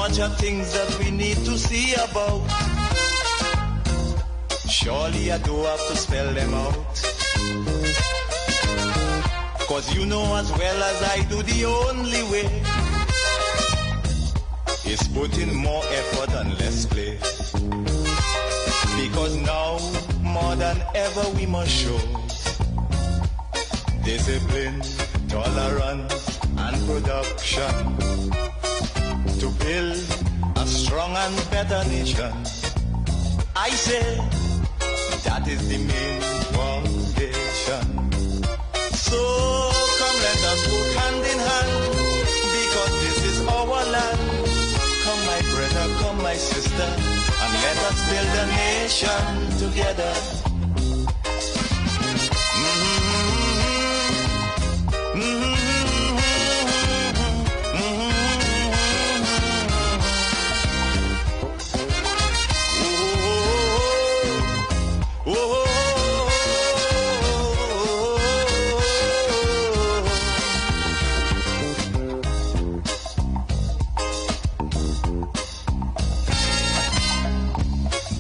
much of things that we need to see about. Surely I do have to spell them out. Cause you know as well as I do, the only way is put in more effort and less play. Because now, more than ever, we must show discipline, tolerance, and production to build a strong and better nation. I say that is the main foundation. So come let us work hand in hand, because this is our land. Come my brother, come my sister, and let us build a nation together.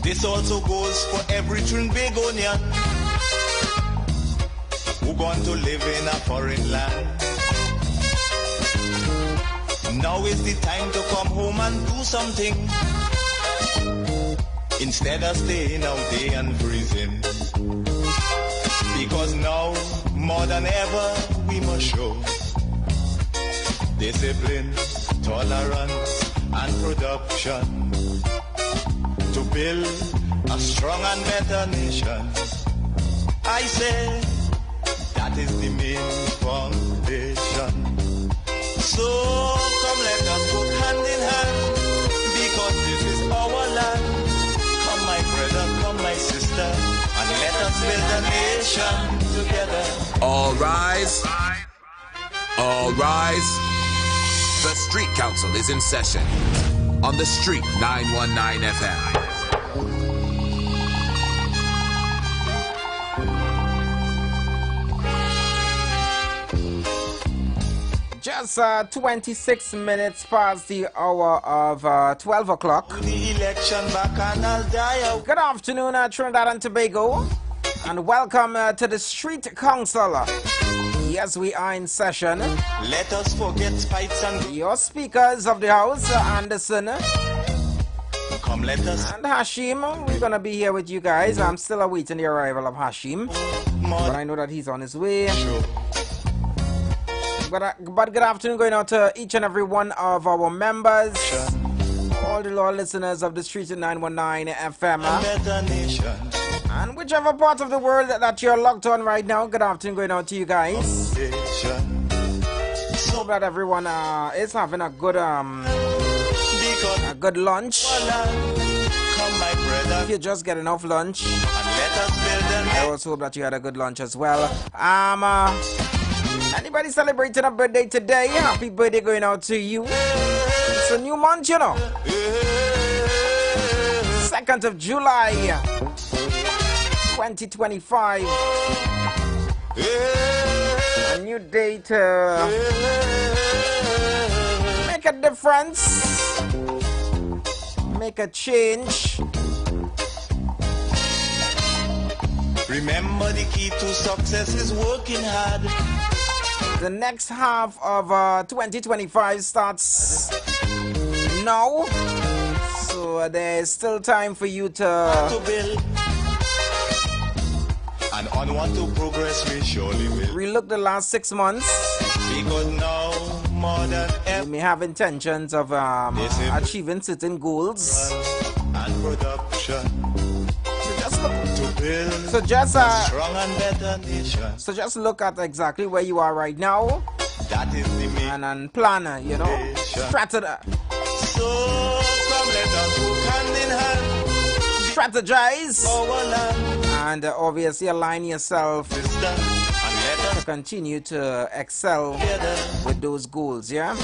This also goes for every Trinbagonian who going to live in a foreign land. Now is the time to come home and do something, instead of staying out there and freezing. Because now, more than ever, we must show discipline, tolerance, and production to build a strong and better nation. I say that is the main foundation. So come let us work hand in hand, because this is our land. Come my brother, come my sister, and let us build a nation together. All rise. All rise. The Street Council is in session on the Street 919 FM. Just 26 minutes past the hour of 12 o'clock. Good afternoon, Trinidad and Tobago, and welcome to the Street Council. Yes, we are in session. Let us forget fights and your speakers of the house, Anderson. Come, let us. And Hashim, we're gonna be here with you guys. I'm still awaiting the arrival of Hashim, but I know that he's on his way. Sure. But good afternoon going out to each and every one of our members, all the loyal listeners of the Street 919 FM, and whichever part of the world that you're locked on right now. Good afternoon going out to you guys. Hope that everyone is having a good lunch. If you're just getting off lunch, I also hope that you had a good lunch as well. Anybody celebrating a birthday today? Happy birthday going out to you. It's a new month, you know. 2nd of July 2025. A new day to make a difference, make a change. Remember, the key to success is working hard. The next half of 2025 starts now, so there's still time for you to build. And onward to progress we surely will. Relook the last 6 months. Because now, more than ever, you may have intentions of achieving certain goals. And production. So just strong and better nation. So just look at exactly where you are right now. That is the main and plan, you know, strategize. So come let us work hand in hand. Strategize. Our land. And obviously align yourself to continue to excel with those goals, yeah?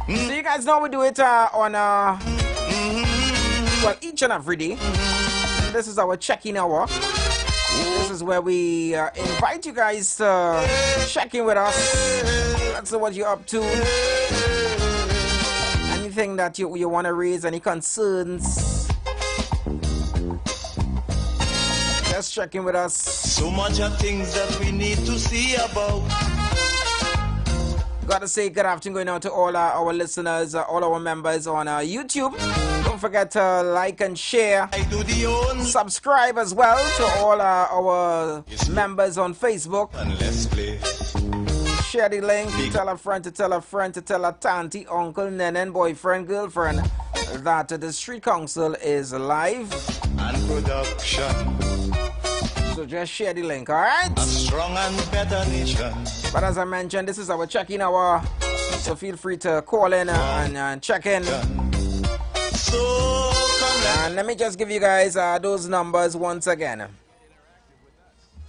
So you guys know we do it on well, each and every day. This is our check-in hour. This is where we invite you guys to check in with us. Let's know what you're up to. Anything that you want to raise, any concerns, just check in with us. So much of things that we need to see about. Gotta say good afternoon going out to all our listeners, all our members on YouTube. Don't forget to like and share. I do the own. Subscribe as well to all our members on Facebook. And let's play. Share the link. Tell a friend to tell a friend to tell a auntie, uncle, nenen, boyfriend, girlfriend that the Street Council is live. And production. So just share the link, alright? A strong and better nation. But as I mentioned, this is our check-in hour. So feel free to call in and check in. So come And let me just give you guys those numbers once again.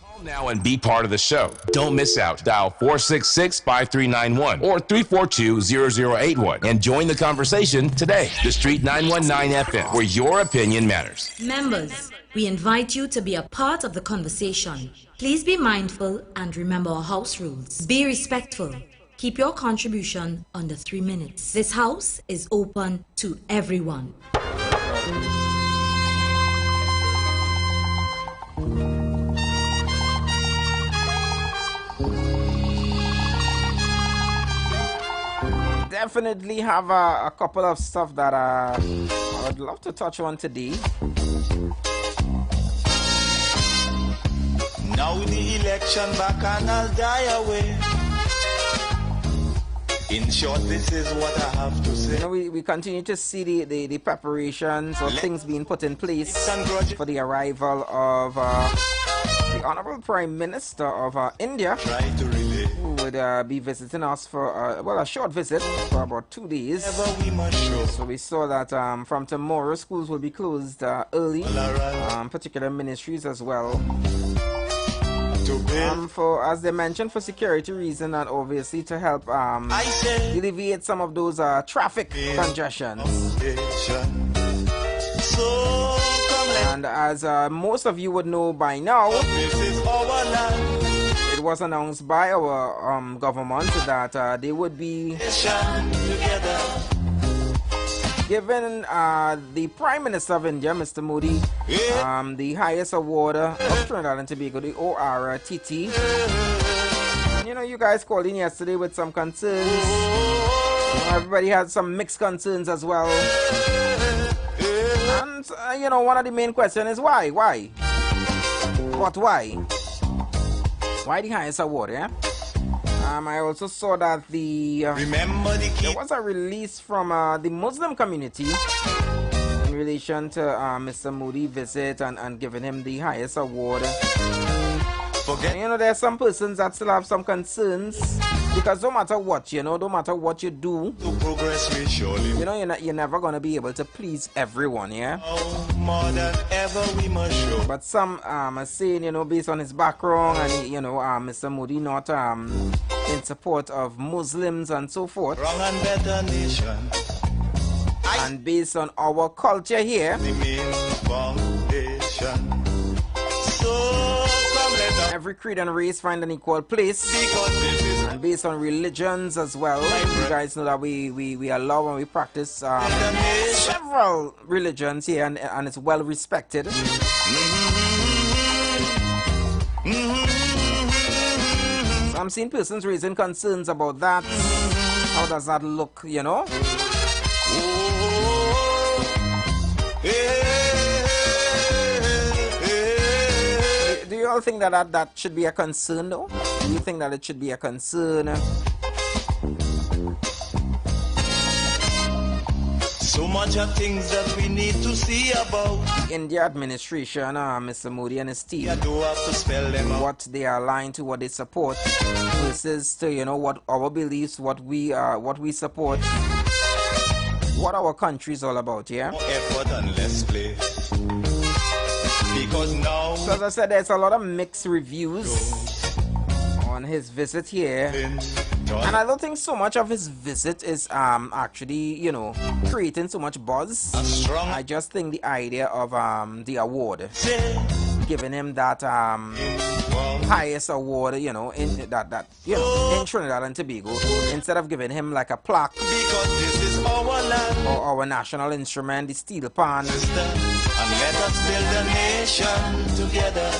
Call now and be part of the show. Don't miss out. Dial 466-5391 or 342-0081 and join the conversation today. The Street 919 FM, where your opinion matters. Members, we invite you to be a part of the conversation. Please be mindful and remember our house rules. Be respectful. Keep your contribution under 3 minutes. This house is open to everyone. Definitely have a couple of stuff that I would love to touch on today. now the election back and I'll die away. In short, this is what I have to say. You know, we continue to see the preparations or things being put in place for the arrival of the Honorable Prime Minister of India, Try to relate. who would be visiting us for, a short visit for about 2 days. Ever we must show. So we saw that from tomorrow, schools will be closed early, particular ministries as well. To build. For, as they mentioned, for security reasons and obviously to help I say. alleviate some of those traffic congestions. Nation. So come let And as most of you would know by now, this is our land. it was announced by our government that they would be Nation together. giving the Prime Minister of India, Mr. Modi, the highest award of Trinidad and Tobago, the ORTT. And, you know, you guys called in yesterday with some concerns. Everybody had some mixed concerns as well. And, you know, one of the main questions is why? Why? What, why? Why the highest award, yeah? I also saw that Remember the key. there was a release from the Muslim community in relation to Mr. Modi visit and giving him the highest award. Forget You know, there are some persons that still have some concerns because no matter what, you know, no matter what you do, to progress we surely. you know, you're never going to be able to please everyone, yeah? Oh, more than ever we must show. But some are saying, you know, based on his background and, you know, Mr. Modi not in support of Muslims and so forth. Strong and better nation. And based on our culture here, The main foundation. So come let us. every creed and race find an equal place. Because this is And based on religions as well, you guys know that we allow and we practice the nation. several religions here and it's well respected. So I'm seeing persons raising concerns about that. How does that look, you know? Do you all think that should be a concern though? Do you think that it should be a concern? So much of things that we need to see about. India administration, Mr. Modi and his team, I do have to spell them out. what they are aligned to, what they support, versus to, you know, what our beliefs, what we support, what our country is all about, yeah? More effort and less play. Because now So as I said, there's a lot of mixed reviews on his visit here. And I don't think so much of his visit is actually, you know, creating so much buzz. a strong I just think the idea of the award, giving him that highest award, you know, in in Trinidad and Tobago, instead of giving him like a plaque Because this is our land. or our national instrument, the steel pan. Sister, and let us build a nation together.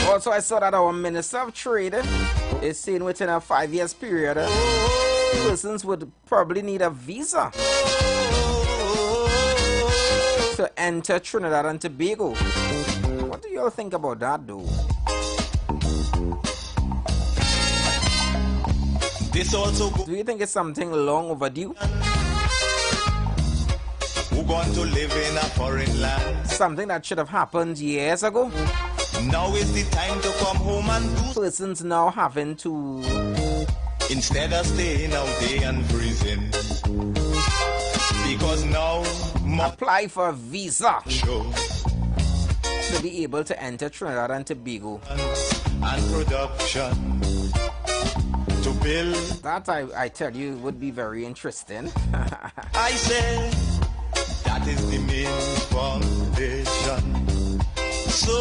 Also, I saw that our Minister of Trade is saying within a 5 years period, persons would probably need a visa to enter Trinidad and Tobago. What do y'all think about that, though? This also go Do you think it's something long overdue? who going to live in a foreign land. Something that should have happened years ago? Now is the time to come home and do Persons now having to instead of staying out there and freezing. Because now must apply for a visa show to be able to enter Trinidad and Tobago. and production to build. That, I tell you, would be very interesting. I say that is the main foundation. So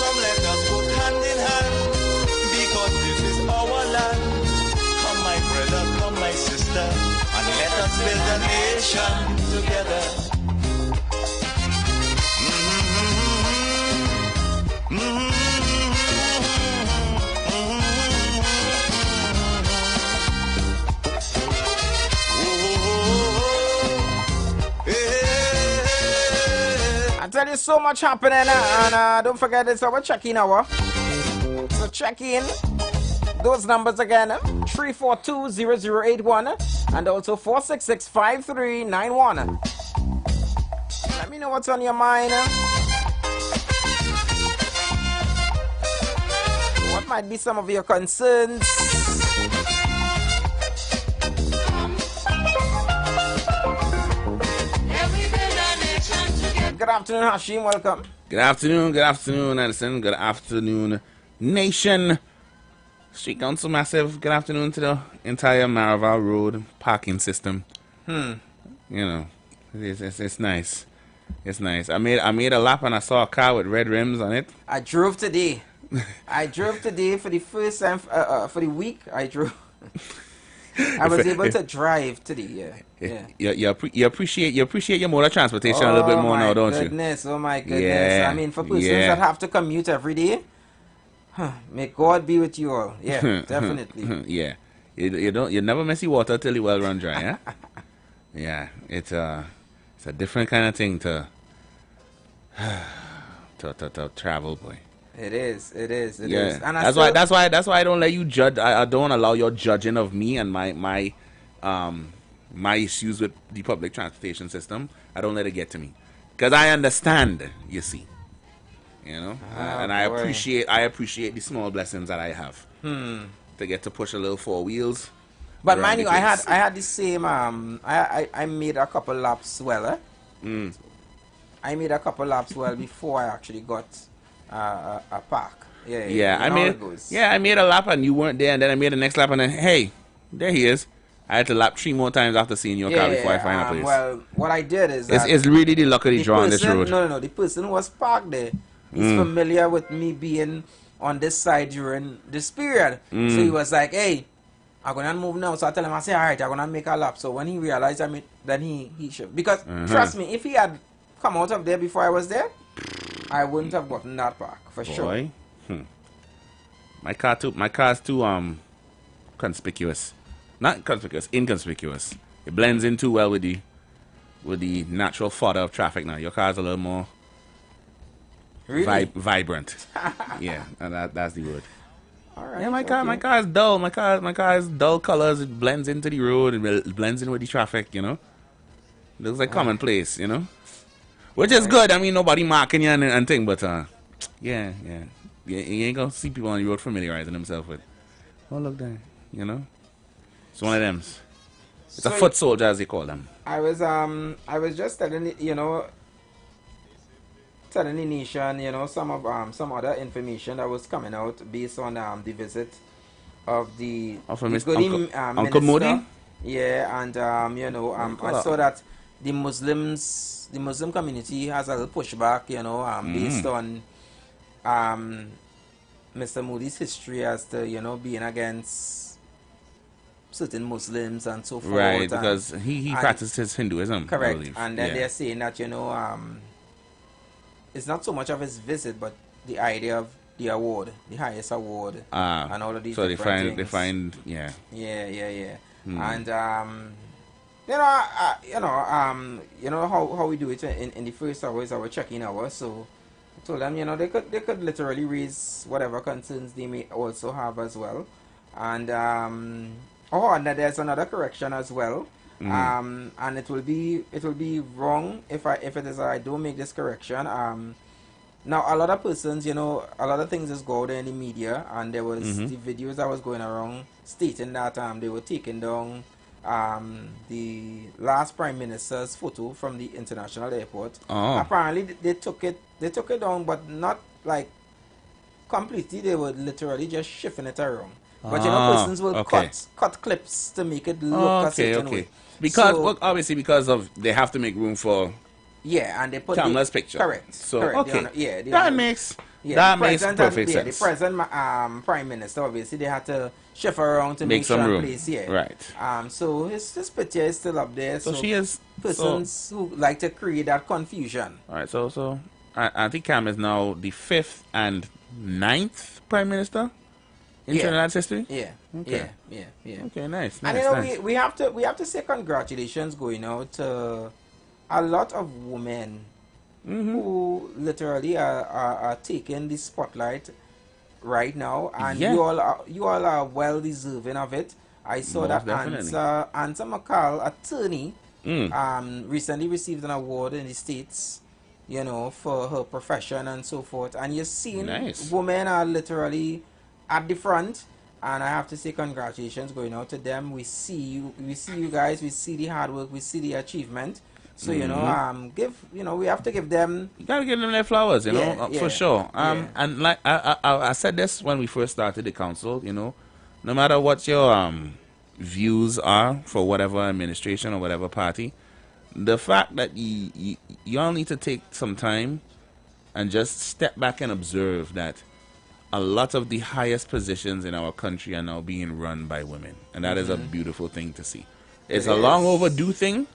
come let us go hand in hand, because this is our land. Come my brother, come my sister, and let us build a nation together. I tell you, so much happening, and don't forget it's our check-in hour. So check in. Those numbers again, 342-0081 and also 466-5391. Let me know what's on your mind. What might be some of your concerns? Good afternoon, Hashim. Welcome. Good afternoon, Edison. Good afternoon, nation. Street Council massive. Good afternoon to the entire Maraval Road parking system. You know, it's nice. It's nice. I made a lap and I saw a car with red rims on it. I drove today. I drove today for the first time for the week. I drove. I was able to drive today. Yeah. You appreciate your mode of transportation a little bit more now, don't you? Oh my goodness! Yeah. I mean, for persons that have to commute every day, may God be with you all. Yeah, definitely. Yeah. You never messy water till the well run dry, yeah? Yeah. It's a different kind of thing to travel, boy. It is. Yeah. And that's why I don't let you judge. I don't allow your judging of me and my issues with the public transportation system. I don't let it get to me, because I understand. You see, you know, and I appreciate the small blessings that I have to get to push a little four wheels. But mind you, I had the same. I made a couple laps well. I made a couple laps well before I actually got a park. I made a lap and you weren't there, and then I made the next lap and then hey, there he is. I had to lap 3 more times after seeing your car before I find a place. Well, what I did is it's really the luck of the draw on this road. No, the person who was parked there is familiar with me being on this side during this period. So he was like, hey, I'm gonna move now. So I tell him, I say, all right, I'm gonna make a lap. So when he realized then he should, because trust me, if he had come out of there before I was there, I wouldn't have gotten that park for sure. My car's too conspicuous. Not conspicuous, inconspicuous. It blends in too well with the natural fodder of traffic now. Your car's a little more vibrant. Yeah, and that's the word. All right. Yeah, my car is dull. My car is dull colors. It blends into the road. It blends in with the traffic. You know, it looks like commonplace. You know, which is good. I mean, nobody marking you and thing, but yeah. You ain't gonna see people on the road familiarizing themselves with. Oh, look there. You know, it's one of them. It's a foot soldier, as they call them. I was just telling the nation, some other information that was coming out based on the visit of the Uncle Modi. Yeah, and you know, I saw that the Muslim community has a little pushback, you know, based on Mr. Moody's history as to, you know, being against certain Muslims and so forth. Right, because he practices Hinduism. Correct. I believe. And then they're saying that, you know, it's not so much of his visit, but the idea of the award, the highest award, and all of these. So different they things. find, yeah. Yeah. And you know how we do it in the first hour is our check-in hour. So I told them, you know, they could literally raise whatever concerns they may also have as well. And and there's another correction as well. And it will be wrong if I don't make this correction. Now a lot of persons, you know, a lot of things is go out there in the media, and there was the videos that was going around stating that they were taking down the last Prime Minister's photo from the international airport. Apparently they took it down, but not like completely. They were literally just shifting it around. But you know, persons will cut clips to make it look a certain way. Because obviously because of they have to make room for and they put Kamala's picture. Correct. So correct. That makes perfect sense. The present Prime Minister, obviously they had to shift around to make some room. Place. Yeah. Right. So his picture is still up there. So she is persons who like to create that confusion. All right. So I think Cam is now the 5th and 9th Prime Minister in Trinidad's history. Yeah. Okay. Yeah. Okay. Nice. And you know, we have to say congratulations going out to a lot of women who literally are taking the spotlight right now, and you all are well deserving of it. I saw that Ansa McCall, attorney, recently received an award in the States, you know, for her profession and so forth. And you're seeing women are literally at the front, and I have to say congratulations going out to them. We see you guys, we see the hard work, we see the achievement. So you know, we have to give them. You gotta give them their flowers, you know, for sure. And like I said this when we first started the council, you know, no matter what your views are for whatever administration or whatever party, the fact that you all need to take some time and just step back and observe that a lot of the highest positions in our country are now being run by women, and that is a beautiful thing to see. It's a long overdue thing,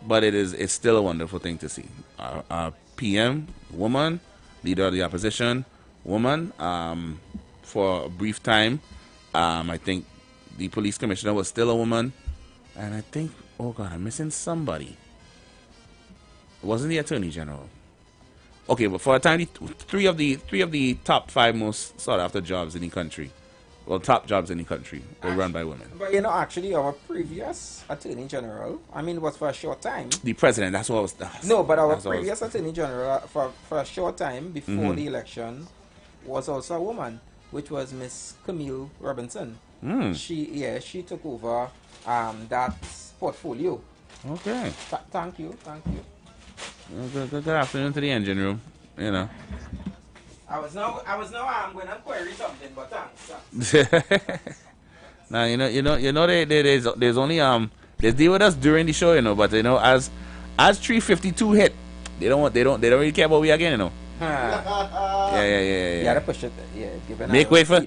but it's still a wonderful thing to see. Our PM, woman, leader of the opposition, woman. For a brief time, I think the police commissioner was still a woman, and I think, oh God, I'm missing somebody. It wasn't the attorney general. Okay, but for a time, three of the top 5 most sought after jobs in the country, well, top jobs in the country, were run by women. But you know, actually, our previous attorney general, I mean, it was for a short time. The president, that's what I was. No, but our previous attorney general, for a short time before the election, was also a woman, which was Miss Camille Robinson. She took over that portfolio. Okay. Thank you. Good afternoon to the engine room. You know. I was now going to query something, but thanks. Now there's only they deal with us during the show, you know, but you know as 352 hit, they don't really care about we again, you know. Yeah. You gotta push it. Yeah, make way for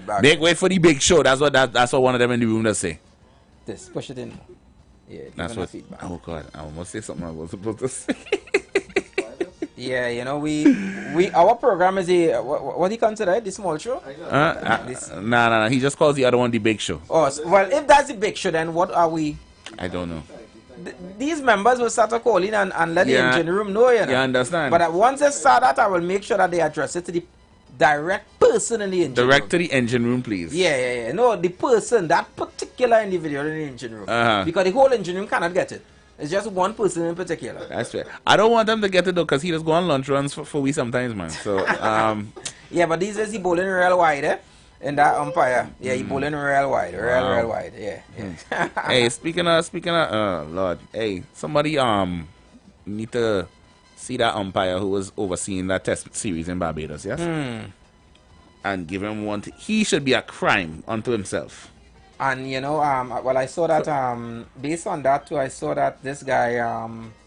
the big show. That's what one of them in the room does say. This push it in. Yeah, that's what feedback. Oh God, I almost say something I was supposed to say. Yeah, you know, our program is what do you consider it? The small show? Nah. He just calls the other one the big show. Oh, well, if that's the big show, then what are we? I don't know. These members will start to call in and let the engine room know, you know. Yeah, understand. But once they start that, I will make sure that they address it to the direct person in the engine room. Direct to the engine room, please. Yeah. No, the person, that particular individual in the engine room. Because the whole engine room cannot get it. It's just one person in particular. That's fair. I don't want them to get it though, because he just go on lunch runs for we sometimes, man. So, yeah, but these days he bowling real wide, eh? In that umpire. Yeah, he bowling real wide. Real wide. Yeah. Hey, speaking of, Lord. Hey, somebody, need to see that umpire who was overseeing that test series in Barbados, yes? And give him one. He should be a crime unto himself. And you know, well, I saw that based on that too, I saw that this guy,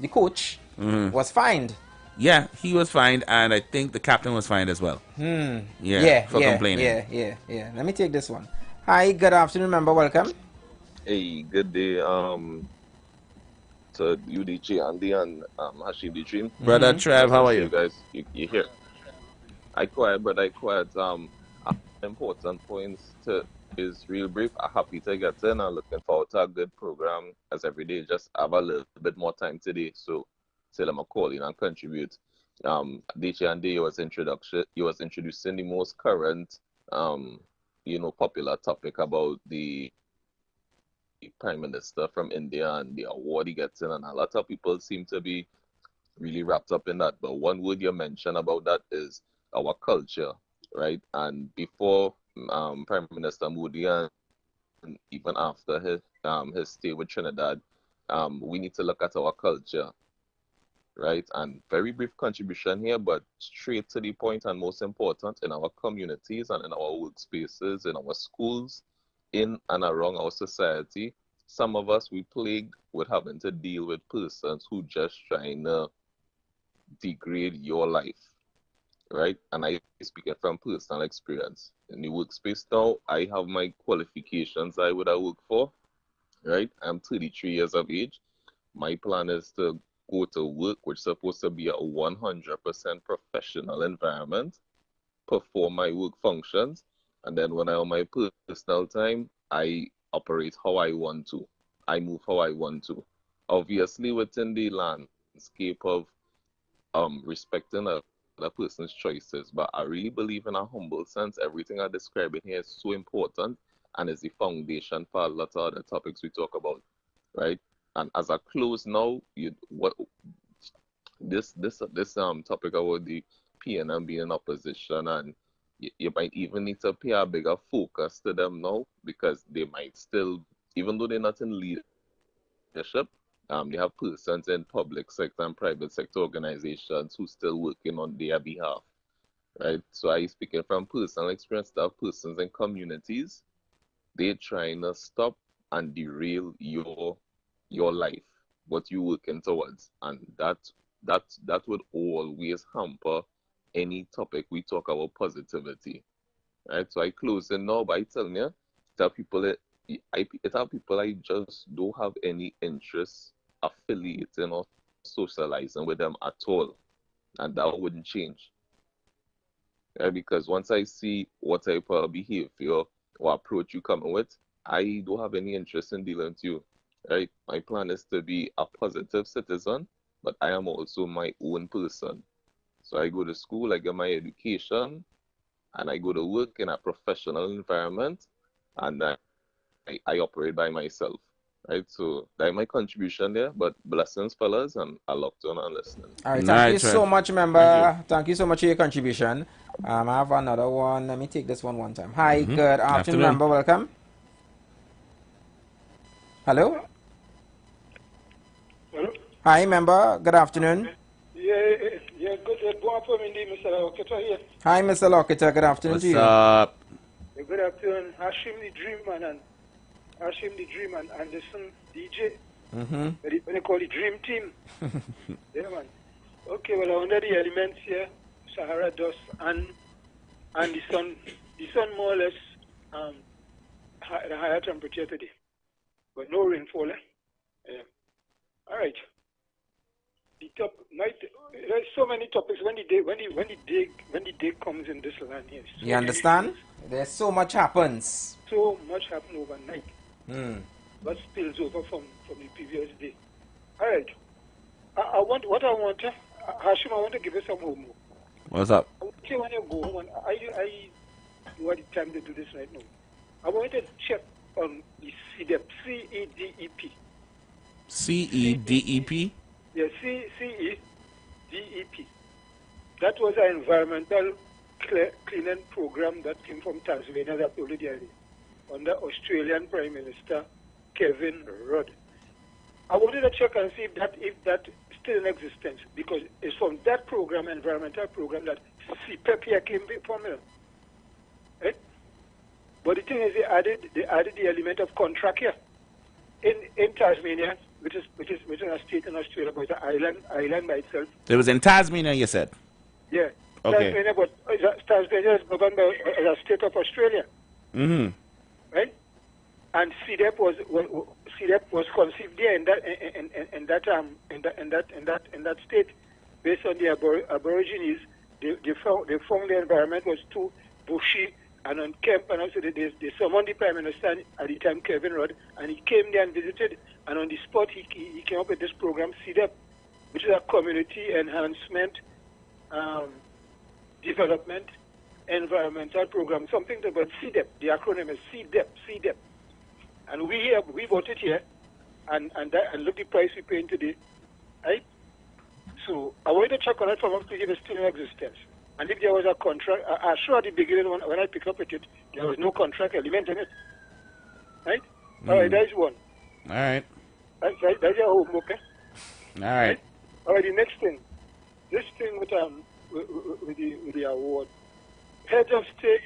the coach, was fined. Yeah, he was fined, and I think the captain was fined as well. Yeah, Yeah, for yeah, complaining. yeah. Let me take this one. Hi, good afternoon, member. Welcome. Hey, good day, to UDG Andy and Hashim the Dream. Brother Trev, how Blessings are to you? you guys. You hear? I quiet, but I quiet. Important points to is real brief. I'm happy to get in. I'm looking forward to a good program as every day. Just have a little bit more time today, so tell them a call in and contribute. DJ Andy was introduction. He was introducing the most current, popular topic about the Prime Minister from India and the award he gets in, and a lot of people seem to be really wrapped up in that. But one word you mentioned about that is our culture, right? And before Prime Minister Modi and even after his stay with Trinidad, we need to look at our culture, right? And very brief contribution here, but straight to the point and most important, in our communities and in our workspaces, in our schools, in and around our society, some of us, we plagued with having to deal with persons who just trying to degrade your life, right? And I speaking from personal experience. In the workspace now, I have my qualifications I would have worked for, right? I'm 33 years of age. My plan is to go to work, which is supposed to be a 100% professional environment, perform my work functions, and then when I have my personal time, I operate how I want to. I move how I want to. Obviously, within the landscape of respecting a person's choices, but I really believe in a humble sense. Everything I describe in here is so important and is the foundation for a lot of other topics we talk about, right? And as I close now, this topic about the PNM being in opposition, and you might even need to pay a bigger focus to them now, because they might still, even though they're not in leadership, they have persons in public sector and private sector organizations who still working on their behalf, right? So I speaking from personal experience, that persons in communities, they're trying to stop and derail your life, what you working towards, and that would always hamper any topic we talk about positivity, right? So I close it now by telling you, tell people I tell people I just don't have any interest affiliating or socializing with them at all, and that wouldn't change, right? Because once I see what type of behavior or approach you coming with, I don't have any interest in dealing with you, right? My plan is to be a positive citizen, but I am also my own person. So I go to school, I get my education, and I go to work in a professional environment, and I operate by myself, right? So that's my contribution there. But blessings, fellas, and I look to and listening. All right, thank Night, you so Trev. much, member. Thank you so much for your contribution. I have another one. Let me take this one time. Hi, good afternoon, member. Welcome. Hello. Hello? Hi, member. Good afternoon. Yeah, good. Good afternoon, Mr. Loketer here. Hi, Mr. Loketer. Good afternoon What's to you. up? Good afternoon, Hashim the Dream and Anderson DJ. When they call the Dream Team. Yeah, man. Okay, well, under the elements here, Sahara dust and the sun more or less the higher temperature today, but no rainfall. Yeah. All right. There's so many topics when the day comes in this land here. So You understand? There's so much happens. So much happened overnight. What spills over from the previous day. All right. Hashim, I want to give you some homework. What's up? I want you when you go home, and you have the time to do this right now. I want you to check on the CEDEP, CEDEP. CEDEP? Yeah, CEDEP. That was an environmental cleaning program that came from Tasmania that already had under Australian Prime Minister Kevin Rudd. I wanted to check and see if that still in existence, because it's from that program, environmental program, that CPEP here came from. Right? But the thing is, they added the element of contract here in Tasmania, which is a state in Australia, but it's an island by itself. It was in Tasmania, you said. Yeah. Okay. Tasmania, but Tasmania is governed by a state of Australia. Mm-hmm. Right? And CDEP was conceived there in that state, based on the Aborigines. They found the environment was too bushy and unkempt, and also they summoned the Prime Minister at the time, Kevin Rudd, and he came there and visited, and on the spot he came up with this program, CDEP, which is a community enhancement development environmental program, something about CDEP. The acronym is CDEP. And we voted here, and look the price we're paying today, right? So I wanted to check on it from up to give it still in existence. And if there was a contract, I'm sure at the beginning when I picked up with it, there was no contract element in it, right? All right, there's one. All right. That's your homework, All right. All right, the next thing, this thing with the award. Heads of state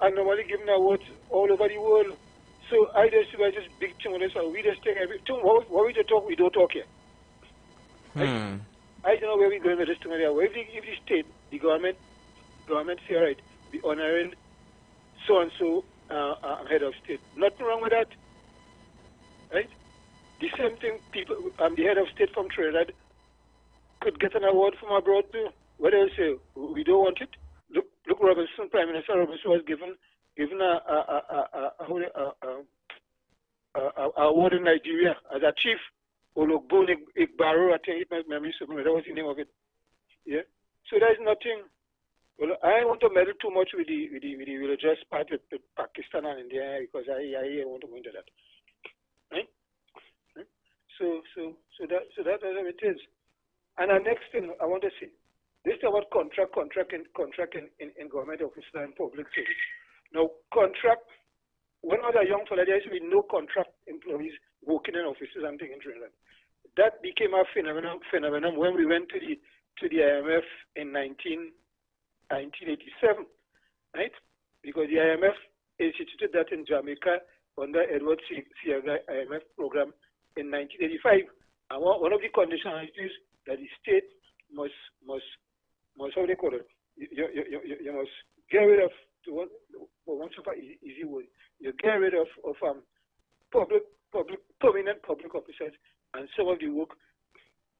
are normally given awards all over the world. So I just big thing on this, or we just take everything. What we don't talk, we don't talk here. Right? I don't know where we're going with this thing. If the state, the government say, all right, be honoring so and so head of state. Nothing wrong with that. Right? The same thing, people, the head of state from Trinidad could get an award from abroad too. What else say? We don't want it. Look, Robinson, Prime Minister Robinson was given a award in Nigeria as a chief. Ologbon Igbaro, I think my memory is that was the name of it. Yeah. So there's nothing. Well, I don't want to meddle too much with the religious part with Pakistan and India because I want to go into that. Right? So that's how it is. And the next thing I want to say, this is about contract in government offices and public service. Now, contract, when I was a young fellow, there used to be no contract employees working in offices and things in Trinidad. That became a phenomenon when we went to the IMF in 1987, right? Because the IMF instituted that in Jamaica under Edward Seaga IMF program in 1985. And one of the conditionalities that the state must how they call it? You must get rid of one super easy word. You get rid of prominent public officers, and some of the work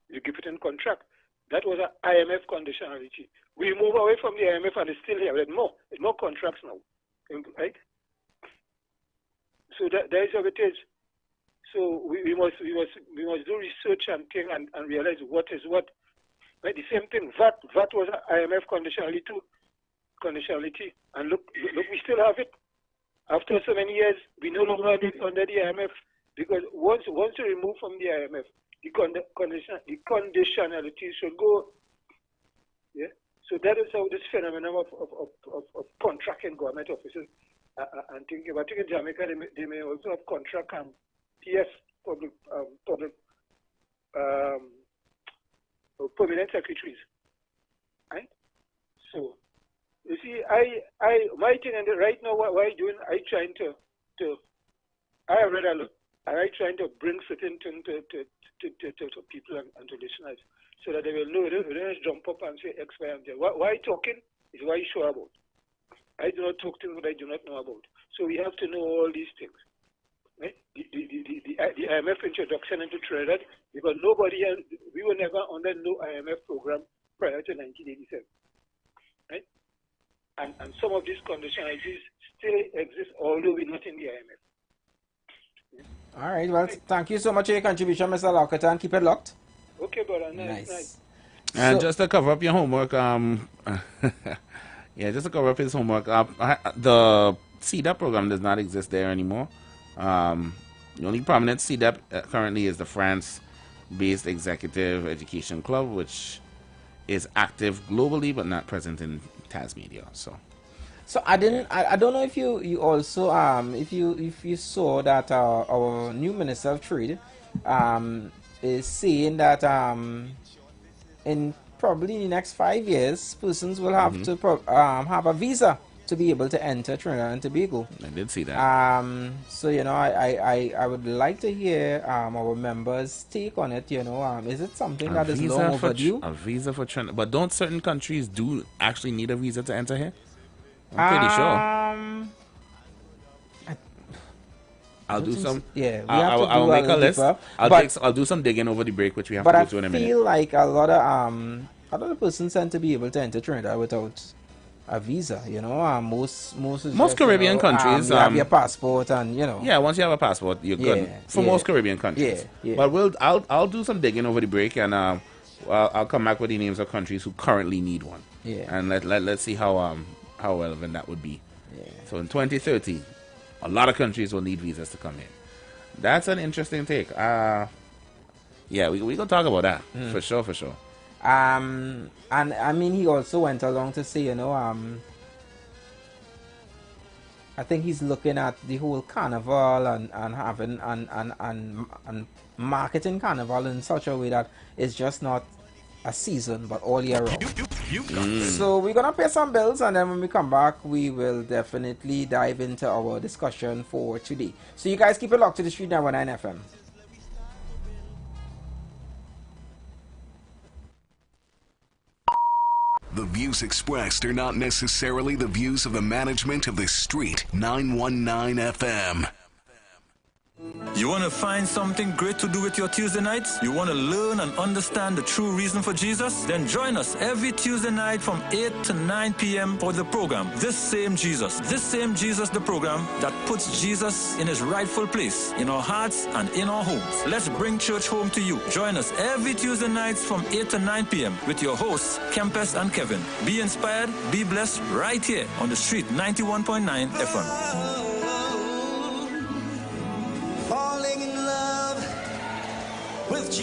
you give it in contract. That was an IMF conditionality. We move away from the IMF and it's still here. There's more contracts now, right? So that is how it is. So we must do research and think and realize what is what. Right? The same thing. VAT was an IMF conditionality too. And look, we still have it. After so many years, we no longer have it under the IMF because once you remove from the IMF, the conditionality should go. Yeah. So that is how this phenomenon of contract in government offices and thinking about. I think in Jamaica they may also have contract and PS public permanent secretaries, right? So you see, my thing and right now what I doing, I trying to I read a lot. I trying to bring certain things to people and to listeners so that they will know. They don't just jump up and say X, Y, and Z. Why talking is why you sure about. I do not talk things that I do not know about. So we have to know all these things. Right? The IMF introduction into Trinidad, because we were never under no IMF program prior to 1987. Right? And some of these conditionalities still exist, although we're not in the IMF. All right, well, thank you so much for your contribution, Mr. Lockett, and keep it locked. Okay, brother. Nice. And just to cover up your homework, just to cover up his homework, the CDEP program does not exist there anymore. The only prominent CDEP currently is the France-based Executive Education Club, which is active globally but not present in Tasmania. So I don't know if you also if you saw that our new Minister of Trade is saying that in probably the next 5 years persons will have to have a visa to be able to enter Trinidad and Tobago. I did see that. So you know, I would like to hear our members' take on it. You know, is it something that is long overdue? A visa for Trinidad, but don't certain countries do actually need a visa to enter here? I'm pretty sure. I'll do some. Yeah, I'll make a list. I'll do some digging over the break, which we have to go to in a minute. But I feel like a lot of persons tend to be able to enter Trinidad without a visa. You know, most Caribbean countries you have your passport, and you know. Yeah, once you have a passport, you're good for most Caribbean countries. Yeah. But I'll do some digging over the break, and I'll come back with the names of countries who currently need one. Yeah. And let's see how relevant that would be. Yeah. So in 2030. A lot of countries will need visas to come in. That's an interesting take. Yeah, we gonna talk about that for sure. And I mean, he also went along to say, you know, I think he's looking at the whole carnival and having and marketing carnival in such a way that it's just not a season but all year round. So we're gonna pay some bills, and then when we come back we will definitely dive into our discussion for today. So you guys keep it locked to the Street 919 FM. The views expressed are not necessarily the views of the management of the Street 919 FM. You want to find something great to do with your Tuesday nights? You want to learn and understand the true reason for Jesus? Then join us every Tuesday night from 8 to 9 p.m. for the program, This Same Jesus, the program that puts Jesus in his rightful place in our hearts and in our homes. Let's bring church home to you. Join us every Tuesday nights from 8 to 9 p.m. with your hosts, Kempes and Kevin. Be inspired, be blessed right here on the Street 91.9 FM. Falling in love with Jesus.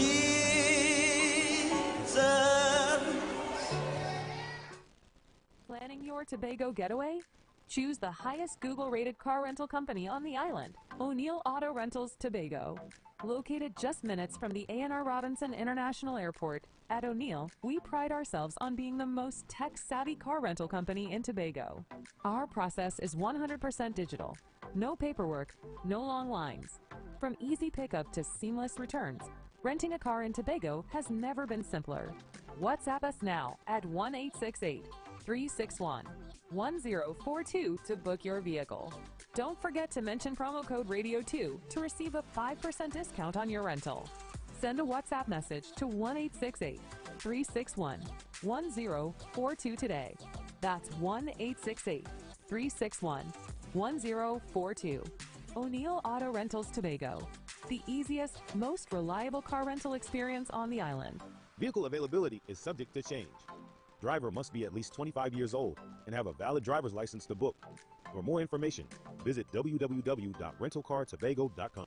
Planning your Tobago getaway? Choose the highest Google-rated car rental company on the island, O'Neill Auto Rentals Tobago. Located just minutes from the A&R Robinson International Airport, at O'Neill, we pride ourselves on being the most tech-savvy car rental company in Tobago. Our process is 100% digital. No paperwork, no long lines. From easy pickup to seamless returns, renting a car in Tobago has never been simpler. WhatsApp us now at 1-868-361-1042 to book your vehicle. Don't forget to mention promo code RADIO2 to receive a 5% discount on your rental. Send a WhatsApp message to 1-868-361-1042 today. That's 1-868-361-1042. O'Neill Auto Rentals Tobago, the easiest, most reliable car rental experience on the island. Vehicle availability is subject to change. Driver must be at least 25 years old and have a valid driver's license to book. For more information, visit www.rentalcartobago.com.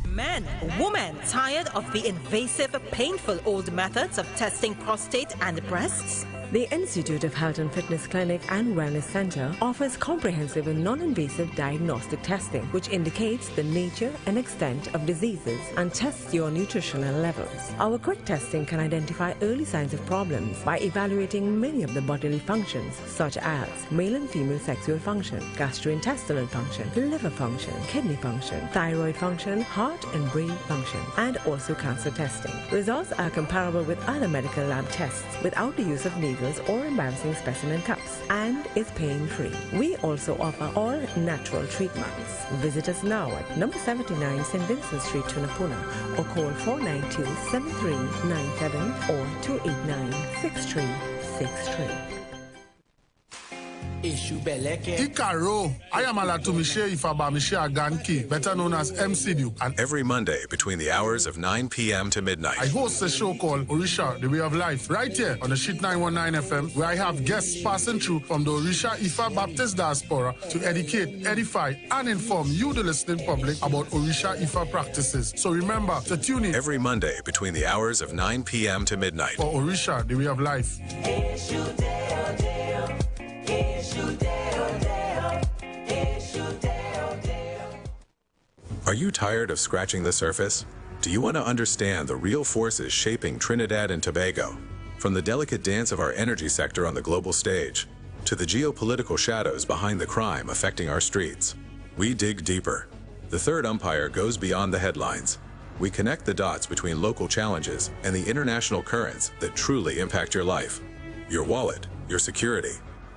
Men, women tired of the invasive, painful old methods of testing prostate and breasts? The Institute of Health and Fitness Clinic and Wellness Center offers comprehensive and non-invasive diagnostic testing, which indicates the nature and extent of diseases and tests your nutritional levels. Our quick testing can identify early signs of problems by evaluating many of the bodily functions, such as male and female sexual function, gastrointestinal function, liver function, kidney function, thyroid function, heart and brain function, and also cancer testing. Results are comparable with other medical lab tests without the use of needles or embarrassing specimen cups, and is pain-free. We also offer all natural treatments. Visit us now at number 79 St. Vincent Street, Tunapuna, or call 492-7397 or 289-6363. Ikaro, I am Alatumishe Ifaba Mishe Aganki, better known as MC Duke. And every Monday between the hours of 9 p.m. to midnight, I host a show called Orisha, The Way of Life, right here on the Street 919 FM, where I have guests passing through from the Orisha Ifa Baptist Diaspora to educate, edify, and inform you, the listening public, about Orisha Ifa practices. So remember to tune in every Monday between the hours of 9 p.m. to midnight for Orisha, The Way of Life. Are you tired of scratching the surface? Do you want to understand the real forces shaping Trinidad and Tobago? From the delicate dance of our energy sector on the global stage, to the geopolitical shadows behind the crime affecting our streets. We dig deeper. The third umpire goes beyond the headlines. We connect the dots between local challenges and the international currents that truly impact your life, your wallet, your security.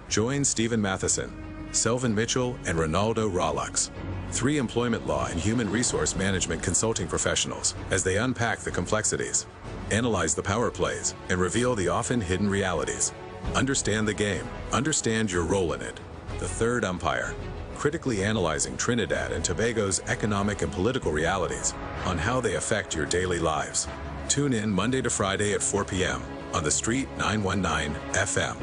Join Stephen Matheson, Selvin Mitchell, and Ronaldo Rollux, 3 employment law and human resource management consulting professionals, as they unpack the complexities, analyze the power plays, and reveal the often hidden realities. Understand the game. Understand your role in it. The third umpire, critically analyzing Trinidad and Tobago's economic and political realities on how they affect your daily lives. Tune in Monday to Friday at 4 p.m. on The Street 919 FM.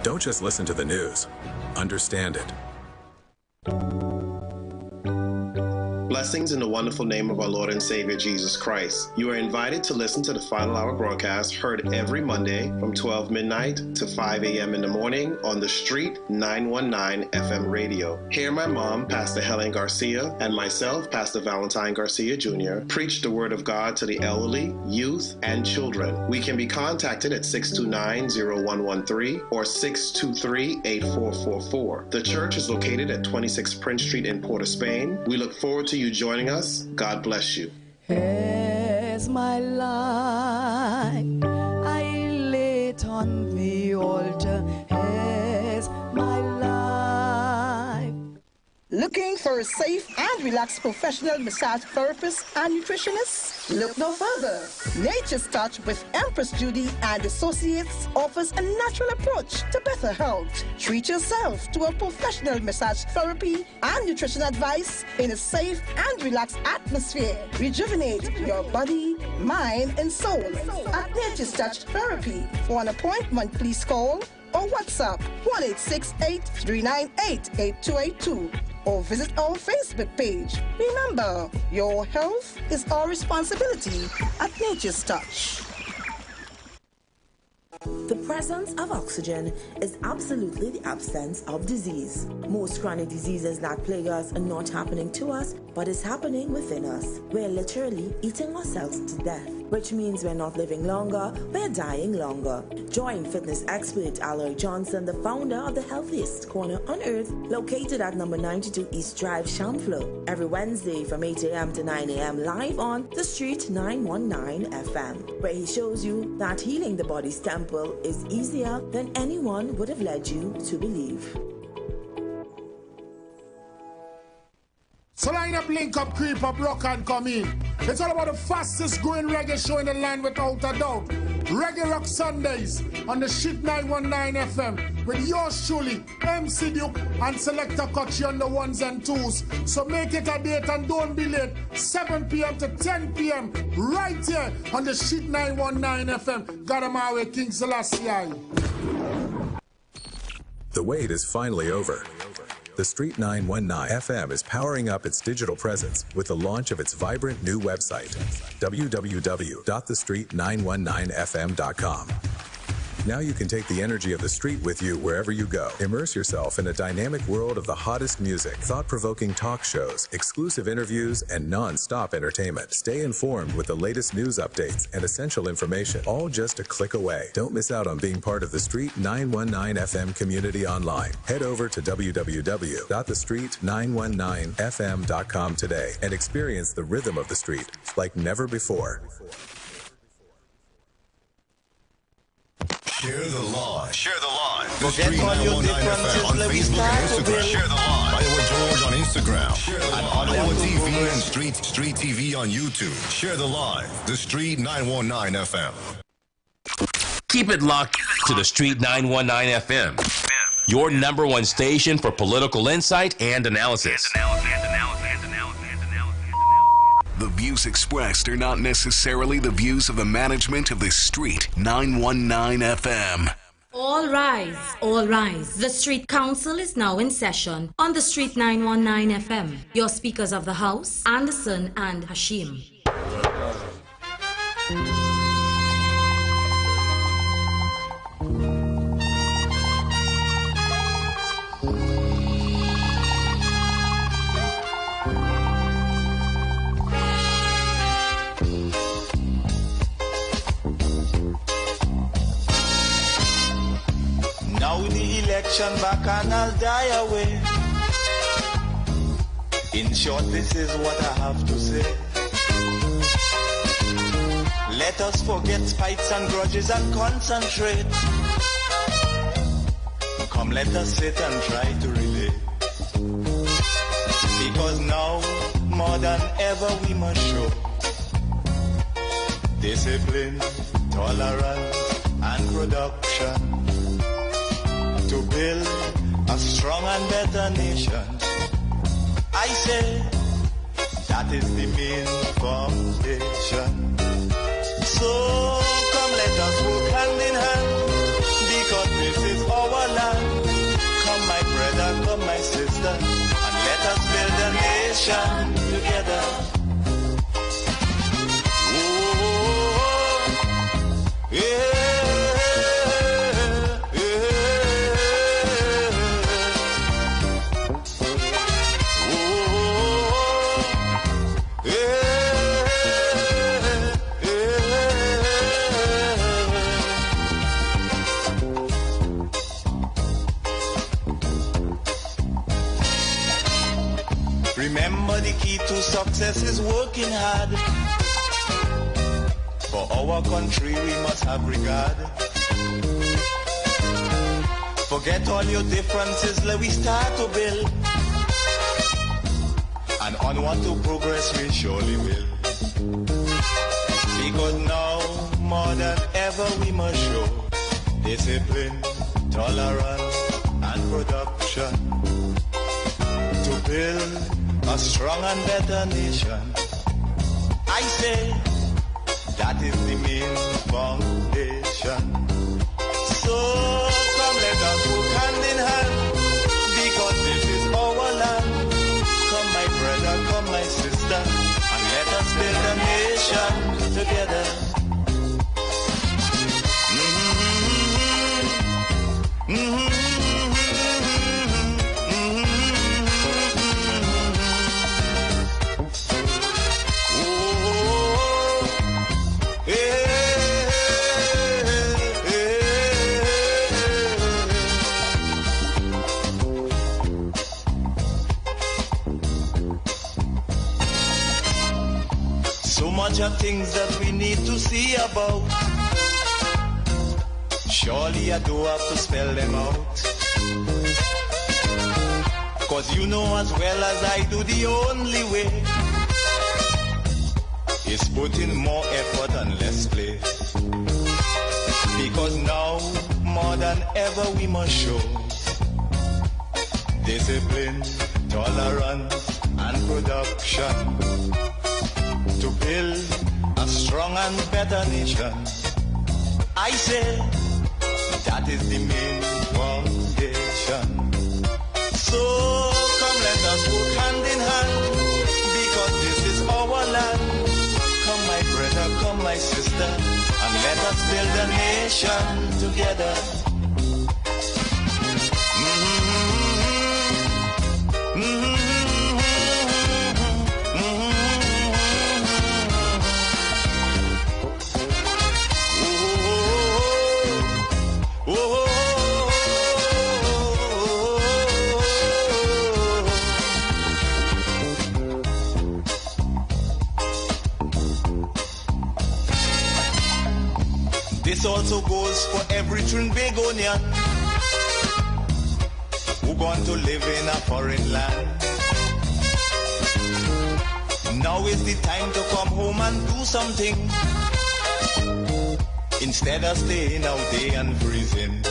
Don't just listen to the news. Understand it. Blessings in the wonderful name of our Lord and Savior Jesus Christ. You are invited to listen to the Final Hour broadcast heard every Monday from 12 midnight to 5 a.m. in the morning on The Street 919 FM radio. Here my mom, Pastor Helen Garcia, and myself, Pastor Valentine Garcia Jr., preach the Word of God to the elderly, youth, and children. We can be contacted at 629-0113 or 623-8444. The church is located at 26 Prince Street in Port of Spain. We look forward to you joining us. God bless you. As my life I lay it on the altar, as my life. Looking for a safe and relaxed professional massage therapist and nutritionist? Look no further. Nature's Touch with Empress Judy and Associates offers a natural approach to better health. Treat yourself to a professional massage therapy and nutrition advice in a safe and relaxed atmosphere. Rejuvenate your body, mind, and soul at Nature's Touch Therapy. For an appointment, please call or WhatsApp 1-868-398-8282 or visit our Facebook page. Remember, your health is our responsibility at Nature's Touch. The presence of oxygen is absolutely the absence of disease. Most chronic diseases that plague us are not happening to us, but is happening within us. We're literally eating ourselves to death, which means we're not living longer, we're dying longer. Join fitness expert Aloy Johnson, the founder of the healthiest corner on earth, located at number 92 East Drive, Chamflo, every Wednesday from 8 a.m. to 9 a.m. live on The Street 919 FM, where he shows you that healing the body's temple is easier than anyone would have led you to believe. So line up, link up, creep up, rock and come in. It's all about the fastest growing reggae show in the land without a doubt. Reggae Rock Sundays on the Shit 919 FM with yours truly, MC Duke and Selector Kochi on the ones and twos. So make it a date and don't be late. 7 p.m. to 10 p.m. right here on the Shit 919 FM. Got 'em our way, King Selassie. The wait is finally over. The Street 919 FM is powering up its digital presence with the launch of its vibrant new website, www.thestreet919fm.com. Now you can take the energy of the street with you wherever you go. Immerse yourself in a dynamic world of the hottest music, thought-provoking talk shows, exclusive interviews, and non-stop entertainment. Stay informed with the latest news updates and essential information, all just a click away. Don't miss out on being part of the Street 919 FM community online. Head over to www.thestreet919fm.com today and experience the rhythm of the street like never before. Share the live. Share the live. The Forget Street all your 919 FM on Facebook and Instagram. Share the live. IWER George on Instagram. And IWER TV and Street TV on YouTube. Share the live. The Street 919 FM. Keep it locked to the Street 919 FM, your number one station for political insight and analysis. The views expressed are not necessarily the views of the management of the Street 919 FM. All rise, all rise. The Street Council is now in session on the Street 919 FM. Your speakers of the House, Anderson and Hashim. Now the direction back and I'll die away. In short, this is what I have to say. Let us forget fights and grudges and concentrate. Come, let us sit and try to relate. Because now, more than ever, we must show discipline, tolerance, and production to build a strong and better nation. I say that is the main foundation. So come, let us work hand in hand, because this is our land. Come, my brother, come, my sister, and let us build a nation together. Oh, yeah. Remember, the key to success is working hard. For our country we must have regard. Forget all your differences, let we start to build. And onward to progress we surely will. Because now, more than ever, we must show discipline, tolerance, and production to build a strong and better nation. I say that is the main foundation. So come, let us work hand in hand, because this is our land. Come, my brother, come, my sister, and let us build a nation together. So much of things that we need to see about. Surely I do have to spell them out. Cause you know as well as I do, the only way is put in more effort and less play. Because now, more than ever, we must show discipline, tolerance, and production to build a strong and better nation. I say that is the main foundation. So come, let us work hand in hand, because this is our land. Come, my brother, come, my sister, and let us build a nation together. This also goes for every Trinbagonian who gone to live in a foreign land. Now is the time to come home and do something, instead of staying out there and freezing.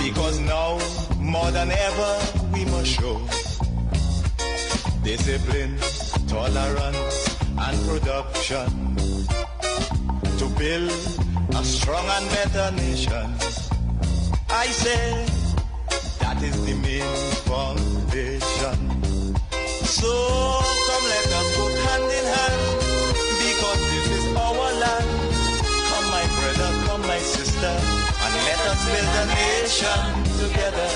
Because now, more than ever, we must show discipline, tolerance, and production to build a strong and better nation. I say that is the main foundation. So come, let us go hand in hand, because this is our land. Come, my brother, come, my sister, and let us build a nation together.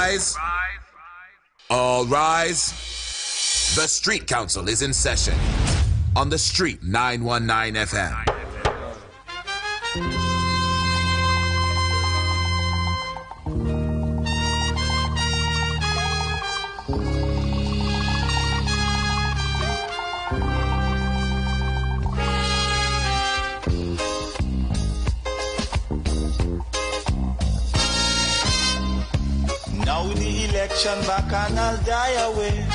rise. All rise. The Street Council is in session on the Street 919 FM. Now the election back and I'll die away.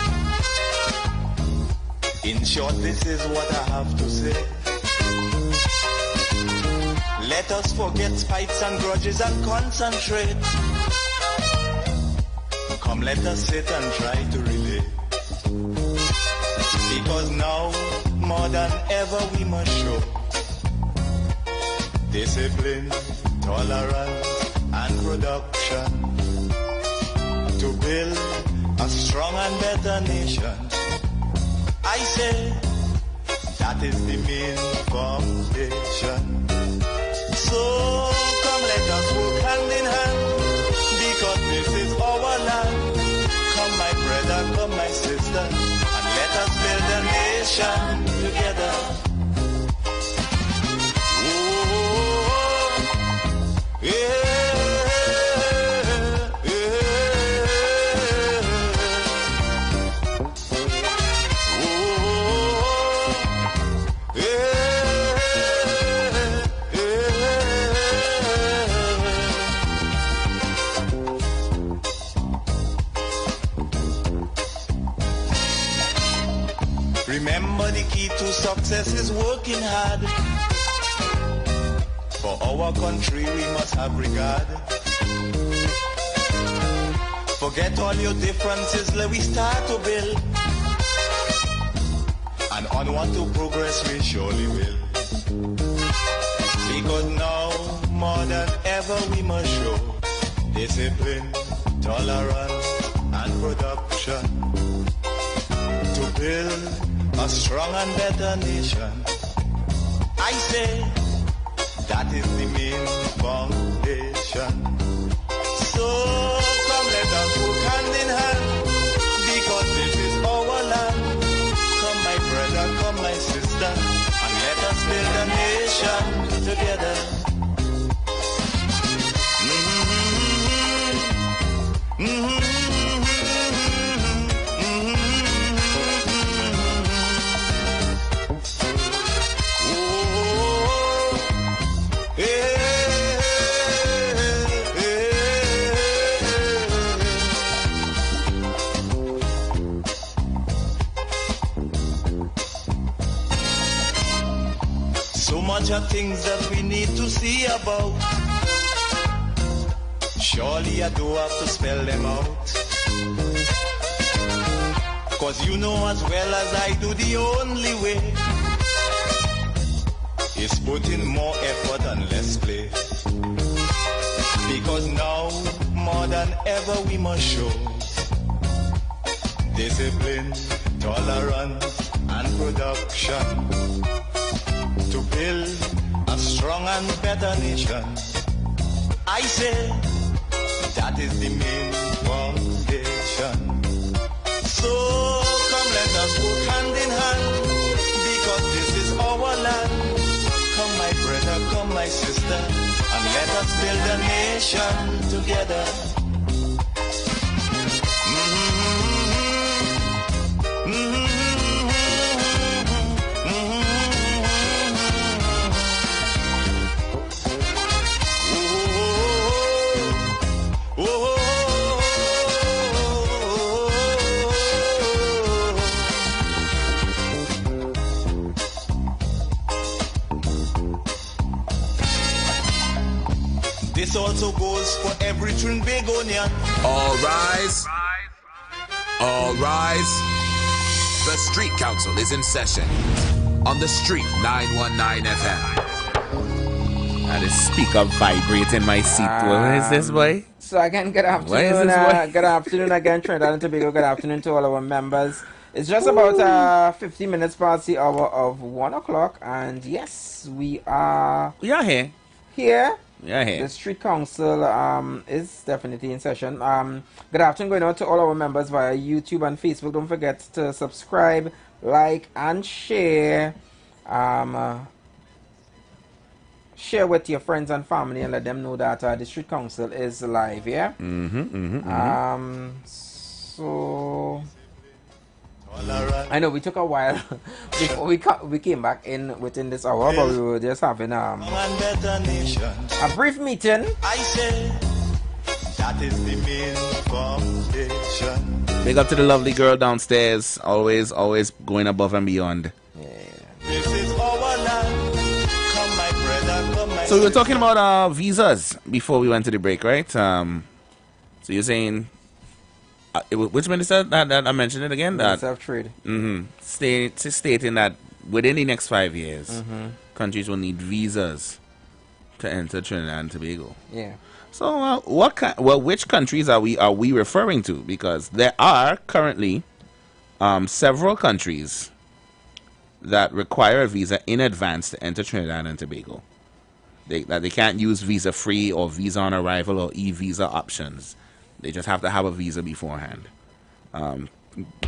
In short, this is what I have to say. Let us forget spites and grudges and concentrate. Come, let us sit and try to relate. Because now, more than ever, we must show discipline, tolerance, and production to build a strong and better nation. I say that is the main foundation. So come, let us work hand in hand, because this is our land. Come, my brother, come, my sister, and let us build a nation together. Oh, yeah. Remember, the key to success is working hard. For our country we must have regard. Forget all your differences, let we start to build. And onward to progress we surely will. Because now, more than ever, we must show discipline, tolerance, and production to build a strong and better nation. I say that is the main foundation. So come, let us work hand in hand, because this is our land. Come, my brother, come, my sister, and let us build a nation together. So much of things that we need to see about. Surely I do have to spell them out. Cause you know as well as I do, the only way is put in more effort and less play. Because now, more than ever, we must show discipline, tolerance, and production to build a strong and better nation. I say that is the main foundation. So come, let us work hand in hand, because this is our land. Come, my brother, come, my sister, and let us build a nation together. This also goes for every Trinbagonian. All rise. All rise. The Street Council is in session on the Street 919 FM. And the speaker vibrates in my seat. What is this, boy? So again, good afternoon. Good afternoon again, Trinidad and Tobago. Good afternoon to all our members. It's just about 50 minutes past the hour of 1 o'clock, and yes, we are here. Here. Yeah, hey. The Street Council is definitely in session. Good afternoon going out to all our members via YouTube and Facebook. Don't forget to subscribe, like, and share. Share with your friends and family and let them know that the Street Council is live, yeah? So I know we took a while before we came back in within this hour, but we were just having a brief meeting. I say that is the main foundation. Big up to the lovely girl downstairs, always going above and beyond. This is our land. Come my brother, come my So we were talking about visas before we went to the break, right? So you're saying, which minister that I mentioned it again? Minister of Trade. Stating that within the next 5 years, countries will need visas to enter Trinidad and Tobago. Yeah. So which countries are we referring to? Because there are currently several countries that require a visa in advance to enter Trinidad and Tobago. They can't use visa free or visa on arrival or e-visa options. They just have to have a visa beforehand. And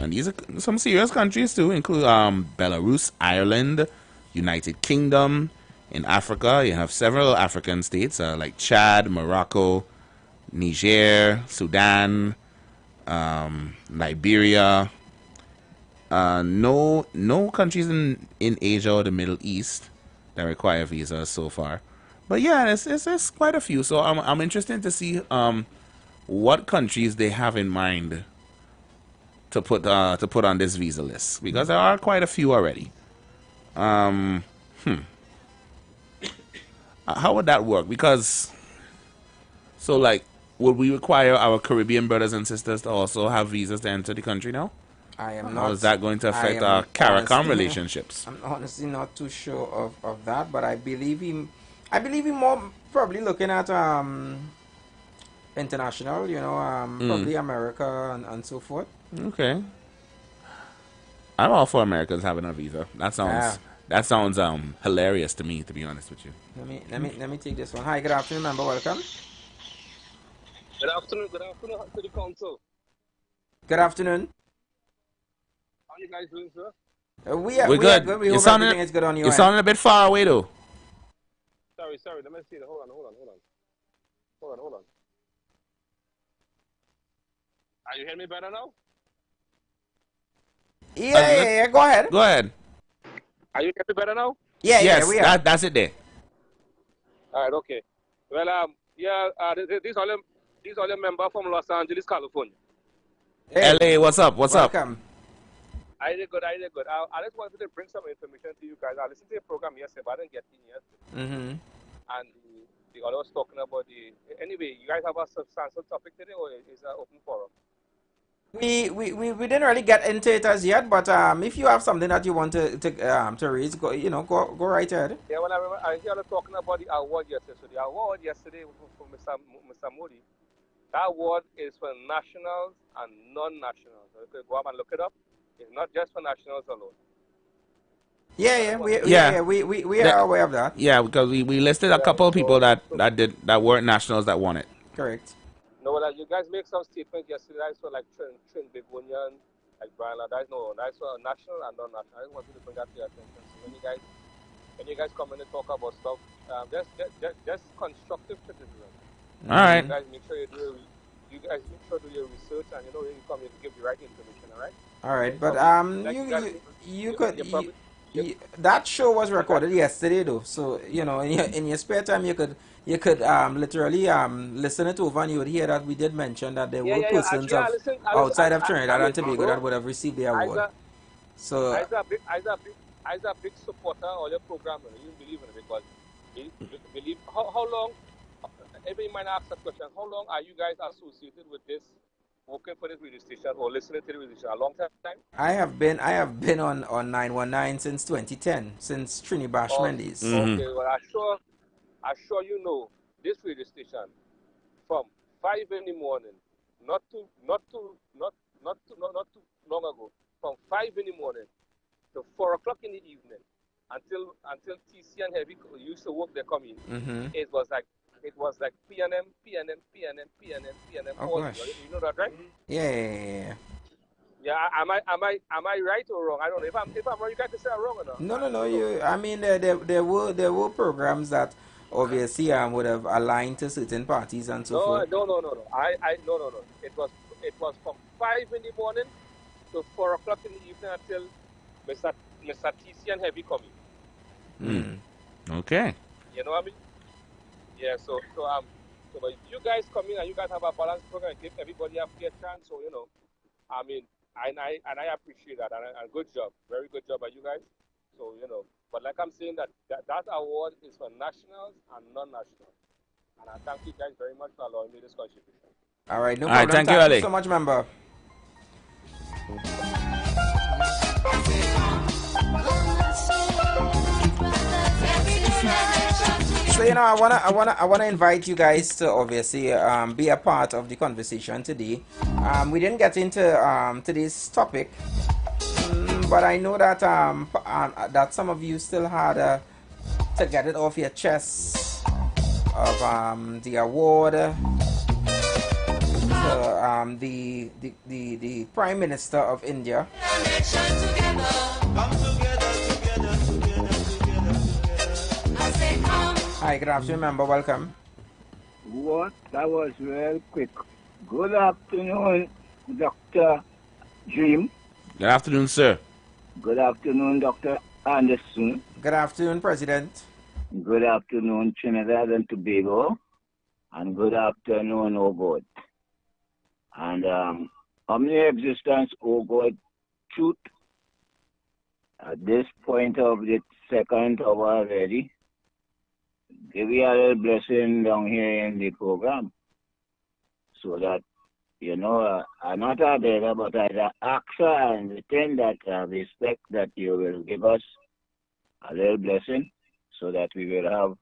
these are some serious countries too, include Belarus, Ireland, United Kingdom. In Africa, you have several African states like Chad, Morocco, Niger, Sudan, Liberia. No countries in Asia or the Middle East that require visas so far. But yeah, it's quite a few. So I'm interested to see what countries they have in mind to put on this visa list, because there are quite a few already. How would that work? Because would we require our Caribbean brothers and sisters to also have visas to enter the country now? I am not. How is that going to affect our CARICOM relationships? I'm honestly not too sure of that, but I believe him more probably looking at international, probably America and so forth. Okay. I'm all for Americans having a visa. That sounds hilarious to me, to be honest with you. Let me take this one. Hi, good afternoon, member. Welcome. Good afternoon to the council. Good afternoon. How are you guys doing, sir? We're good. We hope everything is good on your You're end. sounding a bit far away, though. Sorry. Let me see. Hold on. Are you hearing me better now? Yeah. Go ahead. Go ahead. Are you hearing me better now? Yes, we are. That's it there. All right, okay. Well, these are the member from Los Angeles, California. Hey. LA, what's up? Welcome. I did good. I just wanted to bring some information to you guys. I listened to your program yesterday, but I didn't get in yet. And the other was talking about anyway, you guys have a substantial topic today, or is that open forum? We didn't really get into it as yet, but if you have something that you want to raise, go right ahead. Yeah, well, I hear talking about the award yesterday. So the award yesterday for Mr. Modi, that award is for nationals and non-nationals. So you can go up and look it up. It's not just for nationals alone. We are aware of that. Yeah, because we listed a couple of people that weren't nationals that won it. Correct. No, well, you guys make some statements yesterday. That's for like Trin Begonian, like Brian. That's for national and non-national. I just wanted to bring that to your attention. So when you guys come in and talk about stuff, just constructive criticism. All right. You guys make sure you do your research, and you come here to give the right information. All right. All right, but that show was recorded yesterday though, so in your spare time you could literally listen it over, and you would hear that we did mention that there were persons outside of Trinidad and Tobago that would have received the award. So I was a big supporter of your program, you believe in it, because you believe how long. Everybody might ask that question. How long are you guys associated with this, working for this radio station or listening to the radio station? A long time? I have been on 919 since 2010, since Trini Bash Mendes. Okay, well I sure you know this radio station from 5 in the morning, not too long ago, from 5 in the morning to 4 o'clock in the evening until TC and Heavy used to work their coming. It was like it was like PNM. Oh all gosh. you know that, right? Yeah. Yeah, am I right or wrong? I don't know. If I'm wrong, you guys can say I'm wrong or not. No. I mean, there were programs that obviously would have aligned to certain parties and so forth. No. No. It was from 5 in the morning to 4 o'clock in the evening until Mr. TC and Heavy coming. Okay. You know what I mean? Yeah. So but you guys come in and you guys have a balanced program and give everybody a fair chance. So I mean. And I appreciate that, and good job, very good job by you guys. So but like I'm saying that award is for nationals and non-nationals, and I thank you guys very much for allowing me this contribution. All right, no All problem. right, thank you, Ali. So much, member. So I wanna invite you guys to obviously be a part of the conversation today. We didn't get into today's topic, but I know that that some of you still had to get it off your chest of the award to the Prime Minister of India. Hi, good afternoon, member. Welcome. What? That was real quick. Good afternoon, Dr. Dream. Good afternoon, sir. Good afternoon, Dr. Anderson. Good afternoon, President. Good afternoon, Trinidad and Tobago. And good afternoon, oh God. And omni-existence, oh God, truth. At this point of the second hour already, give you a little blessing down here in the program. So that, I'm not a beggar, but I ask and return that respect that you will give us a little blessing so that we will have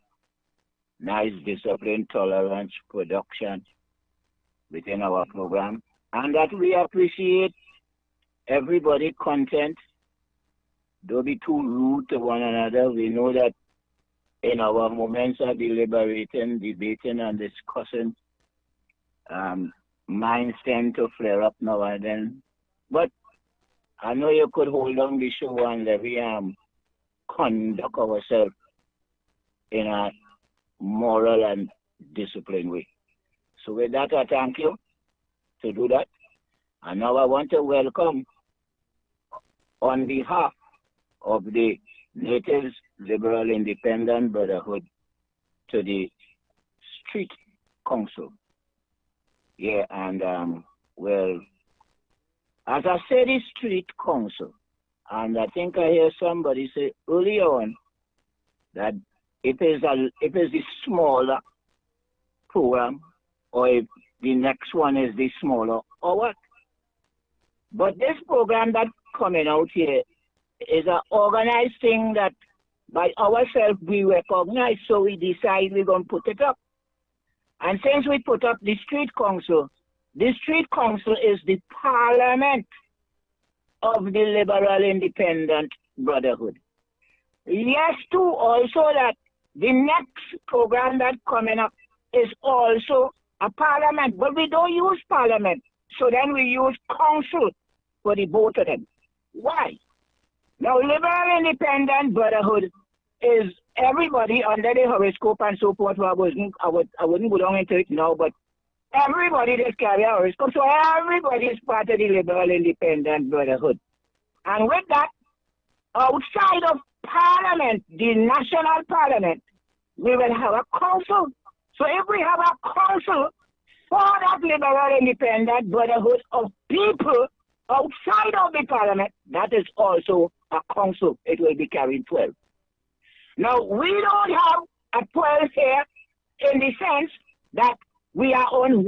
nice discipline, tolerance, production within our program. And that we appreciate everybody content. Don't be too rude to one another. We know that in our moments of deliberating, debating, and discussing, minds tend to flare up now and then. But I know you could hold on the show and let we conduct ourselves in a moral and disciplined way. So with that, I thank you to do that. And now I want to welcome, on behalf of the Natives Liberal Independent Brotherhood, to the Street Council. Yeah, and well, as I said, the Street Council, and I think I hear somebody say earlier on that it is the smaller program, or if the next one is the smaller, or what. But this program that's coming out here is an organized thing that by ourselves we recognize, so we decide we're going to put it up. And since we put up the Street Council is the parliament of the Liberal Independent Brotherhood. Yes, too, also that the next program that's coming up is also a parliament, but we don't use parliament. So then we use council for the both of them. Why? Now, Liberal Independent Brotherhood is everybody under the horoscope and so forth. I wouldn't go down into it now, but everybody that carry a horoscope, so everybody is part of the Liberal Independent Brotherhood. And with that, outside of Parliament, the national Parliament, we will have a council. So if we have a council for that Liberal Independent Brotherhood of people outside of the Parliament, that is also a council. It will be carrying 12. Now, we don't have a 12 here in the sense that we are on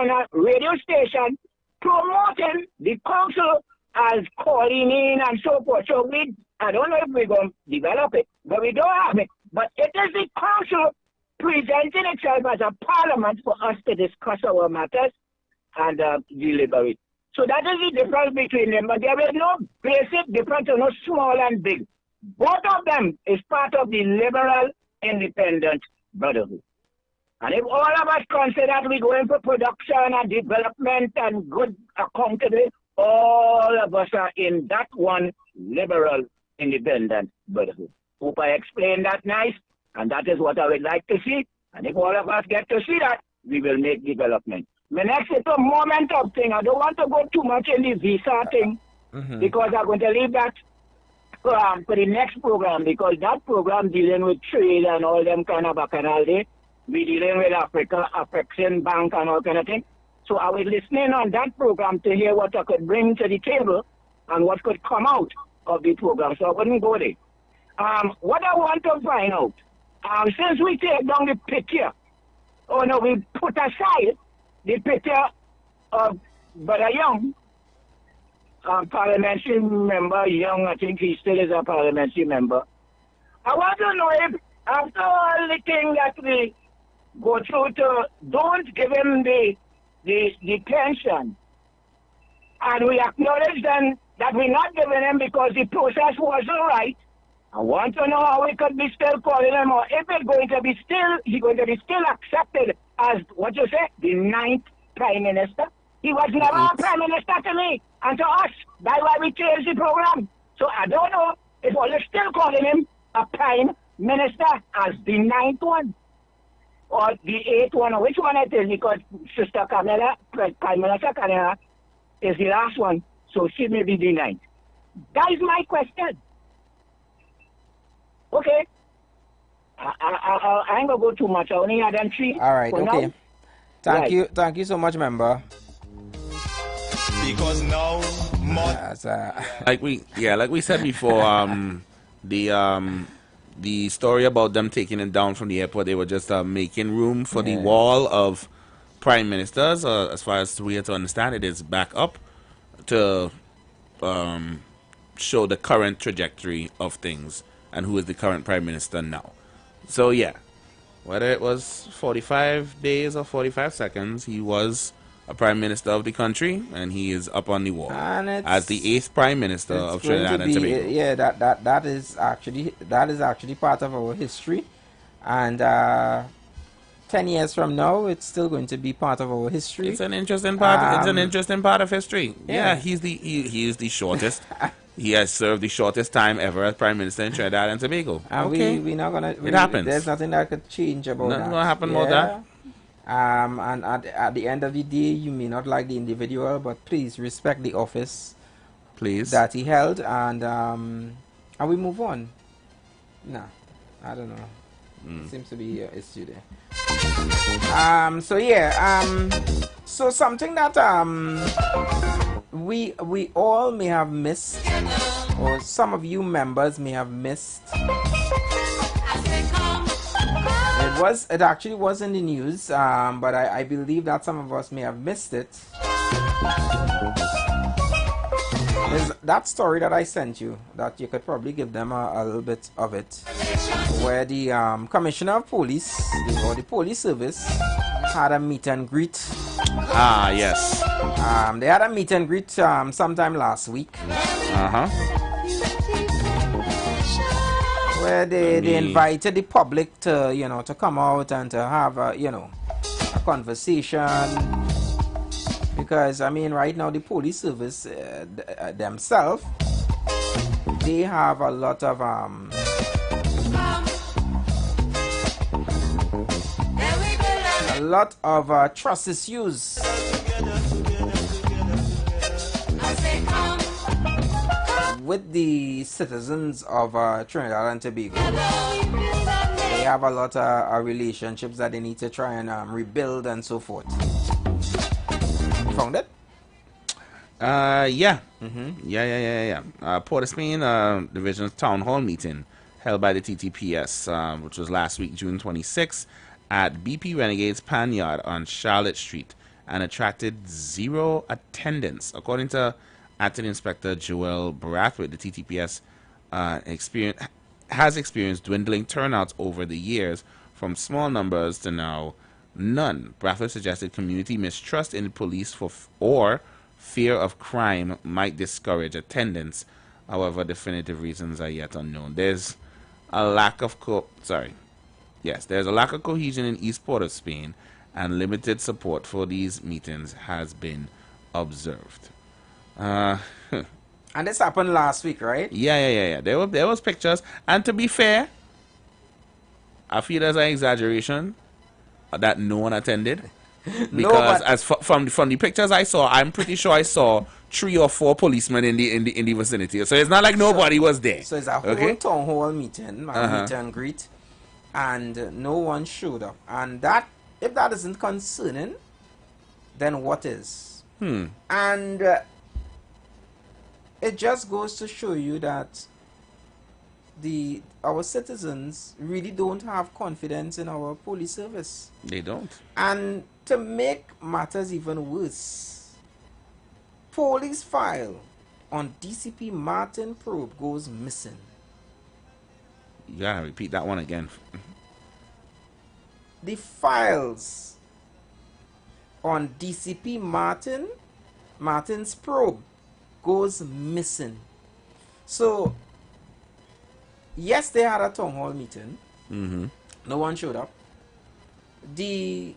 a radio station, promoting the council as calling in and so forth. So I don't know if we're going to develop it, but we don't have it. But it is the council presenting itself as a parliament for us to discuss our matters and deliberate. So that is the difference between them. But there is no basic difference, no small and big. Both of them is part of the Liberal Independent Brotherhood. And if all of us consider that we're going for production and development and good accountability, all of us are in that one liberal independent brotherhood. Hope I explained that nice, and that is what I would like to see. And if all of us get to see that, we will make development. My next is a moment of thing. I don't want to go too much in the visa thing because I'm going to leave that for the next program, because that program dealing with trade and all them kind of bacchanal day. We dealing with Africa, African Bank and all kind of thing. So I was listening on that program to hear what I could bring to the table and what could come out of the program. So I wouldn't go there. What I want to find out, since we take down the picture, we put aside the picture of Brother Young, parliamentary member Young, I think he still is a parliamentary member. I want to know if after all the thing that we go through to don't give him the pension, and we acknowledge then that we're not giving him because the process wasn't right. I want to know how we could be still calling him, or if it's going to be still, he's going to be still accepted as, what you say, the 9th Prime Minister. He was never a Prime Minister to me and to us. That's why we changed the program. So I don't know if we're still calling him a Prime Minister as the 9th one, or the 8th one, or which one it is, because Sister Camilla, Prime Minister Camilla, is the last one, so she may be the 9th. That is my question. Okay. I ain't gonna go too much. I only had them 3. All right, okay. Now. Thank you so much, member. Because now, like we said before, the story about them taking it down from the airport, they were just making room for the wall of prime ministers. As far as we have to understand, it is back up to show the current trajectory of things and who is the current prime minister now. So yeah, whether it was 45 days or 45 seconds, he was a prime minister of the country, and he is up on the wall as the 8th prime minister of Trinidad and Tobago. Yeah, that is actually part of our history, and 10 years from now, it's still going to be part of our history. It's an interesting part. It's an interesting part of history. Yeah, he is the shortest. He has served the shortest time ever as Prime Minister in Trinidad and Tobago. And we're not gonna. It happens. There's nothing that could change about that. Nothing gonna happen about that. And at the end of the day, you may not like the individual, but please respect the office, please, that he held, and we move on. Nah, I don't know. Seems to be an issue there. So yeah. So something that we all may have missed, or some of you members may have missed. It actually was in the news, but I believe that some of us may have missed it. There's that story that I sent you, that you could probably give them a little bit of it, where the Commissioner of Police, or the Police Service, had a meet and greet. Ah, yes. They had a meet and greet sometime last week. Where they invited the public to, to come out and to have a conversation. Because, I mean, right now the police service themselves, they have a lot of trust issues. With the citizens of Trinidad and Tobago. They have a lot of relationships that they need to try and rebuild and so forth. You found it? Yeah. Port of Spain Division's Town Hall meeting held by the TTPS, which was last week, June 26th, at BP Renegades Pan Yard on Charlotte Street, and attracted 0 attendance. According to Acting Inspector Joel Brathwaite, the TTPS has experienced dwindling turnouts over the years, from small numbers to now none. Brathwaite suggested community mistrust in the police or fear of crime might discourage attendance. However, definitive reasons are yet unknown. There's a lack of Yes, there's a lack of cohesion in East Port of Spain, and limited support for these meetings has been observed. And this happened last week, right? Yeah. There was pictures, and to be fair, I feel there's an exaggeration that no one attended. Because from the pictures I saw, I'm pretty sure I saw 3 or 4 policemen in the vicinity. So it's not like nobody was there. So it's a whole town hall meeting, meet and greet, and no one showed up. And that, if that isn't concerning, then what is? And it just goes to show you that our citizens really don't have confidence in our police service. They don't. And to make matters even worse, police file on DCP Martin probe goes missing. You gotta repeat that one again. The files on DCP Martin's probe goes missing. So yes, they had a town hall meeting. No one showed up. The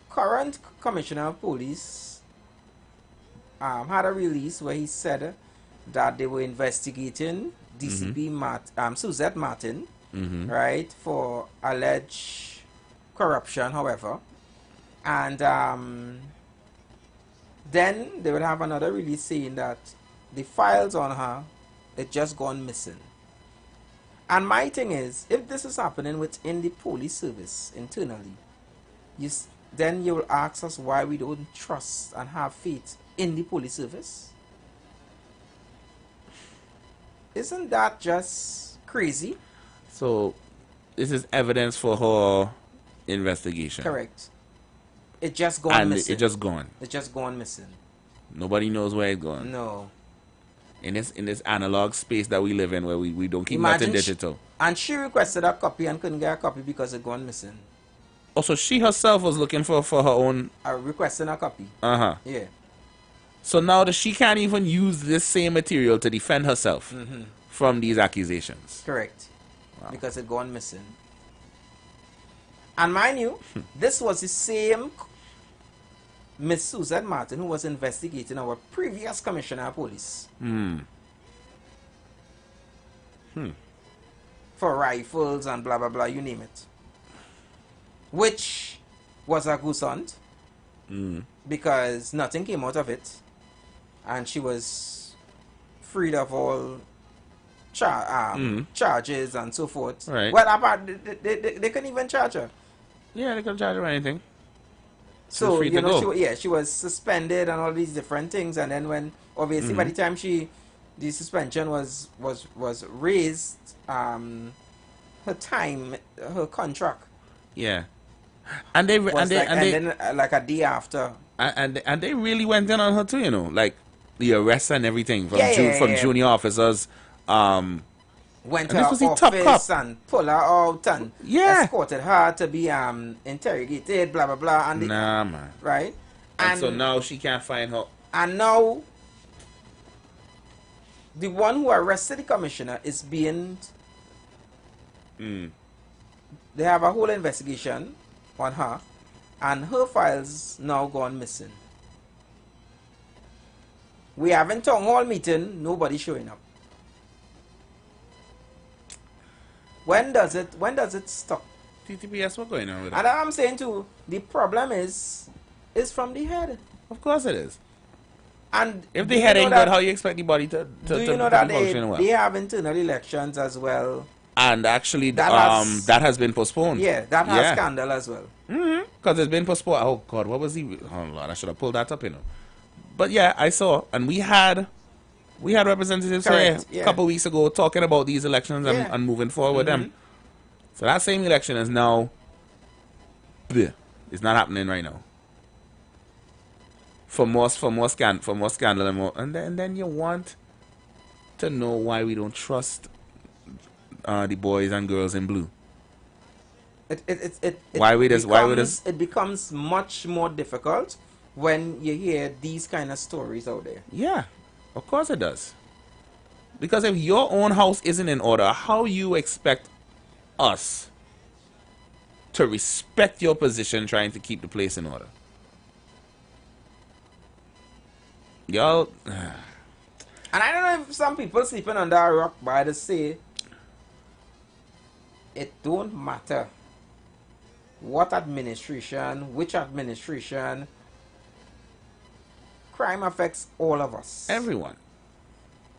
current commissioner of police had a release where he said that they were investigating DCP Suzette Martin, right, for alleged corruption, however. And then they will have another release saying that the files on her, it just gone missing. And my thing is, if this is happening within the police service internally, then you will ask us why we don't trust and have faith in the police service. Isn't that just crazy? So this is evidence for her investigation. Correct. It just gone missing. It just gone. It just gone missing. Nobody knows where it's gone. No. In this analog space that we live in, where we don't keep nothing digital. And she requested a copy and couldn't get a copy because it gone missing. Also, she herself was looking for her own... requesting a copy. Yeah. So now that she can't even use this same material to defend herself from these accusations. Correct. Wow. Because it gone missing. And mind you, this was the same Miss Suzette Martin who was investigating our previous commissioner of police. For rifles and blah blah blah, you name it. Which was a goose hunt. Because nothing came out of it. And she was freed of all charges and so forth. Right. Well, apart, they couldn't even charge her. Yeah, they couldn't charge her anything. So, you know, she was suspended and all these different things. And then when, obviously, by the time the suspension was raised, her contract. Yeah. And they like a day after. And they really went in on her too, you know, like the arrests and everything from junior officers. Went to her office and pull her out and escorted her to be interrogated, blah blah blah. And man. Right. And so now she can't find her. And now the one who arrested the commissioner is being. They have a whole investigation on her, and her files now gone missing. We haven't town hall meeting, nobody showing up. When does it stop? TTPS, what's going on with that? And I'm saying too, the problem is from the head. Of course it is. And if the head ain't good, how you expect the body to do you know that they have internal elections as well? And actually, that has been postponed. Yeah, that has scandal as well. Because it's been postponed. Oh God, what was he? Oh Lord, I should have pulled that up, you know. But yeah, I saw, and we had representatives here a couple weeks ago talking about these elections and moving forward with them. So that same election is now, it's not happening right now. For more scandal and then you want to know why we don't trust the boys and girls in blue. It becomes much more difficult when you hear these kind of stories out there. Yeah, of course it does. Because if your own house isn't in order, how you expect us to respect your position trying to keep the place in order. Y'all... And I don't know if some people sleeping under a rock by the say it don't matter what administration, which administration, crime affects all of us. Everyone.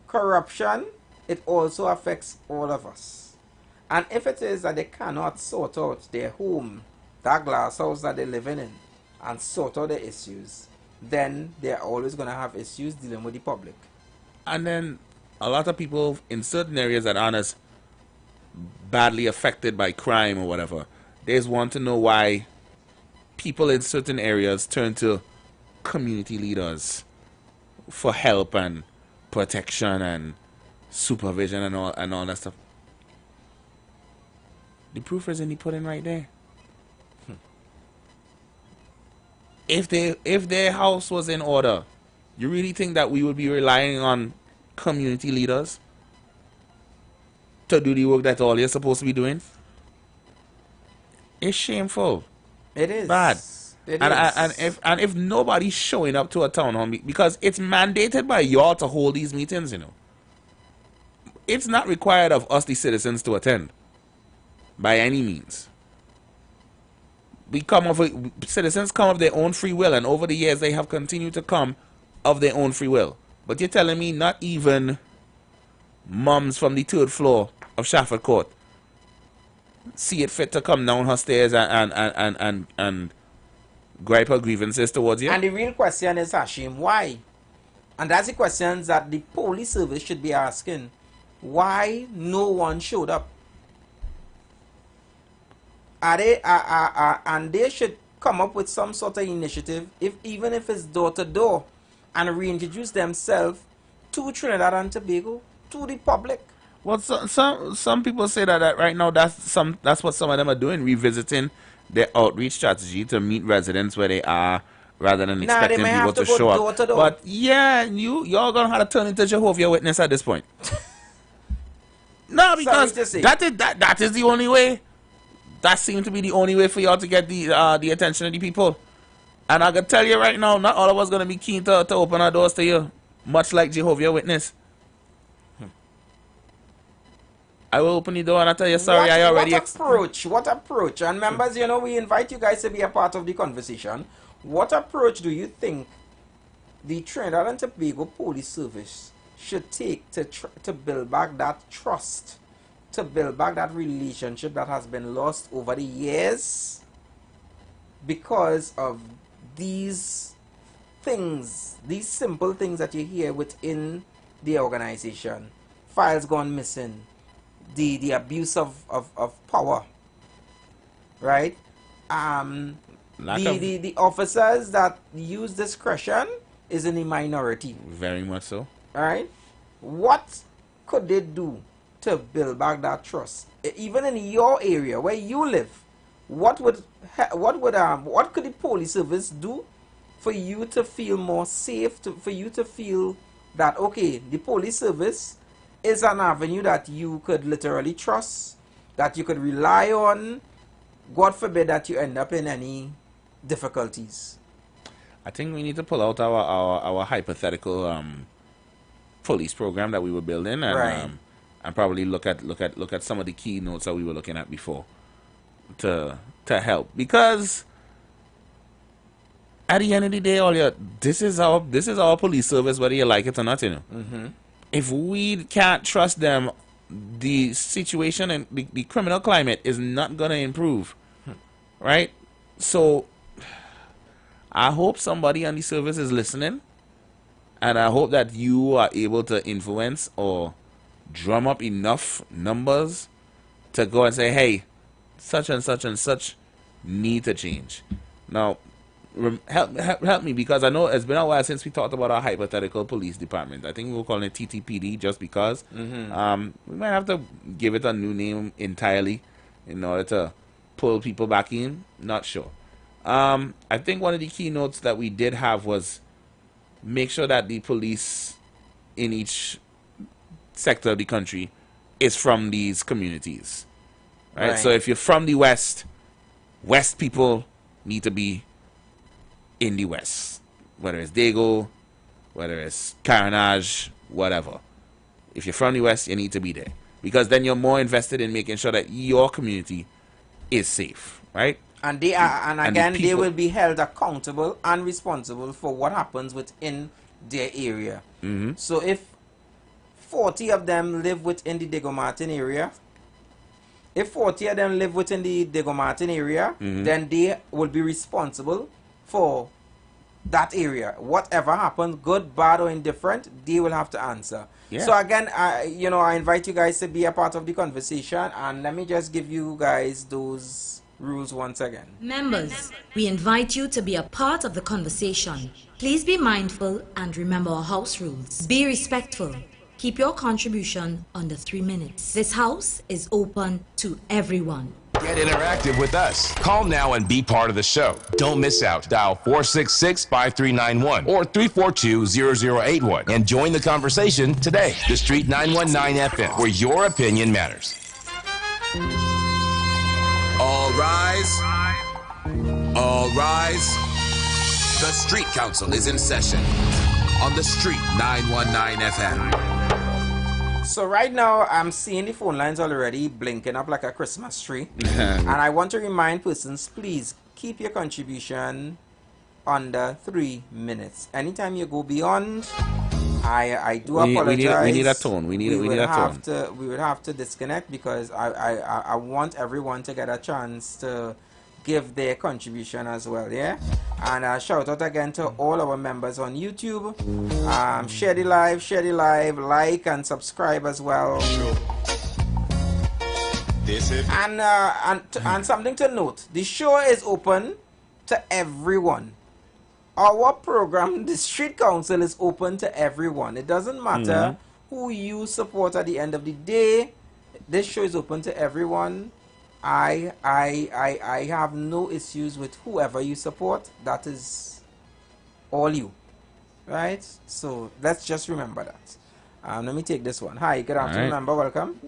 Corruption, it also affects all of us. And if it is that they cannot sort out their home, that glass house that they're living in, and sort out the issues, then they're always going to have issues dealing with the public. And then a lot of people in certain areas that aren't as badly affected by crime or whatever, they just want to know why people in certain areas turn to community leaders for help and protection and supervision and all that stuff. The proof is in the pudding right there. If their house was in order, you really think that we would be relying on community leaders to do the work that all you're supposed to be doing? It's shameful. It is bad. It is. And if nobody's showing up to a town hall meeting, because it's mandated by y'all to hold these meetings, you know. It's not required of us, the citizens, to attend by any means. Citizens come of their own free will, and over the years they have continued to come of their own free will. But you're telling me not even mums from the 3rd floor of Shafford Court see it fit to come down her stairs and gripe her grievances towards you? And the real question is, Hashim, why? And that's the questions that the police service should be asking. Why no one showed up? And they should come up with some sort of initiative, even if it's door to door, and reintroduce themselves to Trinidad and Tobago, to the public. Well, some people say that right now that's what some of them are doing, revisiting their outreach strategy to meet residents where they are, rather than expecting people to show up. Door. But yeah, y'all gonna have to turn into Jehovah's Witness at this point. No, because that is the only way. That seems to be the only way for y'all to get the attention of the people. And I can tell you right now, not all of us gonna be keen to open our doors to you, much like Jehovah's Witness. I will open the door and I tell you, sorry, I already... What approach? And members, you know, we invite you guys to be a part of the conversation. What approach do you think the Trinidad and Tobago Police Service should take to build back that trust, to build back that relationship that has been lost over the years because of these things, these simple things that you hear within the organization? Files gone missing, the abuse of power, right? The officers that use discretion is in the minority. Very much so. All right. What could they do to build back that trust, even in your area where you live? What could the police service do for you to feel more safe? For you to feel that, okay, the police service is an avenue that you could literally trust, that you could rely on. God forbid that you end up in any difficulties. I think we need to pull out our hypothetical police program that we were building, and and probably look at some of the key notes that we were looking at before to help, because at the end of the day, this is our police service, whether you like it or not, you know. Mm-hmm. If we can't trust them, the situation and the criminal climate is not going to improve, right? So I hope somebody on the service is listening, and I hope that you are able to influence or drum up enough numbers to go and say, hey, such and such and such need to change. Now, help me, because I know it's been a while since we talked about our hypothetical police department. I think we were calling it TTPD just because. Mm-hmm. We might have to give it a new name entirely in order to pull people back in. Not sure. I think one of the keynotes that we did have was make sure that the police in each sector of the country is from these communities. Right? So if you're from the West, West people need to be in the West, whether it's Dago, whether it's Carnage, whatever. If you're from the West, you need to be there, because then you're more invested in making sure that your community is safe, right? And they are, and again, the they will be held accountable and responsible for what happens within their area. So if 40 of them live within the Dago Martin area, if 40 of them live within the Dago Martin area, then they will be responsible for that area. Whatever happens, good, bad, or indifferent, they will have to answer. Yeah. So again, I invite you guys to be a part of the conversation, and let me just give you guys those rules once again. Members, we invite you to be a part of the conversation. Please be mindful and remember our house rules. Be respectful. Keep your contribution under 3 minutes. This house is open to everyone. Get interactive with us. Call now and be part of the show. Don't miss out. Dial 466-5391 or 342-0081 and join the conversation today. The Street 919 FM, where your opinion matters. All rise. All rise. The Street Council is in session on the Street 919 FM. So right now, I'm seeing the phone lines already blinking up like a Christmas tree. And I want to remind persons, please keep your contribution under 3 minutes. Anytime you go beyond, I do apologize. We need a tone. We need a tone. We would have to disconnect, because I want everyone to get a chance to give their contribution as well, yeah? And shout out again to all our members on YouTube. Share the live, like and subscribe as well. And something to note, the show is open to everyone. Our program, the Street Council, is open to everyone. It doesn't matter who you support at the end of the day. This show is open to everyone. I have no issues with whoever you support. That is all you, right? So let's just remember that. Let me take this one. Hi, good afternoon, member. Welcome.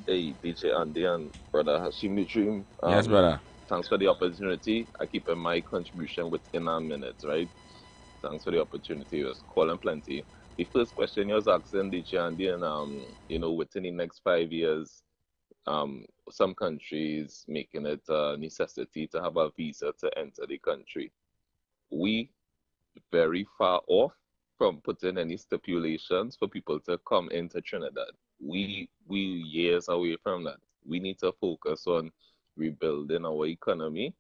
Hey, DJ Andy and brother Hashim Dream. Yes, brother. Thanks for the opportunity. I keep my contribution within a minute, right? Thanks for the opportunity. It was calling plenty. The first question you was asking, DJ Andy, and within the next 5 years, some countries making it a necessity to have a visa to enter the country. We very far off from putting any stipulations for people to come into Trinidad. We years away from that. We need to focus on rebuilding our economy,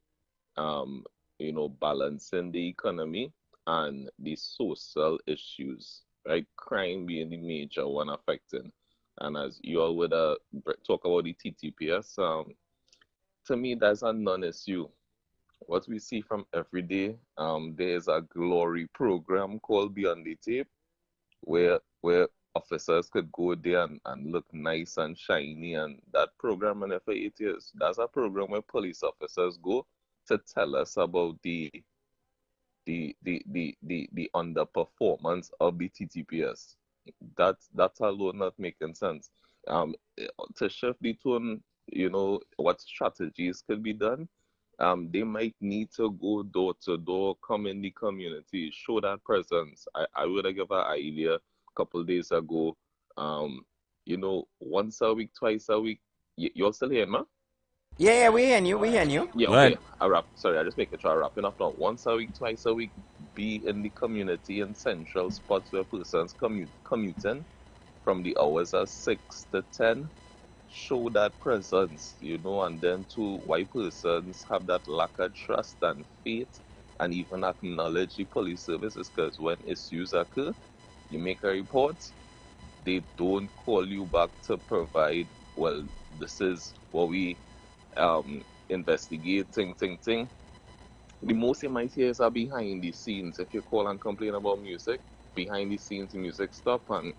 balancing the economy and the social issues, right? Crime being the major one affecting. And as you all would talk about the TTPS, to me, that's a non-issue. What we see from every day, there's a glory program called Beyond the Tape, where officers could go there and look nice and shiny, and that program ran for 8 years. That's a program where police officers go to tell us about the underperformance of the TTPS. That's alone not making sense. To shift the tone, what strategies could be done. They might need to go door to door, come in the community, show that presence. I would have given an idea a couple days ago. Once a week, twice a week. You're still here, man? Yeah, we hear you. Yeah, okay. Sorry, I just make sure I'm wrapping up now. Once a week, twice a week, be in the community in central spots where persons commuting from the hours of 6 to 10. Show that presence, and then to why persons have that lack of trust and faith, and even acknowledge the police services, because when issues occur, you make a report, they don't call you back to provide, well, this is what we investigate, thing. The most you might hear is behind the scenes. If you call and complain about music, behind the scenes music stuff, and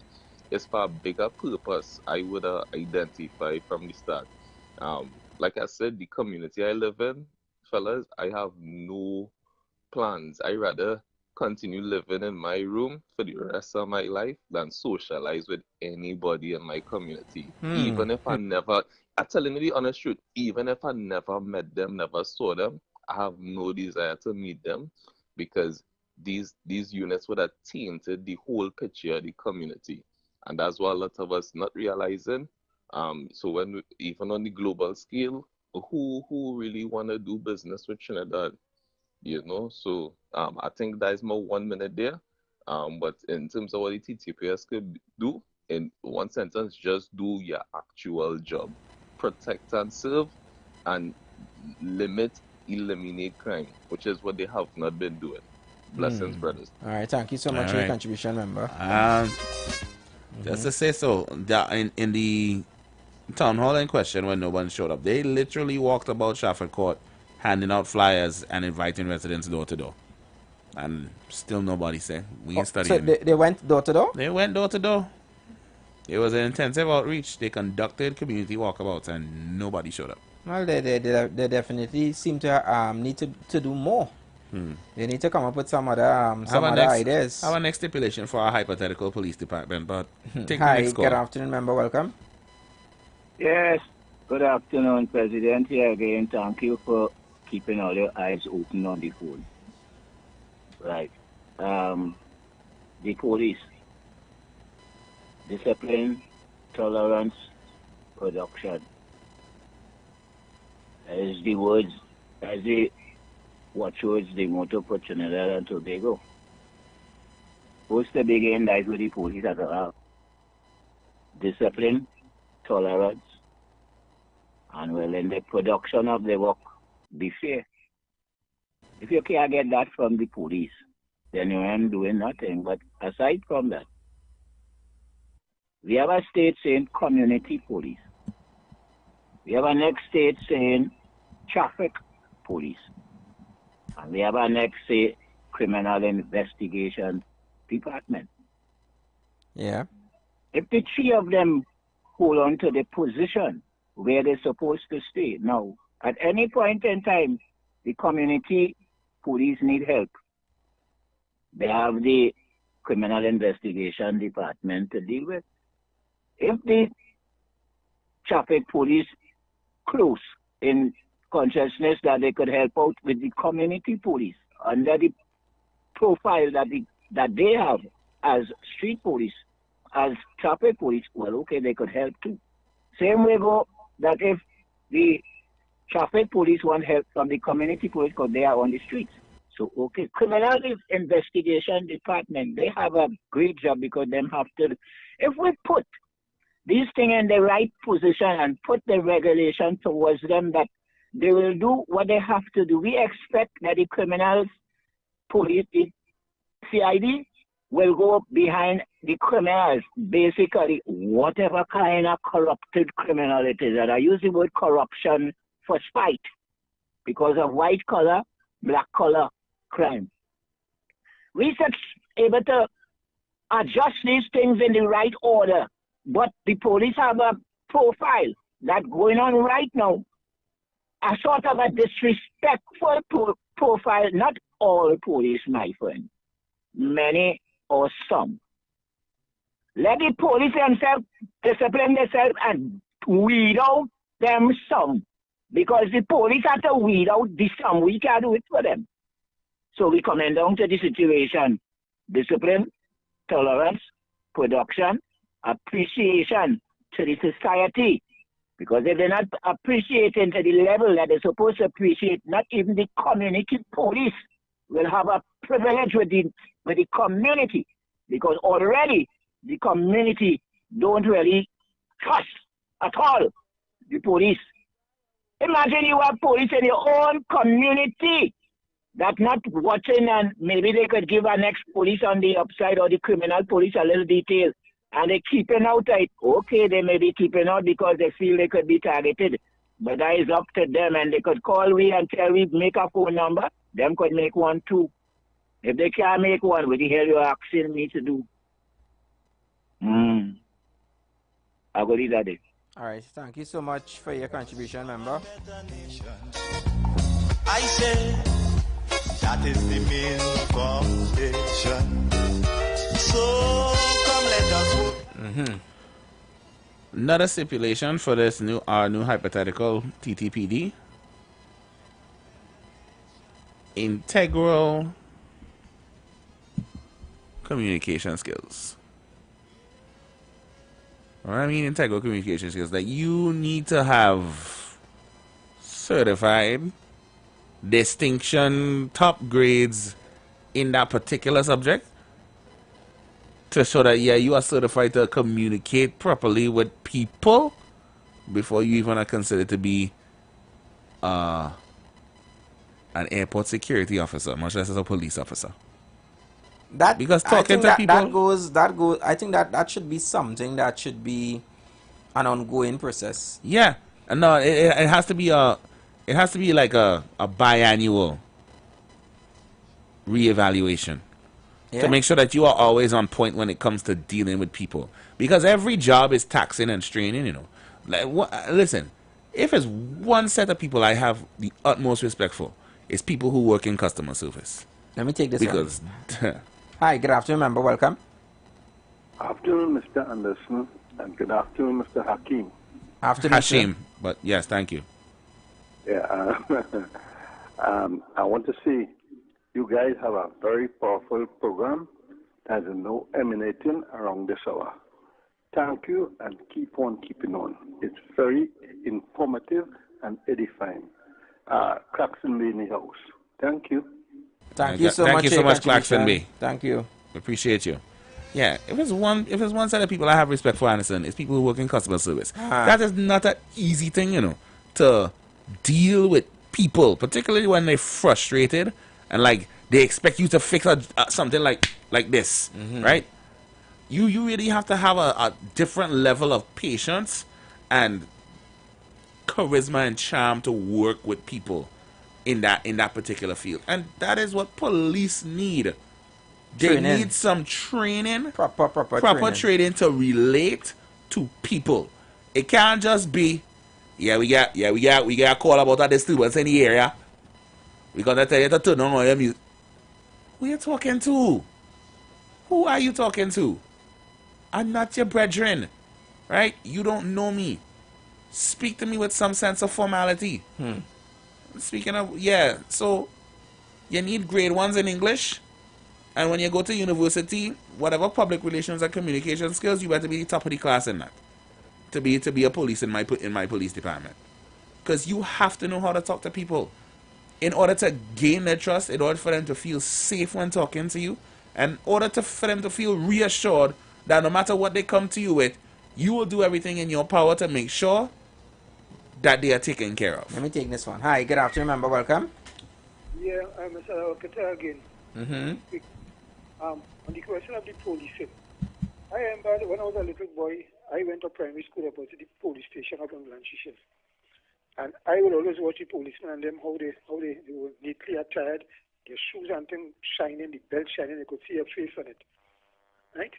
it's for a bigger purpose, I would identify from the start. Like I said, the community I live in, fellas, I have no plans. I rather continue living in my room for the rest of my life than socialize with anybody in my community. Even if I'm telling you the honest truth, even if I never met them, never saw them, I have no desire to meet them because these units would have tainted the whole picture of the community. And that's what a lot of us not realizing. So when even on the global scale, who really want to do business with Trinidad? You know, so I think that is my 1 minute there. But in terms of what the TTPS could do, in one sentence, just do your actual job. Protect and serve and eliminate crime, which is what they have not been doing. Blessings, brothers. All right, thank you so much for your contribution, member. Just to say so, that in the town hall in question, when no one showed up, they literally walked about Trafford Court handing out flyers and inviting residents door to door. And still nobody said. We ain't studying. So they went door to door? They went door to door. It was an intensive outreach. They conducted community walkabouts and nobody showed up. Well, they definitely seem to need to do more. They need to come up with some other ideas. I have a next stipulation for our hypothetical police department, but take Hi, the next call. good afternoon, member. Welcome. Yes, good afternoon, President. Here again, thank you for keeping all your eyes open on the phone. Right. The police. Discipline, tolerance, production. As the words, as the watchwords, the motto for Trinidad and Tobago. First to begin, that's with the police as well. Discipline, tolerance, and well, in the production of the work, be fair. If you can't get that from the police, then you ain't doing nothing. But aside from that, we have a state saying community police. We have a next state saying traffic police. And we have a next say criminal investigation department. Yeah. If the three of them hold on to the position where they're supposed to stay, now, at any point in time, the community police need help. They have the criminal investigation department to deal with. If the traffic police close in consciousness that they could help out with the community police under the profile that they have as street police, as traffic police, well, okay, they could help too. Same way go that if the traffic police want help from the community police because they are on the streets. So, okay, criminal investigation department, they have a great job because they have to, if we put these things in the right position and put the regulation towards them that they will do what they have to do, we expect that the criminals police, the CID, will go behind the criminals, basically whatever kind of corrupted criminal it is. And I use the word corruption for spite because of white collar, black collar crime. We should be able to adjust these things in the right order, but the police have a profile that's going on right now, a sort of a disrespectful profile. Not all police, my friend, many or some. Let the police themselves discipline themselves and weed out them some. Because the police have to weed out the some. We can't do it for them. So we coming down to the situation. Discipline, tolerance, production, appreciation to the society. Because if they're not appreciating to the level that they're supposed to appreciate, not even the community police will have a privilege with the community. Because already the community don't really trust at all the police. Imagine you have police in your own community that not watching, and maybe they could give an ex-police on the upside or the criminal police a little detail, and they're keeping out it. Okay, they may be keeping out because they feel they could be targeted, but that is up to them, and they could call me and tell me, make a phone number. Them could make one too. If they can't make one, what the hell you asking me to do? I will leave that there. All right, thank you so much for your contribution, member. I say That is the main foundation. So come let us work. Another stipulation for this new hypothetical TTPD: integral communication skills. What I mean integral communication skills, that you need to have certified distinction top grades in that particular subject to show that you are certified to communicate properly with people before you even are considered to be an airport security officer, much less as a police officer. Because talking to people, that goes. I think that should be something that should be an ongoing process. Yeah, no, it has to be like a biannual reevaluation to make sure that you are always on point when it comes to dealing with people. Because every job is taxing and straining, you know. Like, listen, if it's one set of people I have the utmost respect for, it's people who work in customer service. Let me take this because. Hi, good afternoon, member. Welcome. Afternoon, Mr. Anderson, and good afternoon, Mr. Hakeem. Afternoon, Hashim, but yes, thank you. Yeah, I want to say you guys have a very powerful program that is now emanating around this hour. Thank you, and keep on keeping on. It's very informative and edifying. Claxon Bay in the house. Thank you. Thank you so much, Claxon Bay. Thank you. Appreciate you. Yeah, if it's one set of people I have respect for, Anderson, it's people who work in customer service. That is not an easy thing, you know, to deal with people, particularly when they're frustrated and like they expect you to fix something like this, right? You really have to have a different level of patience and charisma and charm to work with people in that particular field, and that is what police need. They need some training, proper training to relate to people. It can't just be, we got a call about a disturbance in the area. We gonna tell you to turn on your music. Who you talking to? Who are you talking to? I'm not your brethren, right? You don't know me. Speak to me with some sense of formality. Speaking of, so you need grade 1s in English, and when you go to university, whatever public relations and communication skills, you better be top of the class in that to be a police in my police department, because you have to know how to talk to people in order to gain their trust, in order for them to feel safe when talking to you, and in order for them to feel reassured that no matter what they come to you with, you will do everything in your power to make sure that they are taken care of. Let me take this one. Hi, good afternoon, member. Welcome. Yeah, I'm Mr. Okata again. On the question of the policing, I remember when I was a little boy, I went to primary school about the police station up in Blanchard. And I would always watch the policemen and them how they were neatly attired, their shoes and things shining, the belt shining, they could see a face on it. Right?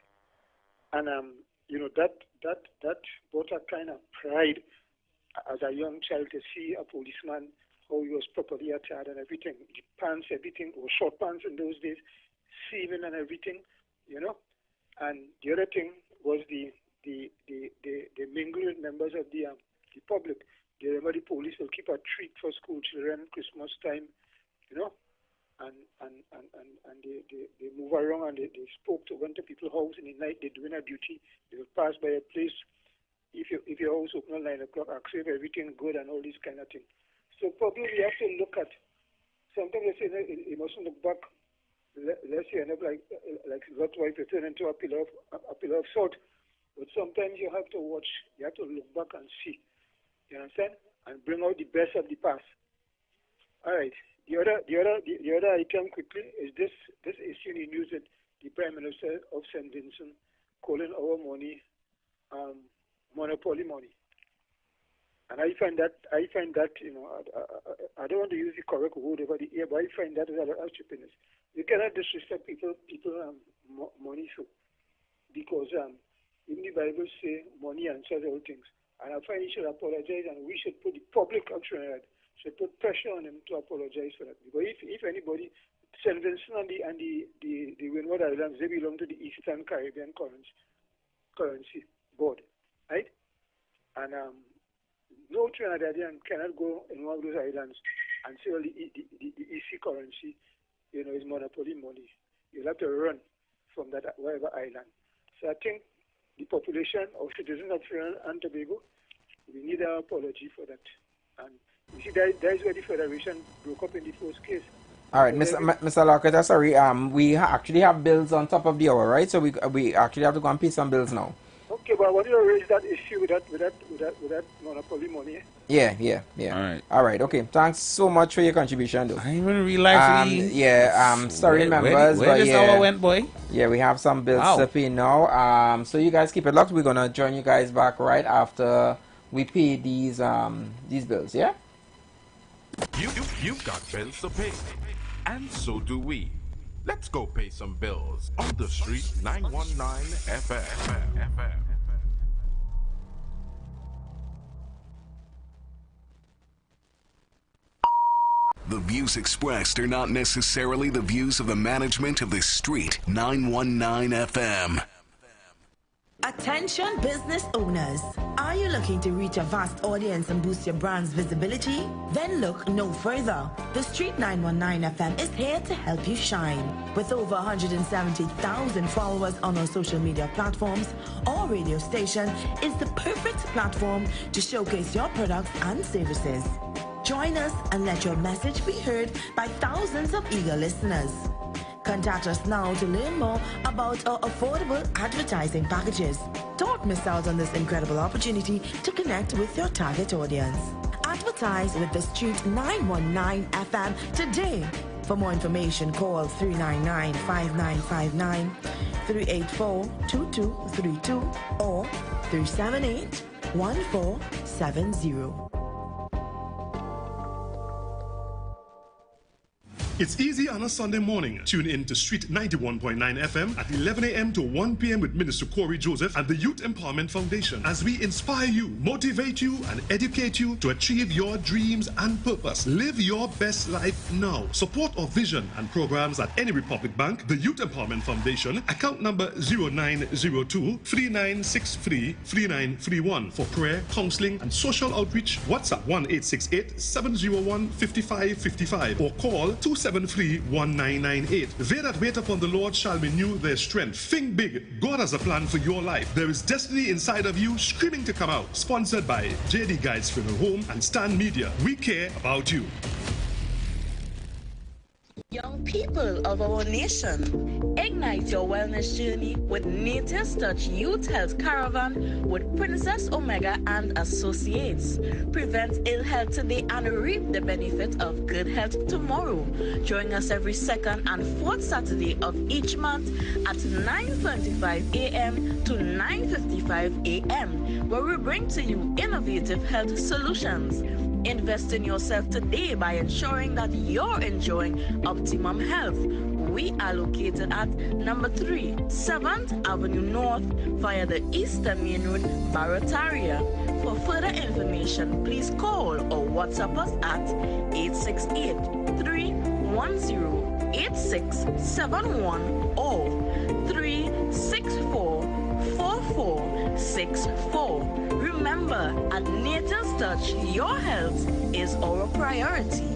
And that brought a kind of pride as a young child to see a policeman, how he was properly attired and everything. The pants, everything, or short pants in those days, seaming and everything, you know. And the other thing was the mingle with members of the public. You remember the police will keep a treat for school children Christmas time, you know. And they move around and they went to people's house in the night, they're doing a duty, they will pass by a place. If your house open at 9 o'clock, ask if everything good and all these kind of things. So probably we have to look at, sometimes they say you mustn't look back, lest you end up like Lot's wife, you turn into a pillar of salt. But sometimes you have to watch, you have to look back and see, you understand? And bring out the best of the past. All right. The other item quickly is this issue in the news that the Prime Minister of St. Vincent calling our money monopoly money. And I find that you know, I don't want to use the correct word over the air, but I find that is a stupidness. You cannot disrespect people money so, because even the Bible say money answers all things. And I find he should apologize, and we should put the public action on it. Should put pressure on him to apologize for that. Because if anybody St. Vincent and the Windward Islands, they belong to the Eastern Caribbean Currency Board, right? And no Trinidadian cannot go in one of those islands and say, well, the EC currency, you know, is monopoly money. You'll have to run from that whatever island. So I think the population of citizens of Trinidad and Tobago, we need an apology for that. And you see, that is where the Federation broke up in the first case. All right, Mr. Lockett, sorry, we actually have bills on top of the hour, right? So we actually have to go and pay some bills now. Okay, but I want you to raise that issue with that monopoly money. Yeah. All right, okay. Thanks so much for your contribution, though. I even realized sorry, members, where this hour went, boy? Yeah, we have some bills to pay now. So you guys keep it locked. We're gonna join you guys back right after we pay these bills. Yeah. You've got bills to pay, and so do we. Let's go pay some bills on the street 919 FM. The views expressed are not necessarily the views of the management of the Street 919 FM. Attention business owners. Are you looking to reach a vast audience and boost your brand's visibility? Then look no further. The Street 919 FM is here to help you shine. With over 170,000 followers on our social media platforms, our radio station is the perfect platform to showcase your products and services. Join us and let your message be heard by thousands of eager listeners. Contact us now to learn more about our affordable advertising packages. Don't miss out on this incredible opportunity to connect with your target audience. Advertise with the Street 919 FM today. For more information, call 399-5959, 384-2232, or 378-1470. It's easy on a Sunday morning. Tune in to Street 91.9 FM at 11 a.m. to 1 p.m. with Minister Corey Joseph and the Youth Empowerment Foundation as we inspire you, motivate you, and educate you to achieve your dreams and purpose. Live your best life now. Support our vision and programs at any Republic Bank, the Youth Empowerment Foundation, account number 0902-3963-3931. For prayer, counseling, and social outreach, WhatsApp 1-868-701-5555 or call 273-1998. They that wait upon the Lord shall renew their strength. Think big. God has a plan for your life. There is destiny inside of you screaming to come out. Sponsored by JD Guides Funeral Home and Stan Media. We care about you. Young people of our nation, ignite your wellness journey with Nature's Touch Youth Health Caravan with Princess Omega and Associates. Prevent ill health today and reap the benefit of good health tomorrow. Join us every second and fourth Saturday of each month at 9:25 a.m. to 9:55 a.m. where we bring to you innovative health solutions. Invest in yourself today by ensuring that you're enjoying optimum health. We are located at number 3, 7th Avenue North via the Eastern Main Road, Barataria. For further information, please call or WhatsApp us at 868-310-8671 or 364-4464. Remember, at Nature's Touch, your health is our priority.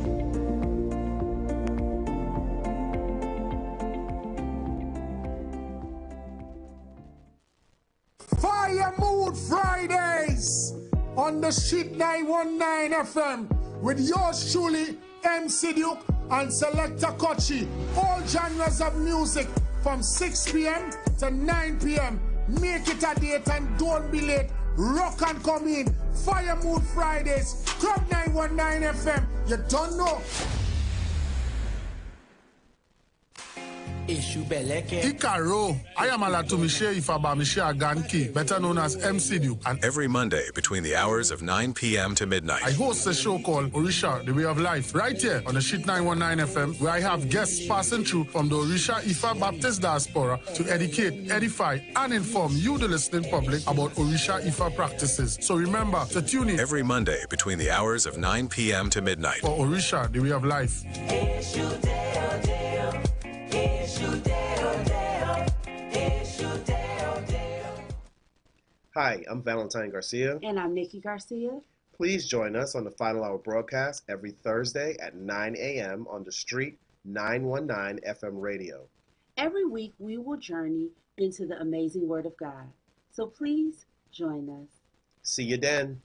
Fire Mood Fridays on the Street 919 FM with yours truly, MC Duke and Selector Kochi. All genres of music from 6 p.m. to 9 p.m. Make it a date and don't be late. Rock and come in. Fire Mood Fridays. Club 919 FM. You don't know. Ikaro, I am Alatumishe Ifabamishe Aganki, better known as MC Duke. And every Monday between the hours of 9 p.m. to midnight, I host a show called Orisha, The Way of Life, right here on the Street 919 FM, where I have guests passing through from the Orisha Ifa Baptist Diaspora to educate, edify, and inform you, the listening public, about Orisha Ifa practices. So remember to tune in every Monday between the hours of 9 p.m. to midnight for Orisha, The Way of Life. Hi, I'm Valentine Garcia. And I'm Nikki Garcia. Please join us on the Final Hour broadcast every Thursday at 9 a.m. on the Street 919 FM radio. Every week we will journey into the amazing Word of God. So please join us. See you then.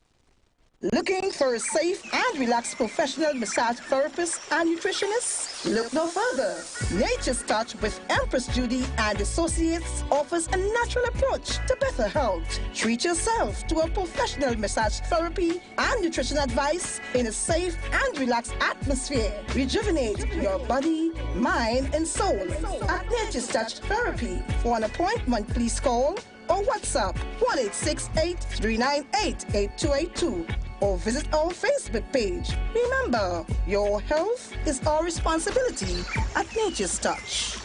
Looking for a safe and relaxed professional massage therapist and nutritionist? Look no further. Nature's Touch with Empress Judy and Associates offers a natural approach to better health. Treat yourself to a professional massage therapy and nutrition advice in a safe and relaxed atmosphere. Rejuvenate your body, mind, and soul at Nature's Touch Therapy. For an appointment, please call or WhatsApp 1-868-398-8282 or visit our Facebook page. Remember, your health is our responsibility at Nature's Touch.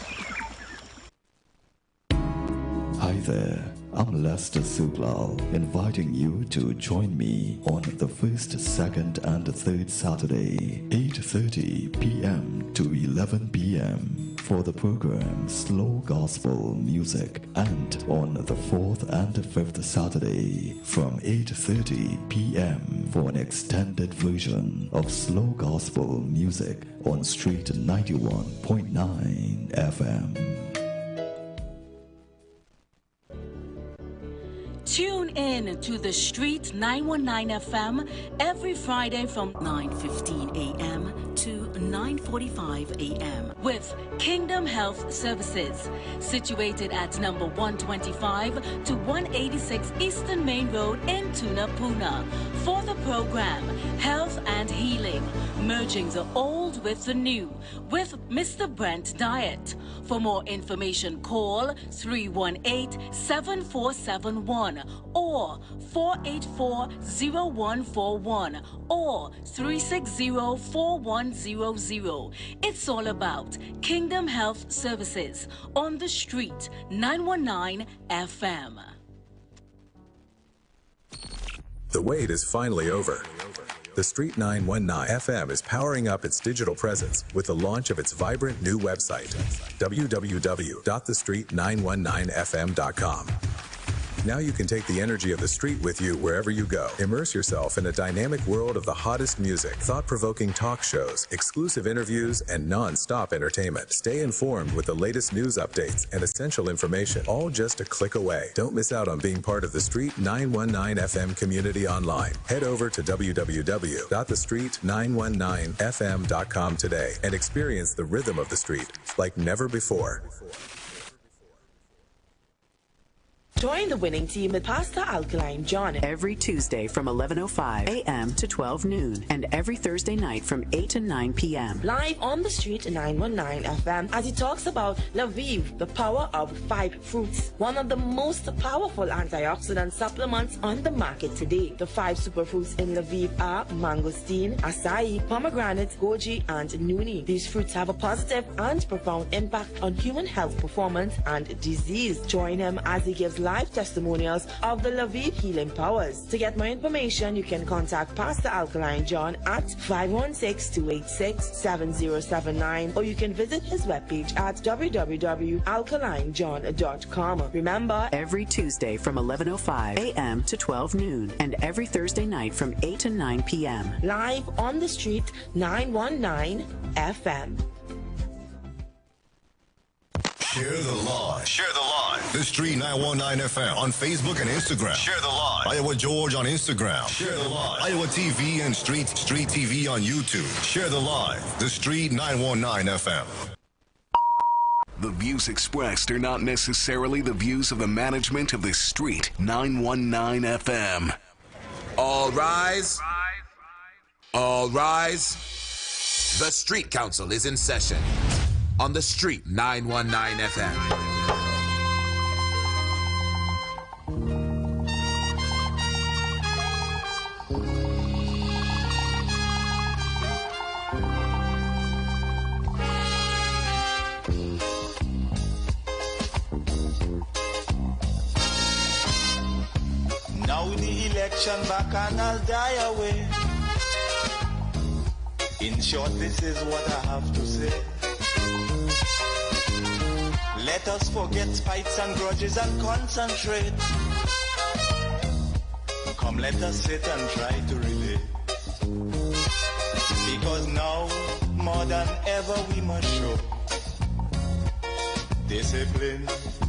Hi there, I'm Lester Suglal, inviting you to join me on the first, second, and third Saturday, 8:30 p.m. to 11 p.m. for the program Slow Gospel Music, and on the fourth and fifth Saturday from 8:30 p.m. for an extended version of Slow Gospel Music on Street 91.9 FM. Tune in to the Street 919 FM every Friday from 9:15 a.m. to 9:45 a.m. with Kingdom Health Services, situated at number 125 to 186 Eastern Main Road in Tunapuna, for the program Health and Healing, merging the old with the new, with Mr. Brent Diet. For more information, call 318-7471 or 484-0141 or 360-4100. It's all about Kingdom Health Services on the Street 919 FM. The wait is finally over. The Street 919 FM is powering up its digital presence with the launch of its vibrant new website, www.thestreet919fm.com. Now you can take the energy of the street with you wherever you go. Immerse yourself in a dynamic world of the hottest music, thought-provoking talk shows, exclusive interviews, and non-stop entertainment. Stay informed with the latest news updates and essential information, all just a click away. Don't miss out on being part of the Street 919 FM community online. Head over to www.thestreet919fm.com today and experience the rhythm of the street like never before. Join the winning team with Pastor Alkaline John every Tuesday from 11:05 a.m. to 12 noon and every Thursday night from 8 to 9 p.m. live on the Street 919 FM as he talks about Lviv, the power of 5 fruits, one of the most powerful antioxidant supplements on the market today. The 5 superfruits in Lviv are mangosteen, acai, pomegranate, goji, and nuni. These fruits have a positive and profound impact on human health performance and disease. Join him as he gives live testimonials of the Lviv healing powers. To get more information, you can contact Pastor Alkaline John at 516-286-7079, or you can visit his webpage at www.alkalinejohn.com. Remember, every Tuesday from 11:05 a.m. to 12 noon and every Thursday night from 8 to 9 p.m. live on the Street 919 FM. Share the live. Share the live. The Street 919 FM on Facebook and Instagram. Share the live. Iowa George on Instagram. Share the live. Iowa TV and Street TV on YouTube. Share the live. The Street 919 FM. The views expressed are not necessarily the views of the management of the Street 919 FM. All rise. All rise. The Street Council is in session on the Street 919 FM. Now the election back and I'll die away. In short, this is what I have to say. let us forget fights and grudges and concentrate. Come, let us sit and try to relate. Because now, more than ever, we must show discipline,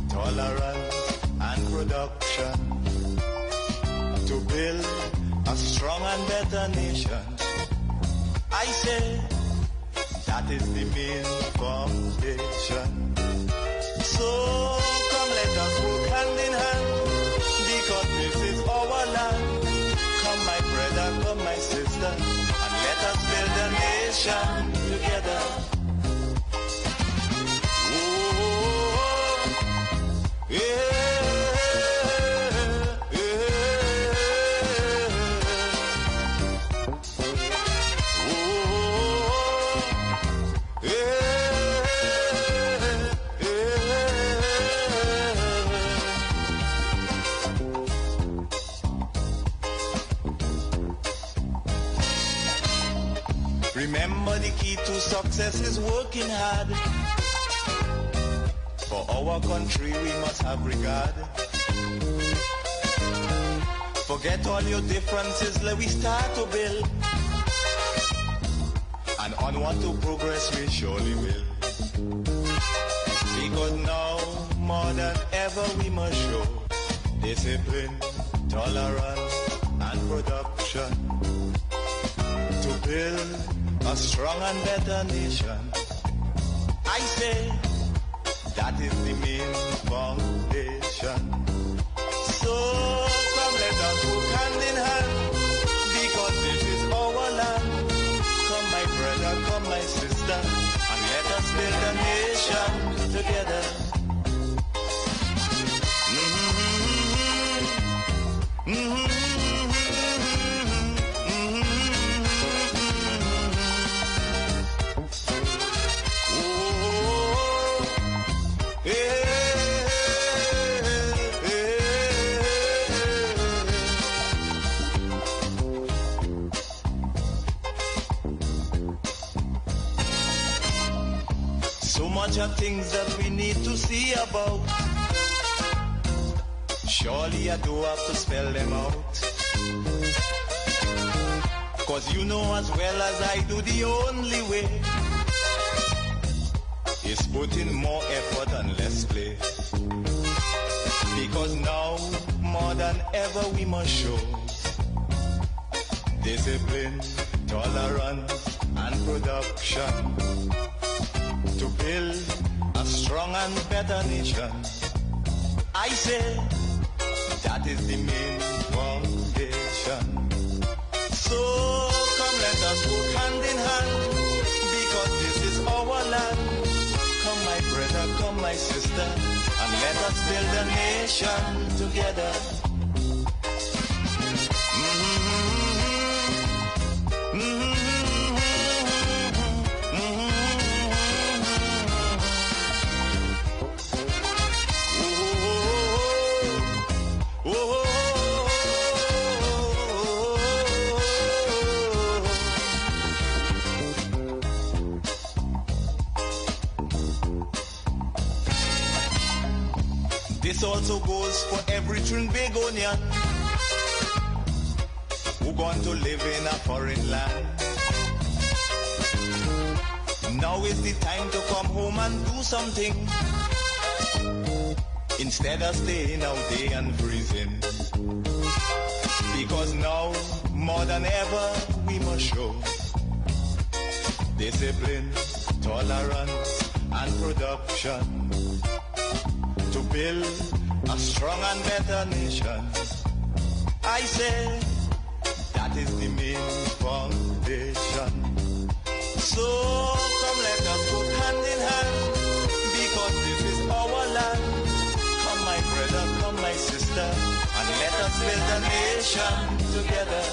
tolerance, and production to build a strong and better nation. I say that is the main foundation. So come, let us work hand in hand, because this is our land. Come, my brother, come, my sister, and let us build a nation together. Oh, yeah. Remember, the key to success is working hard. For our country we must have regard. Forget all your differences, let we start to build. And onward to progress we surely will. Because now, more than ever, we must show discipline, tolerance, and production to build a strong and better nation. I say that is the main foundation. So come, let us work hand in hand, because this is our land. Come, my brother, come, my sister, and let us build a nation together. So much of things that we need to see about. Surely I do have to spell them out. Cause you know as well as I do, the only way is put in more effort and less play. Because now, more than ever, we must show discipline, tolerance, and production to build a strong and better nation. I say that is the main foundation. So come, let us work hand in hand, because this is our land. Come, my brother, come, my sister, and let us build a nation together. This also goes for every Trinbagonian who going to live in a foreign land. Now is the time to come home and do something, instead of staying out there and freezing. Because now, more than ever, we must show discipline, tolerance, and production to build a strong and better nation. I say that is the main foundation. So come, let us work hand in hand, because this is our land. Come, my brother, come, my sister, and let us build a nation together.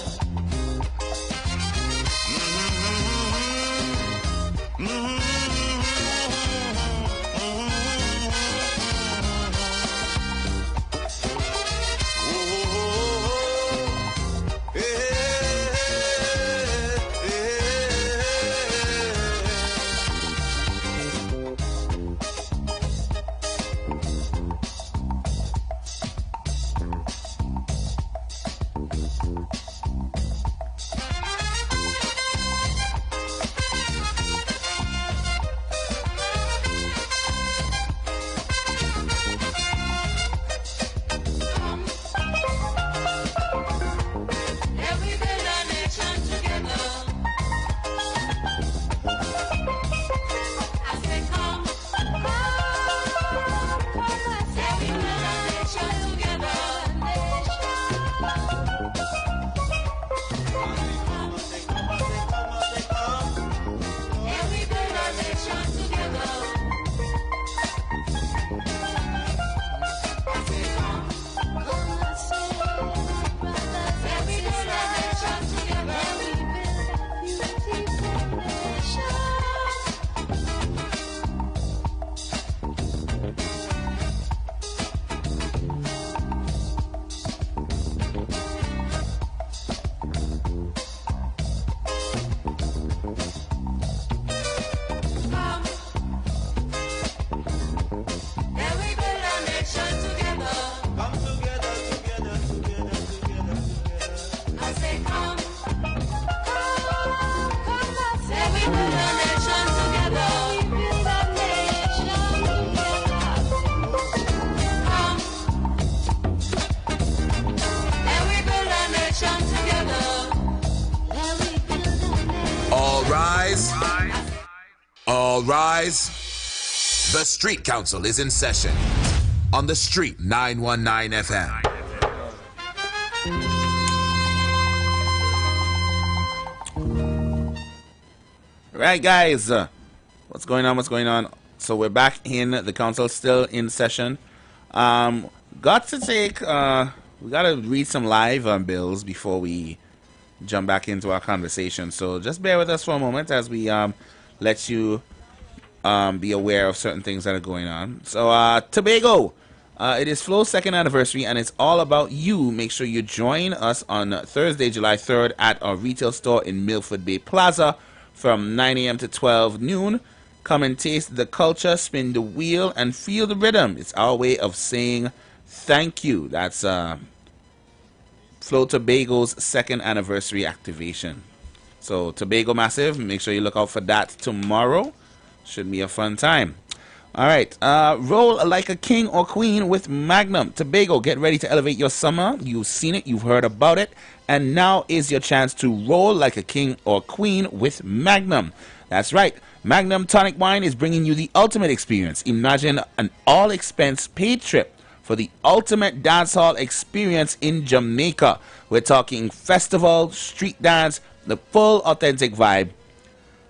All rise. The Street Council is in session on the Street 919 FM. Right, guys. What's going on? What's going on? So we're back in the council, still in session. Got to take. We got to read some live bills before we jump back into our conversation. So just bear with us for a moment as we let you be aware of certain things that are going on. So Tobago, it is Flow's 2nd anniversary, and it's all about you. Make sure you join us on Thursday, July 3rd at our retail store in Milford Bay Plaza from 9 a.m. to 12 noon. Come and taste the culture, spin the wheel, and feel the rhythm. It's our way of saying thank you. That's Flow Tobago's 2nd anniversary activation. So Tobago Massive, make sure you look out for that tomorrow. Should be a fun time. All right, roll like a king or queen with Magnum. Tobago, get ready to elevate your summer. You've seen it, you've heard about it, and now is your chance to roll like a king or queen with Magnum. That's right, Magnum Tonic Wine is bringing you the ultimate experience. Imagine an all-expense paid trip for the ultimate dancehall experience in Jamaica. We're talking festival, street dance, the full authentic vibe.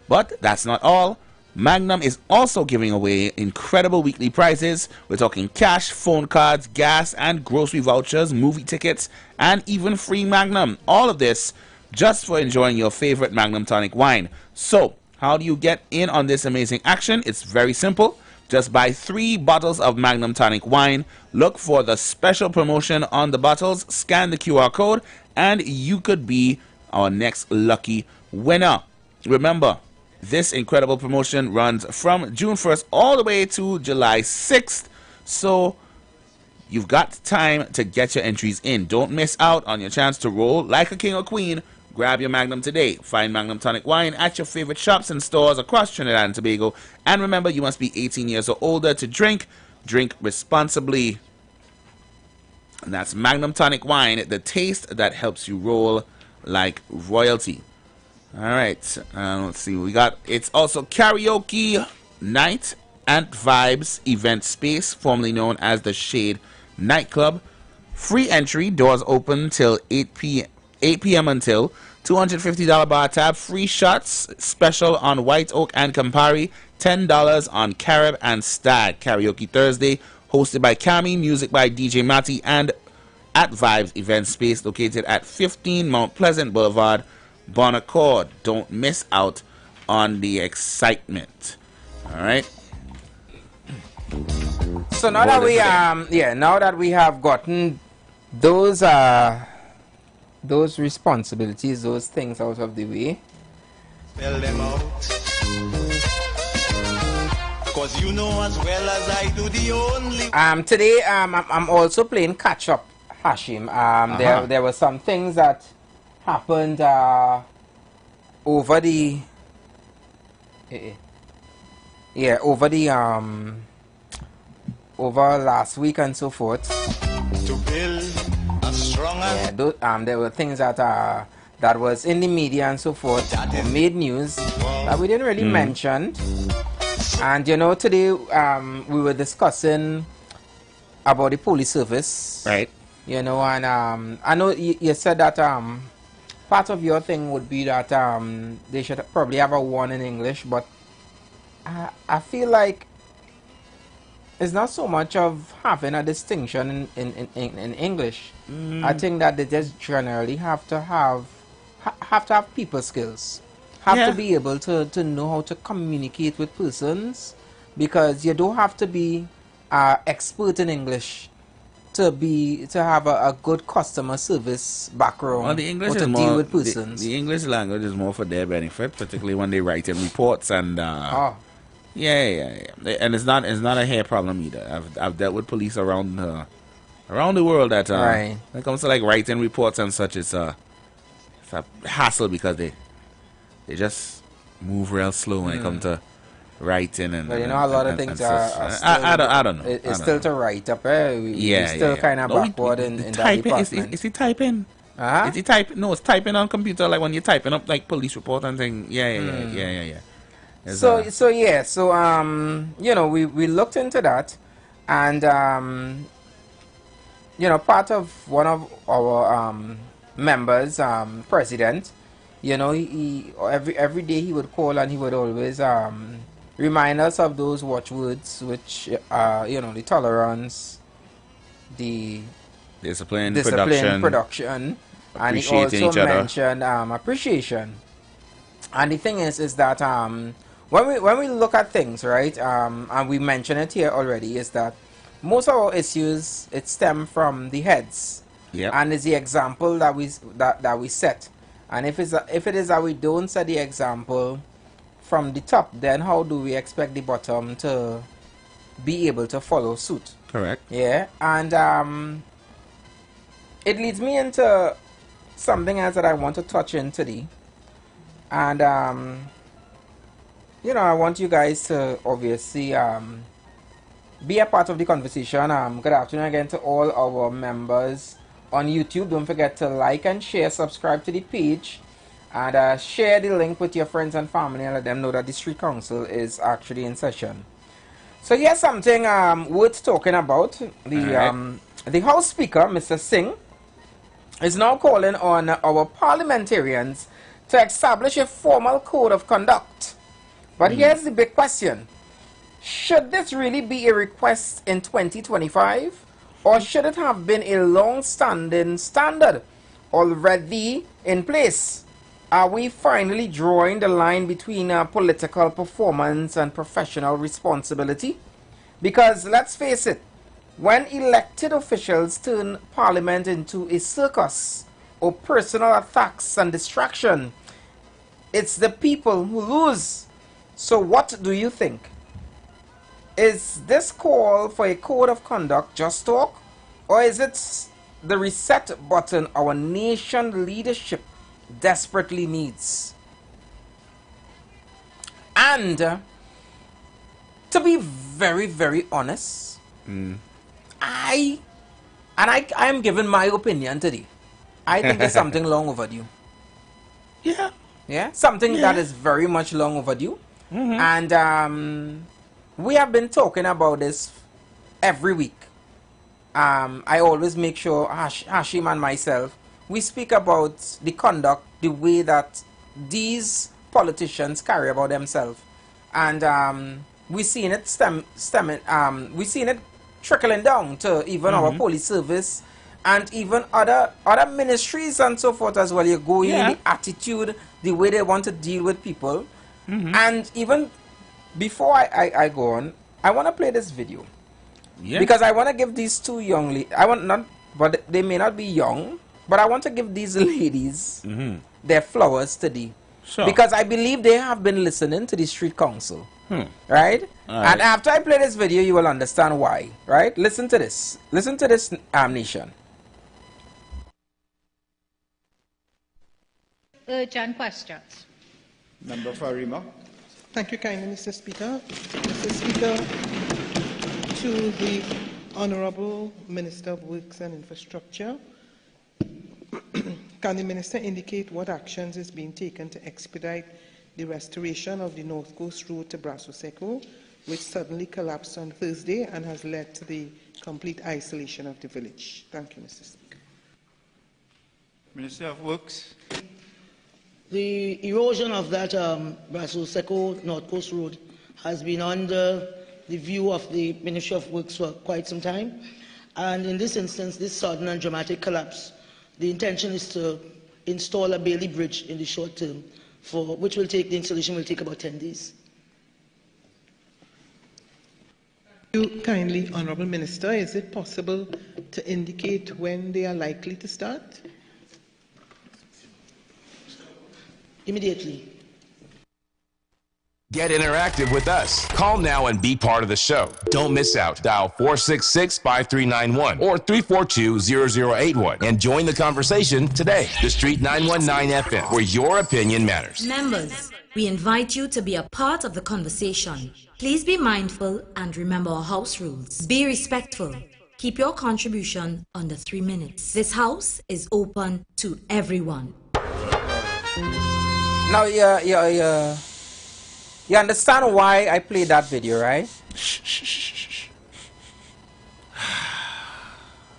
But that's not all. Magnum is also giving away incredible weekly prizes. We're talking cash, phone cards, gas and grocery vouchers, movie tickets, and even free Magnum. All of this just for enjoying your favorite Magnum Tonic Wine. So, how do you get in on this amazing action? It's very simple. Just buy 3 bottles of Magnum Tonic Wine. Look for the special promotion on the bottles. Scan the QR code, and you could be our next lucky winner. Remember, this incredible promotion runs from June 1st all the way to July 6th. So you've got time to get your entries in. Don't miss out on your chance to roll like a king or queen. Grab your Magnum today. Find Magnum Tonic Wine at your favorite shops and stores across Trinidad and Tobago. And remember, you must be 18 years or older to drink. Drink responsibly. And that's Magnum Tonic Wine, the taste that helps you roll like royalty. All right, let's see. It's also karaoke night and vibes event space, formerly known as the Shade Nightclub. Free entry, doors open till 8 p.m. until $250 bar tab. Free shots, special on White Oak and Campari. $10 on Carib and Stag. Karaoke Thursday, hosted by Cami, music by DJ Matty, and at Vibes event space located at 15 Mount Pleasant Boulevard, Bon Accord. Don't miss out on the excitement. All right. So now that we have gotten those responsibilities, those things out of the way, spell them out. 'Cause you know as well as I do the only today I'm also playing catch up, Hashim. There were some things that happened over last week and so forth. To build a stronger there were things that was in the media and so forth that made news that we didn't really mention. And you know, today we were discussing about the police service, right? You know, and I know you said that part of your thing would be that they should probably have a one in English, but I feel like it's not so much of having a distinction in English. I think that they just generally have to have people skills, to be able to know how to communicate with persons, because you don't have to be expert in English to have a good customer service background. Well, the English or to is deal more, with persons. the English language is more for their benefit, particularly when they write in reports and yeah. And it's not a hair problem either. I've dealt with police around the world that when it comes to like writing reports and such, it's a hassle because they just move real slow when it comes to writing and. But you know, a lot of things are still, I don't know. It's still to write up. We're still kind of backward in that department. Is he typing? Is he typing? No, it's typing on computer, like when you're typing up like police report and thing. Yeah. So you know, we looked into that, and you know, part of one of our members, president, you know, he every day he would call and he would always remind us of those watchwords, which you know, the tolerance, the discipline, production, and he also mentioned appreciation. And the thing is that when we look at things, right, and we mentioned it here already, is that most of our issues, it stem from the heads, and is the example that we set. And if it is that we don't set the example from the top, then how do we expect the bottom to be able to follow suit? Correct. Yeah, and it leads me into something else that I want to touch in today. And you know, I want you guys to obviously be a part of the conversation. Good afternoon again to all our members on YouTube. Don't forget to like and share, subscribe to the page, and share the link with your friends and family, and let them know that the Street Council is actually in session. So here's something worth talking about. The House Speaker, Mr. Singh, is now calling on our parliamentarians to establish a formal code of conduct. But here's the big question. Should this really be a request in 2025, or should it have been a long-standing standard already in place? Are we finally drawing the line between political performance and professional responsibility? Because let's face it, when elected officials turn parliament into a circus or personal attacks and distraction, it's the people who lose. So what do you think? Is this call for a code of conduct just talk, or is it the reset button our nation leadership desperately needs? And to be very, very honest, I am giving my opinion today. I think it's something long overdue. Yeah, something that is very much long overdue. And we have been talking about this every week. I always make sure Hashim and myself, we speak about the conduct, the way that these politicians carry about themselves, and we've seen it we've seen it trickling down to even our police service and even other ministries and so forth as well. You go in the attitude, the way they want to deal with people, and even before I go on, I want to play this video. Because I want to give these two young ladies, but they may not be young, but I want to give these ladies their flowers today. Because I believe they have been listening to the Street Council. Right? And after I play this video, you will understand why. Right? Listen to this. Listen to this, nation. Urgent questions. Member Farima. Thank you kindly, Mr. Speaker. Mr. Speaker, to the Honorable Minister of Works and Infrastructure, can the Minister indicate what actions is being taken to expedite the restoration of the North Coast Road to Brasso Seco, which suddenly collapsed on Thursday and has led to the complete isolation of the village? Thank you, Mr. Speaker. Minister of Works. The erosion of that Brasso Seco North Coast Road has been under the view of the Ministry of Works for quite some time. And in this instance, this sudden and dramatic collapse, the intention is to install a Bailey Bridge in the short term, for which will take, the installation will take about 10 days. Thank you kindly, Honourable Minister. Is it possible to indicate when they are likely to start? Immediately. Get interactive with us. Call now and be part of the show. Don't miss out. Dial 466-5391 or 342-0081 and join the conversation today. The Street 919 FM, where your opinion matters. Members, we invite you to be a part of the conversation. Please be mindful and remember our house rules. Be respectful. Keep your contribution under 3 minutes. This house is open to everyone. Now, You understand why I played that video, right?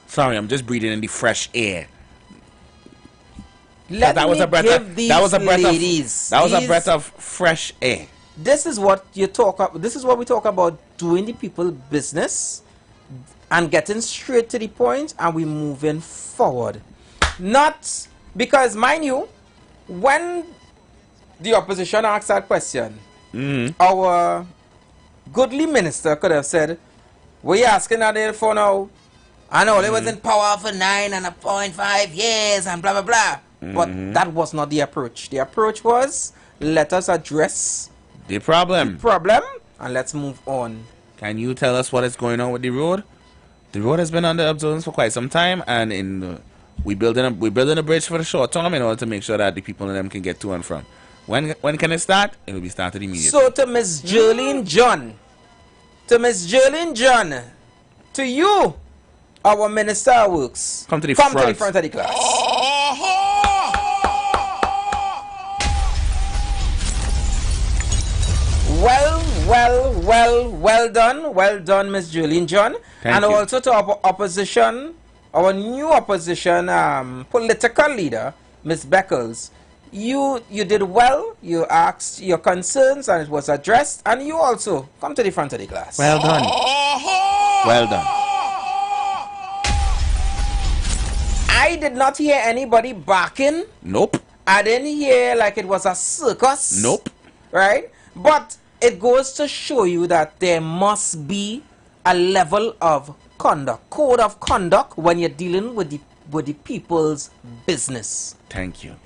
Sorry, I'm just breathing in the fresh air. That was a breath of fresh air. This is what you talk about. This is what we talk about: doing the people business and getting straight to the point, and we moving forward. Not because, mind you, when the opposition asked that question, our goodly minister could have said, "What are you asking that there for now? I know they was in power for 9.5 years and blah blah blah." But that was not the approach. The approach was, let us address the problem, and let's move on. Can you tell us what is going on with the road? The road has been under observance for quite some time, and we're building a bridge for the short term in order to make sure that the people in them can get to and from. When can it start? It will be started immediately. So to Miss Jerlene John, to you, our Minister of Works, come to the front of the class. Well done, Miss Jerlene John. Thank you. Also to our opposition, our new opposition political leader, Miss Beckles. You did well. You asked your concerns and it was addressed. And you also come to the front of the class. Well done. Well done. I did not hear anybody barking. Nope. I didn't hear like it was a circus. Nope. Right? But it goes to show you that there must be a level of conduct, code of conduct when you're dealing with the people's business. Thank you.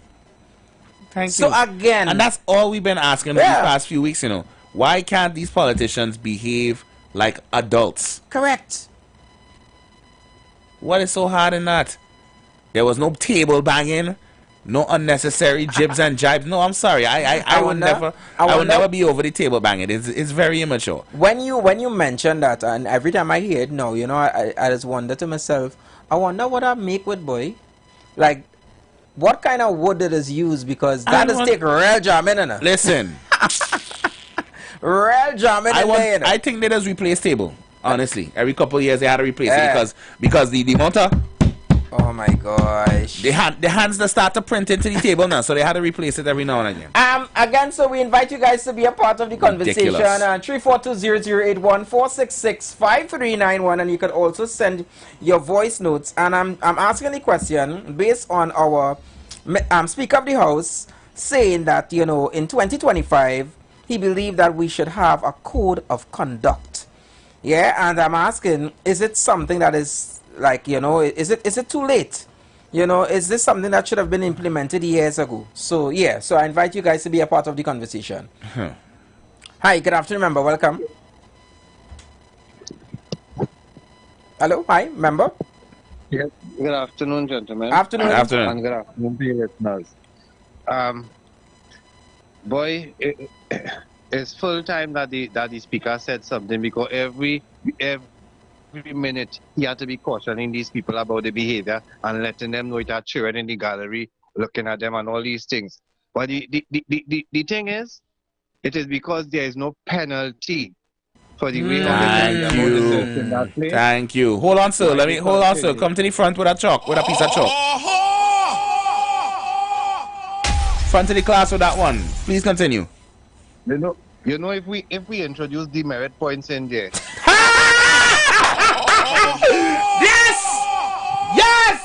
Thank you. So again, and that's all we've been asking these past few weeks, you know. Why can't these politicians behave like adults? Correct. What is so hard in that? There was no table banging, no unnecessary jibs and jibes. No, I'm sorry. I would never be over the table banging. It's very immature. When you mention that, and every time I hear it now, you know, I just wonder to myself, I wonder what I make with boy. Like, what kind of wood it is used, because that is take real jamming in it. Listen. Real jamming in there. I think they just replace table. Honestly. Every couple of years they had to replace it because the motor. Oh my gosh. The hands that start to print into the table now, so they had to replace it every now and again. Again, so we invite you guys to be a part of the conversation. 342-0081 466-5391, and you can also send your voice notes. And I'm asking the question based on our Speaker of the House saying that, you know, in 2025 he believed that we should have a code of conduct. Yeah, and I'm asking, is it something that is like, you know, is it too late? You know, is this something that should have been implemented years ago? So yeah, so I invite you guys to be a part of the conversation. Hi, good afternoon, member. Welcome. Hello, hi, member. Yes. Good afternoon, gentlemen. Afternoon. Afternoon. And good afternoon to your listeners. Boy, it's full time that the speaker said something, because every minute he had to be cautioning these people about the behavior and letting them know it are children in the gallery looking at them and all these things. But the thing is, it is because there is no penalty for the way Thank you. Hold on, sir. Hold on, sir. Come to the front with a piece of chalk. Front of the class with that one. Please continue. You know, if we introduce demerit points in there. Yes!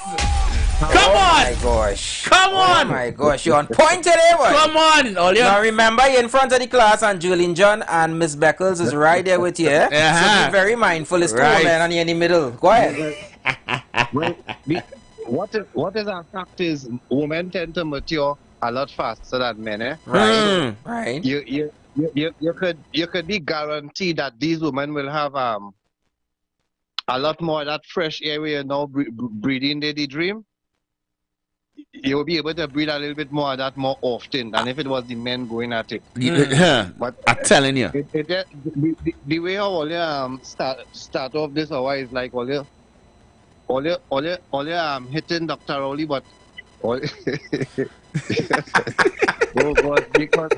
Come on! Oh my gosh. Come on! Oh my gosh, you're on point today, boy. Come on! Now remember, you're in front of the class, and Julian John and Miss Beckles is right there with you. So be very mindful. It's two women and you're in the middle. Go ahead. What is our fact is, women tend to mature a lot faster than men, eh? Right. Right. You could be guaranteed that these women will have a lot more of that fresh air where you're now breathing the dream. You'll be able to breathe a little bit more of that more often than if it was the men going at it. But I'm telling you, the way how all you start off this hour is like all you hitting Dr. Rowley, but oh God, because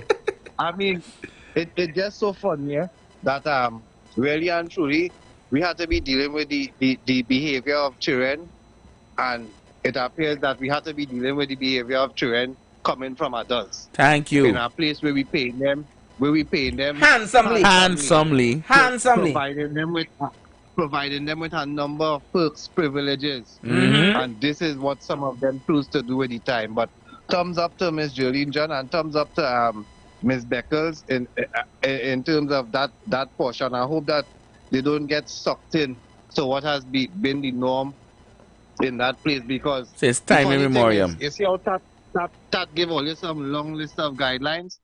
I mean, It's just so funny, yeah, that really and truly we had to be dealing with the behavior of children, and it appears that we had to be dealing with the behavior of children coming from adults. Thank you. In a place where we paying them handsomely, providing them with a number of perks, privileges, Mm-hmm. and this is what some of them choose to do with the time. But thumbs up to Miss Jolene John and thumbs up to Miss Beckles in terms of that portion. I hope that they don't get sucked in to what has been the norm in that place, because So it's time in memoriam. You see how Tat give all you some long list of guidelines.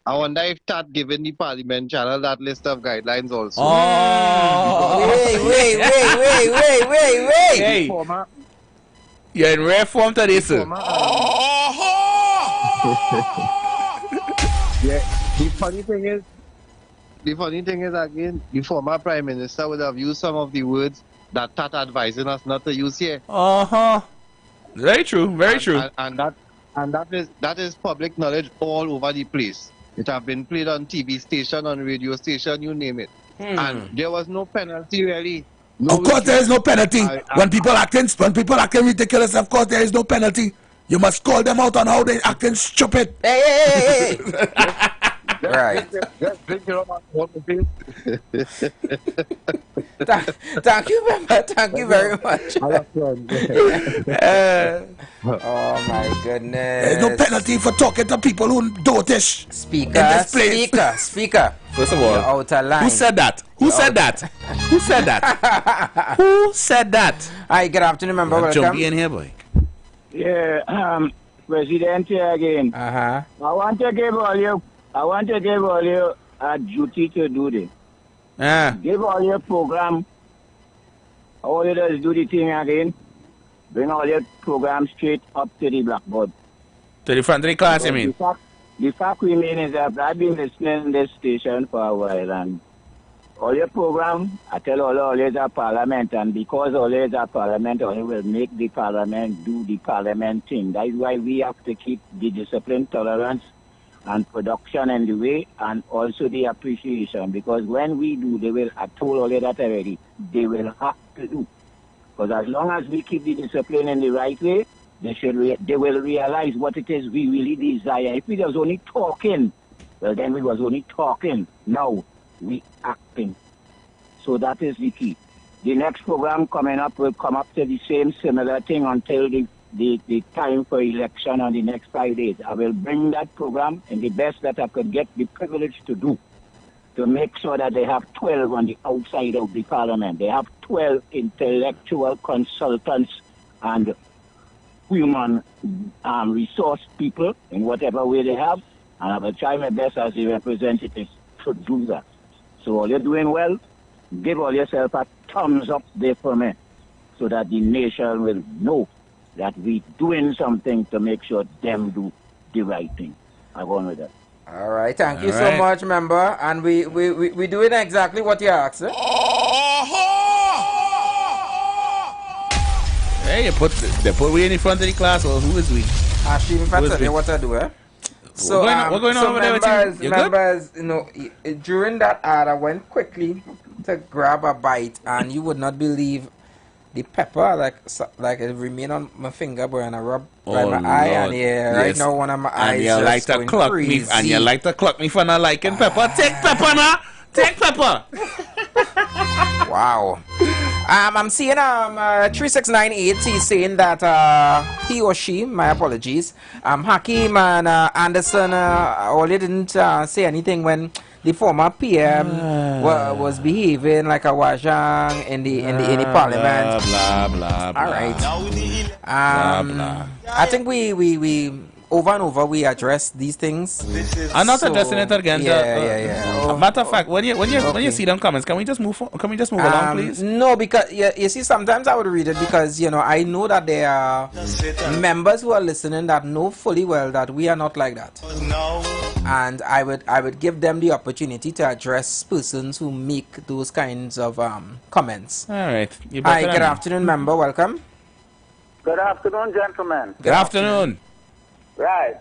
I wonder if Tat given the Parliament channel that list of guidelines also. Oh, wait. Hey, you're in rare form today, sir. Yeah, the funny thing is again, the former Prime Minister would have used some of the words that Tat advising us not to use here. Very true, very true. And that is public knowledge all over the place. It have been played on TV station, on radio station, you name it. And there was no penalty really. Of course there is no penalty. When people acting ridiculous, of course there is no penalty. You must call them out on how they acting stupid. Hey. Right. Thank you, member. Thank you very much. Oh my goodness. There's no penalty for talking to people who dotish. Speaker. First of all, out of line. Who said that? Who said that? Who said that? Hi, good afternoon, member. Welcome. Jumpy in here, boy. Yeah, President here again. I want to give all you a duty to do this. Give all your program. All you do is do the thing again. Bring all your program straight up to the blackboard. To the front of the class, you mean? The fact remains is that I've been listening to this station for a while, and all your program, I tell all is a parliament, and because all is a parliament, all will make the parliament do the parliament thing. That's why we have to keep the discipline, tolerance, and production in the way, and also the appreciation, because when we do, they will, I told all that already, they will have to do. Because as long as we keep the discipline in the right way, they will realize what it is we really desire. If we was only talking, well then we was only talking. Now we acting. So that is the key. The next program coming up will come up to the same similar thing until the time for election on the next 5 days. I will bring that program in the best that I could get the privilege to do, to make sure that they have 12 on the outside of the parliament. They have 12 intellectual consultants and human resource people in whatever way they have, and I will try my best as the representatives to do that. So all you're doing well, give all yourself a thumbs up there for me, so that the nation will know that we doing something to make sure them do the right thing. I go on with that. All right, thank you so much, member. And we doing exactly what you asked. Hey, they put we in the front of the class, or who is we? She in front of you, what I do, eh? So, what's going on over there with you? Members, you know, during that ad, I went quickly to grab a bite, and you would not believe the pepper, like it remain on my finger, boy, and I rub right my eye, and right now one of my eyes and you like to clock me, and you like to clock me for not liking pepper. Take pepper now. Take pepper. Wow. I'm seeing 3698. He's saying that he or she, my apologies, Hakim and Anderson, all they didn't say anything when the former PM was behaving like a wajang in the parliament. Blah blah blah. All right. I think we over and over we address these things. I'm not addressing it again. Yeah. Matter of fact, when you see them comments, can we just move along, please? No, because you see, sometimes I would read it because I know that there are members who are listening that know fully well that we are not like that, and I would give them the opportunity to address persons who make those kinds of comments. All right. Hi, good afternoon, member. Welcome. Good afternoon, gentlemen. Good afternoon. Right.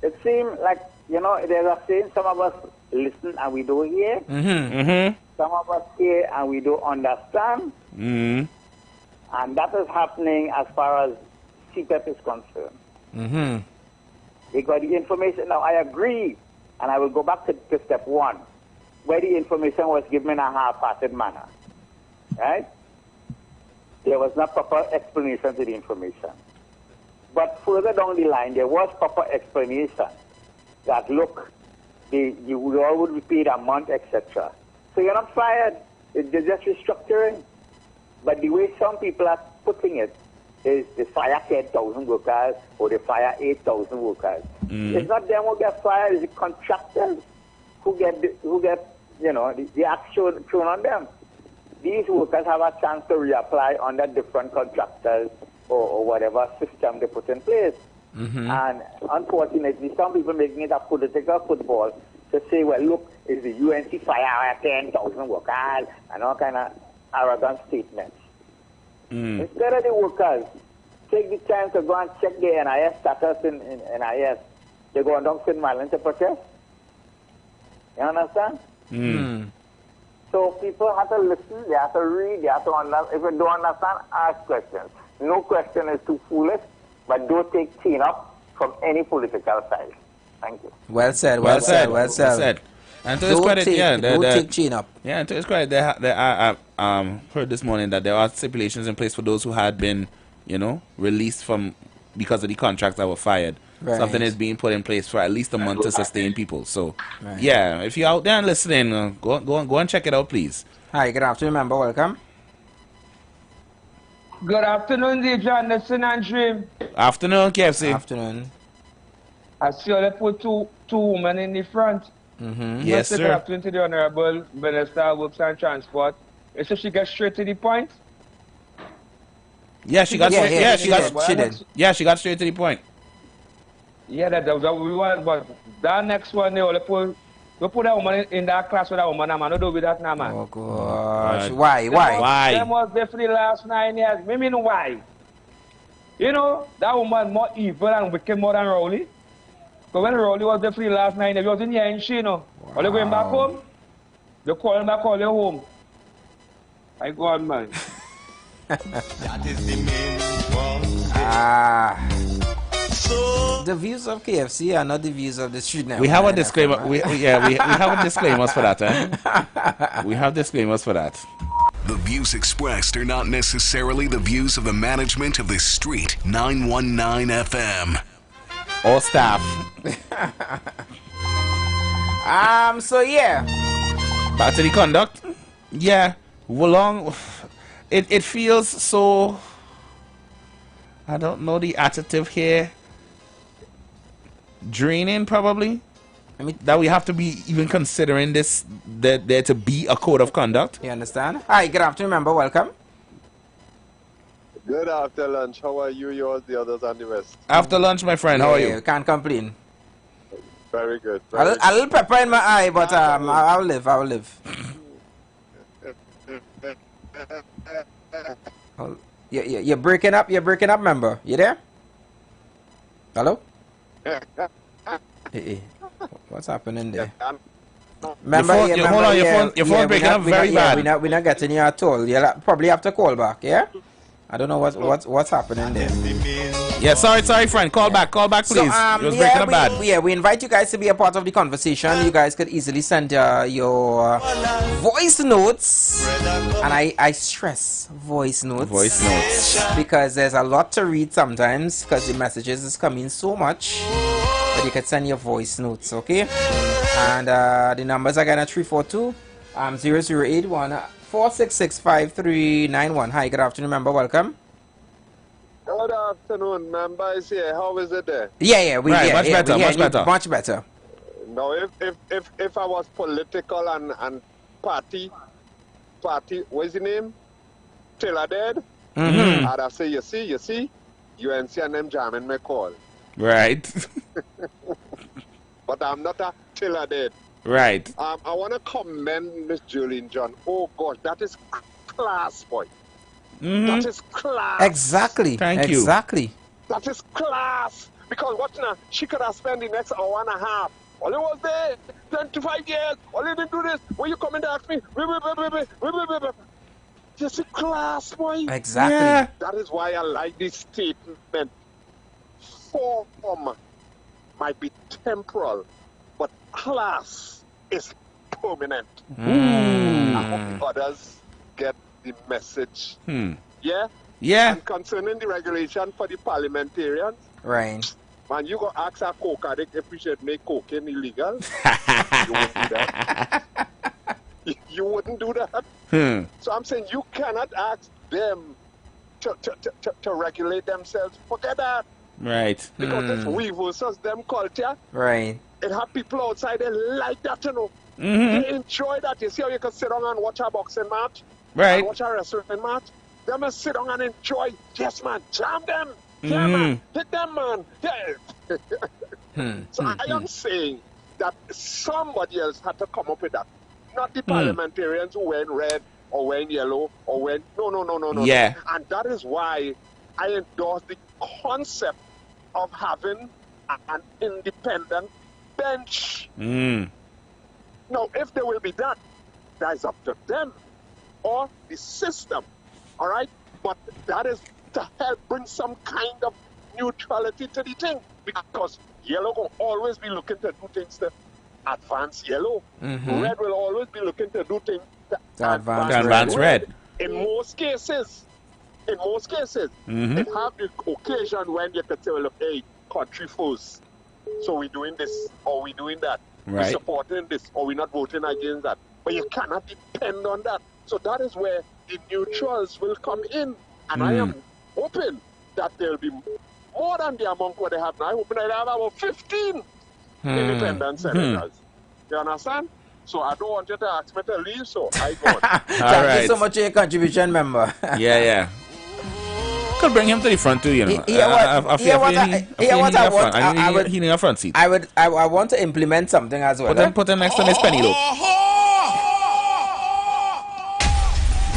It seems like, there's a saying some of us listen and we don't hear. Mm-hmm. Some of us hear and we don't understand. Mm-hmm. And that is happening as far as CPEP is concerned. Mm-hmm. Because the information, now I agree, and I will go back to step one, where the information was given in a half-hearted manner. Right? There was not proper explanation to the information. But further down the line, there was proper explanation that, look, you all would be paid a month, etc. So you're not fired. They're just restructuring. But the way some people are putting it is they fire 10,000 workers or they fire 8,000 workers. It's not them who get fired, it's the contractors who get the action thrown on them. These workers have a chance to reapply under different contractors or whatever system they put in place. And unfortunately, some people making it a political football to say, well, look, is the UNC fire 10,000 workers and all kind of arrogant statements. Instead of the workers, take the time to go and check their NIS status in NIS. They go on down St. Marlin to protest. You understand? So people have to listen, they have to read, they have to understand. If you don't understand, ask questions. No question is too foolish, but don't take chin up from any political side. Thank you. Well said, well said, well said. And to his credit, don't take chin up. Yeah, and to his credit, I heard this morning that there are stipulations in place for those who had been, released from because of the contracts that were fired. Right. Something is being put in place for at least a month to sustain people. So, yeah, if you're out there and listening, go and check it out, please. Hi, good afternoon, member. Welcome. Good afternoon, DJ Anderson and Dream. Afternoon, KFC. Afternoon. I see you put two women in the front. Yes, sir. Good afternoon to the Honorable Minister of Works and Transport. So she gets straight to the point? Yeah, she got straight to the point. Yeah, that we want, but that next one, they put that woman in that class with that woman, man. Don't do with that now, man. Oh, gosh. Why? Them was there for the last 9 years. Me mean why? That woman more evil and wicked more than Rowley. But when Rowley was there for the last 9 years, he was in here in Chino. Are they going back home? They call him back all their home. I go on, man. That is the main one. The views of KFC are not the views of the street now. We have a disclaimer. We have a disclaimers for that. We have disclaimers for that. The views expressed are not necessarily the views of the management of the Street 919 FM. Or staff. So yeah. Back to the conduct. Yeah. It feels so, I don't know the adjective here, draining probably. I mean, that we have to be even considering this, that there to be a code of conduct. You understand? Hi, good afternoon, member. Welcome. Good after lunch. How are you, yours, the others, and the rest? After lunch, my friend. How are you? Can't complain. Very good. A little pepper in my eye, but I'll live. You're breaking up, member. You there? Hello? Hey. What's happening there? Remember, your phone breaking up very bad. We're not getting you at all. You'll probably have to call back, yeah? I don't know what's happening there. Yeah, sorry, friend. Call back, please. So, it was breaking up bad. Yeah, we invite you guys to be a part of the conversation. You guys could easily send your voice notes, and I stress voice notes. Because there's a lot to read sometimes, because the messages is coming so much. But you can send your voice notes, okay? And the numbers again are 342-0081. 466-5391. Hi, good afternoon, member. Welcome. Good afternoon, member. Is here. How is it there? Yeah. Much better. Now, if I was political and party, what is the name? Taylor dead. I'd have say, you see, UNC and them jamming my call. Right. But I'm not a Taylor dead. Right. I want to commend Miss Julian John. Oh, gosh, that is class, boy. That is class. Exactly. Thank you. That is class. Because what now? She could have spent the next hour and a half All you was there 25 years. All you didn't do this. When you come and ask me, just a class, boy. Exactly. Yeah. That is why I like this statement. Form might be temporal, but class is permanent. I hope others get the message. Yeah? Yeah. And concerning the regulation for the parliamentarians, right. Man, you go ask a coke addict if we should make cocaine illegal. You wouldn't do that. You wouldn't do that. So I'm saying you cannot ask them to regulate themselves. Forget that. Right. Because this reverses them culture. Right. It have people outside, they like that, you know. They enjoy that. You see how you can sit down and watch a boxing match? Right. And watch a wrestling match? They must sit down and enjoy. Yes, man. Jam them. Yeah, man. Hit them, man. Yeah. So I am saying that somebody else had to come up with that. Not the parliamentarians who wear red or wear yellow or wear... No. Yeah. And that is why I endorse the concept of having an independent bench. Now, if there will be that is up to them or the system, all right? But that is to help bring some kind of neutrality to the thing, because yellow will always be looking to do things to advance yellow. Red will always be looking to do things to advance red. In most cases, it have the occasion when you could say, well, hey, country first. So we're doing this or we're doing that. Right. We're supporting this or we're not voting against that. But you cannot depend on that. So that is where the neutrals will come in. And I am hoping that there will be more than the amount what they have now. I hope they have about 15 independent senators. You understand? So I don't want you to ask me to leave, so I go. Thank you so much for your contribution, member. Yeah. Could bring him to the front too, you know. He need a front seat. I want to implement something as well. Put him next to Miss Penny, though.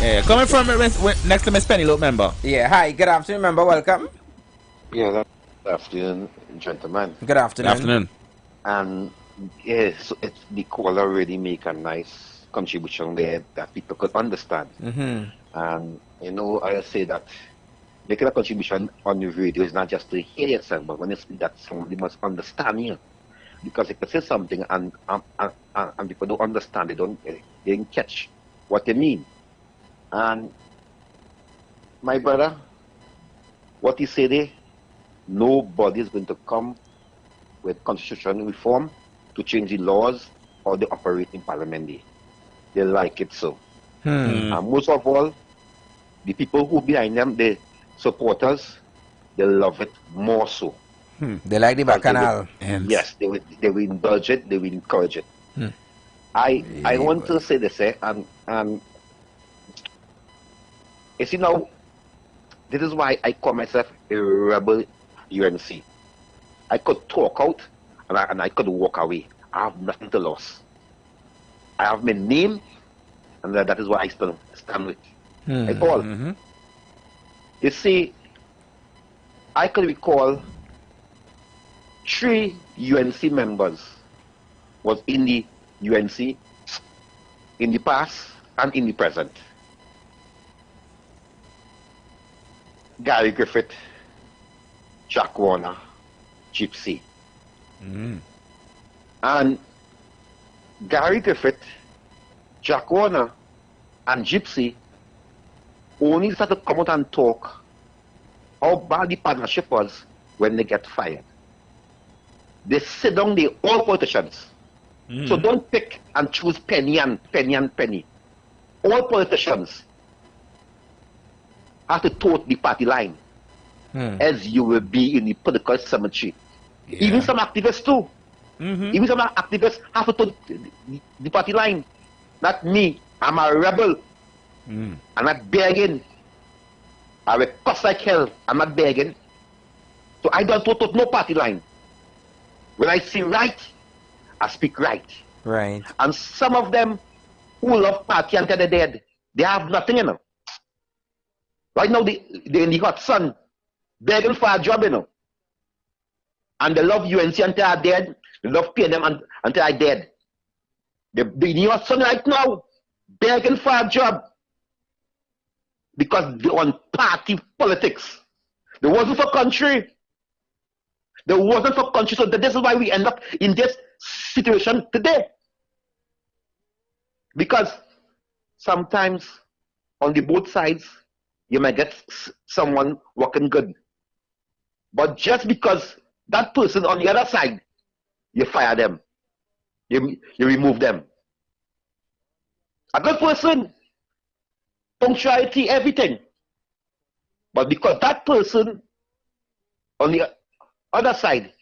Yeah, coming from next to Miss Penelope, member. Yeah, hi, good afternoon, member, welcome. Yeah, good afternoon, gentlemen. Good afternoon. Good afternoon. And yes, it's the caller really make a nice contribution there that people could understand. And, you know, I say that making a contribution on the radio is not just to hear yourself, but when you speak that somebody must understand you. Because if you say something and people don't understand, they don't catch what they mean. And my brother, what he said there, nobody is going to come with constitutional reform to change the laws or the operating parliament there. They like it so. And most of all, the people who behind them, the supporters, they love it more so. They like the bacchanal. Yes, they will indulge it, they will encourage it. I want to say this, and you see now, this is why I call myself a rebel UNC. I could talk out and I could walk away. I have nothing to lose. I have my name, and that is what I still stand with. That's all. You see, I could recall 3 UNC members was in the UNC in the past and in the present. Gary Griffith, Jack Warner, Gypsy. And Gary Griffith, Jack Warner, and Gypsy only started to come out and talk how bad the partnership was when they get fired. They sit down, they all politicians. So don't pick and choose penny. All politicians have to tote the party line, as you will be in the political cemetery. Even some activists too. Even some activists have to tote the party line. Not me. I'm a rebel. I'm not begging. I will cuss like hell. I'm not begging. So I don't tote no party line. When I see right, I speak right. Right. And some of them who love party until they're dead, they have nothing in them. Right now, they're in the hot sun, begging for a job, you know. And they love UNC until they're dead. They love paying them until I dead. They need your son right now, begging for a job. Because they on party politics. They wasn't for country. They wasn't for country. So this is why we end up in this situation today. Because sometimes on the both sides, you might get someone working good. But just because that person on the other side, you fire them. You remove them. A good person, punctuality, everything. But because that person on the other side,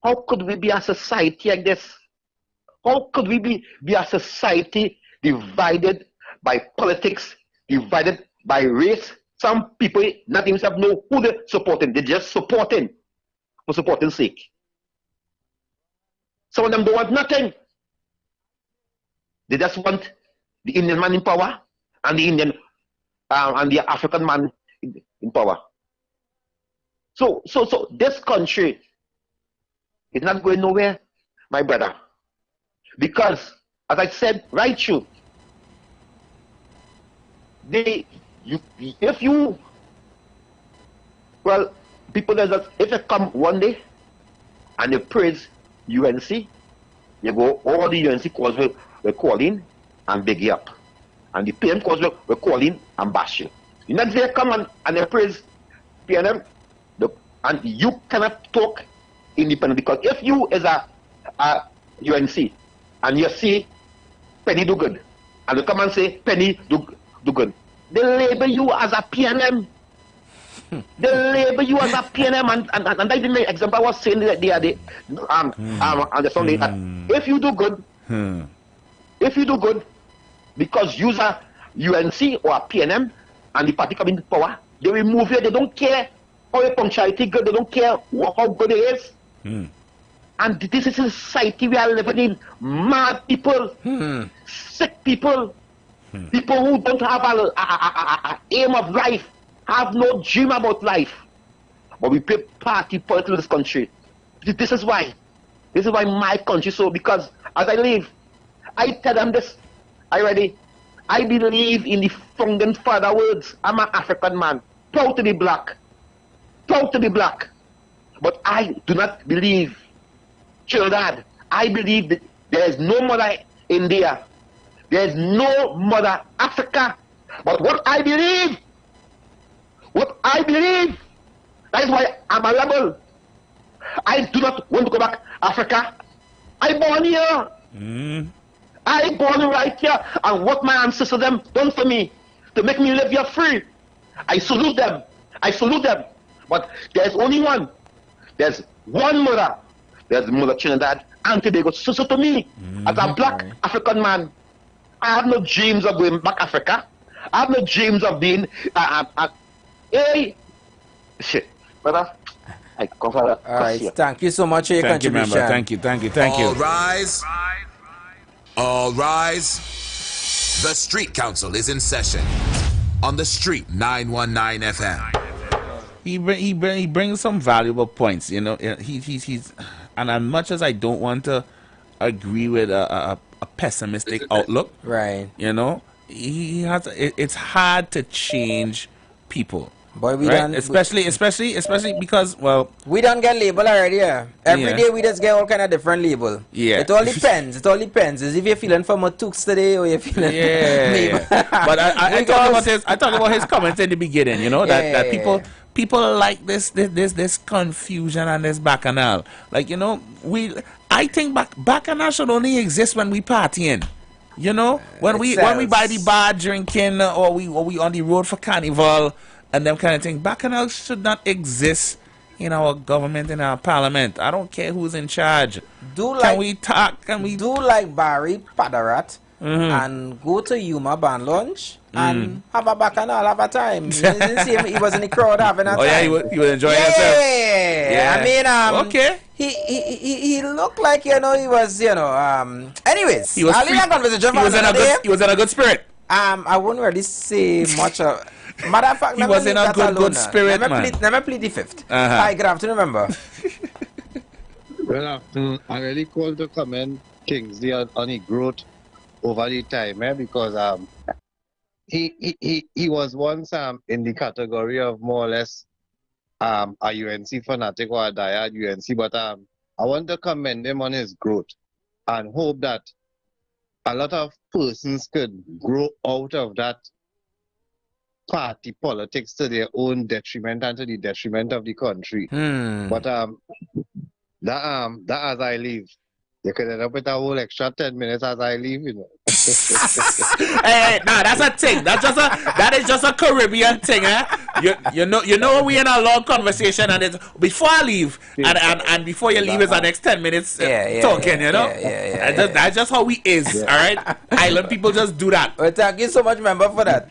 how could we be a society like this? How could we be a society divided by politics, divided by race? Some people not even know who they're supporting. They're just supporting for supporting's sake. Some of them don't want nothing. They just want the Indian man in power and the Indian and the African man in power. So this country is not going nowhere, my brother. Because, as I said right through, if you come one day and you praise UNC, you go, all the UNC calls will call in and beg you up. And the PM calls will call in and bash you. You not there come and you praise PNM, and you cannot talk independent. Because if you is a UNC and you see Penny do good, and you come and say Penny do good, they label you as a PNM. They label you as a PNM, and that's the example I was saying the other day, on the Sunday, that if you do good, because you are UNC or a PNM, and the party come into power, they remove you. They don't care how your punctuality good. They don't care how good it is. And this is a society we are living in. Mad people, sick people, people who don't have a aim of life, have no dream about life. But we play party politics in this country. This is why. This is why my country so, because as I live, I tell them this. I believe in the founding father words. I'm an African man, proud to be black. Proud to be black. But I do not believe, children, I believe that there is no mother India. There is no mother Africa. But what I believe, that is why I'm a rebel. I do not want to go back Africa. I born here. I born right here. And what my ancestors them done for me to make me live here free, I salute them. I salute them. But there's only one. There's one mother. There's Mother Trinidad and Tobago. So to me, as a black African man, I have no dreams of going back Africa. I have no dreams of being shit, brother. I come for all right, thank you so much for your contribution. Thank you. All rise. All rise. The Street Council is in session on the Street 919 FM. He brings some valuable points. You know, he's and as much as I don't want to agree with a pessimistic outlook, right? You know, he has. It's hard to change people. Boy, we right? done especially because, well, we don't get label already. Yeah. Every day we just get all kind of different label. Yeah, it all depends. It all depends. As if you're feeling from a tux today or you're feeling But I talked about his comments in the beginning. You know that people like this confusion and this bacchanal. Like, you know, I think bacchanal should only exist when we partying. You know, when we buy the bar drinking or we on the road for carnival and them kind of thing. Bacchanal should not exist in our government, in our parliament. I don't care who's in charge. Can we do like Barry Padarat and go to Yuma Band Lunch and have a bacchanal, have a time? You didn't see him, he was in the crowd having a time. Oh yeah, he was enjoying himself. Yeah, I mean, okay. He looked like, you know, he was, you know, anyways, he was in a good spirit. I wouldn't really say much of. Matter of fact, he was in a good spirit, man. Let me plead the fifth. Hi, good afternoon, remember. Good afternoon. I really called to comment Kingsley on his growth over the time, because he was once in the category of more or less a UNC fanatic or a diehard UNC, but I want to commend him on his growth and hope that a lot of persons could grow out of that party politics to their own detriment and to the detriment of the country. But that as I leave, you could end up with a whole extra 10 minutes as I leave, you know. Hey, nah, that's a thing. That is just a Caribbean thing, eh? You know we in a long conversation and it's before I leave and before you leave is the next 10 minutes talking, you know? That's just how we is, alright? Island people just do that. Well, thank you so much, member, for that.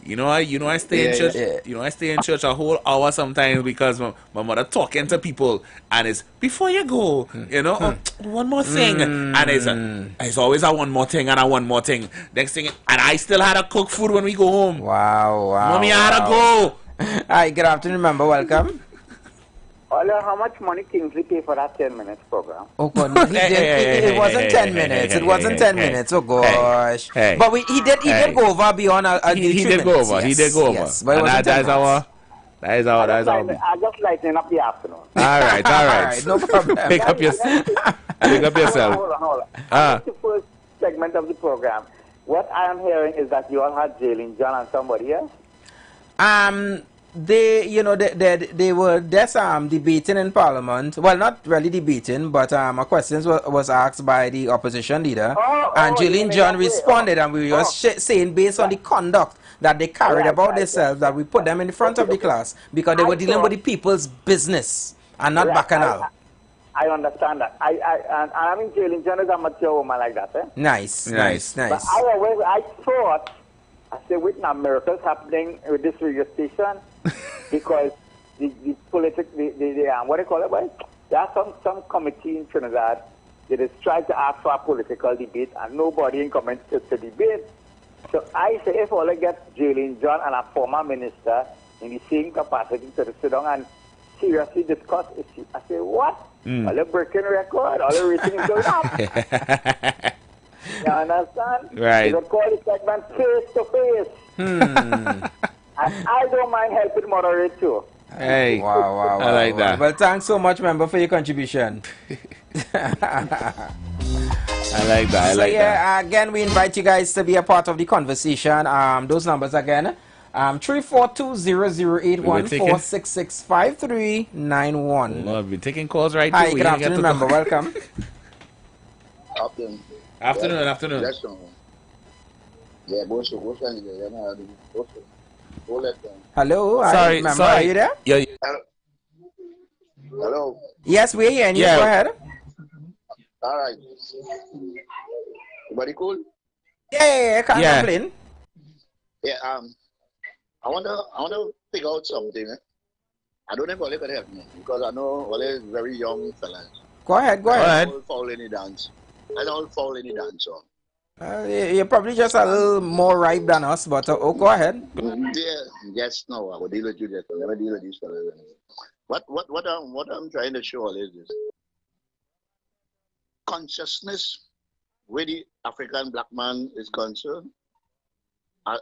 You know, I stay in church. You know, I stay in church a whole hour sometimes because my mother talking to people, and it's before you go, you know, one more thing, and it's always a one more thing and a one more thing. Next thing, and I still had to cook food when we go home. Wow, Mommy, I had to go. Hi, good afternoon, member. Welcome. Ola, how much money Kingsley pay for that 10 minutes program? Oh God, it wasn't 10 minutes. It wasn't 10 minutes. Oh gosh. But he did go over beyond he did go over. He did go over. Yes, but that is our. I just lighten up the afternoon. All right. No problem. Pick up yourself. Hold on. That's the first segment of the program. What I am hearing is that you all had Jalen John and somebody else. They were just debating in Parliament. Well, not really debating, but a question was asked by the opposition leader, and Jillian John responded, and we were saying based on the conduct that they carried about themselves, that we put them in the front of the class because they were dealing with the people's business and not bacchanal. I understand that. I mean, Jillian John is a mature woman like that. Eh? Nice. But I thought, I said, with now miracles happening with this radio station because the politics, what do you call it, boy? There are some committee in Trinidad that is trying to ask for a political debate and nobody in comment to debate. So I say, if all I get Jalen John and a former minister in the same capacity to sit down and seriously discuss issues, I say, what? All the breaking record, all everything is going up. You understand? Right. You don't call the segment face to face. And I don't mind helping moderate too. Hey. Wow. I like that. Well, thanks so much, member, for your contribution. I like that. Again, we invite you guys to be a part of the conversation. Those numbers again. 342-0081 466-5391. Lord, we're taking calls right now. Hi, good afternoon, member. Welcome. Afternoon. Hello. Sorry. Are you there? Yeah. Hello. Yes, we're here. You go ahead. All right. Everybody cool? Yeah. Can't complain. Yeah. I want to figure out something. I don't know if Ole can help me because I know Ole is very young fella. Go ahead. I don't fall any dance. So. You're probably just a little more ripe than us, but go ahead. Yes, no, I will deal with you. Just never deal with this fellow. What I'm trying to show is this consciousness where the African black man is concerned. I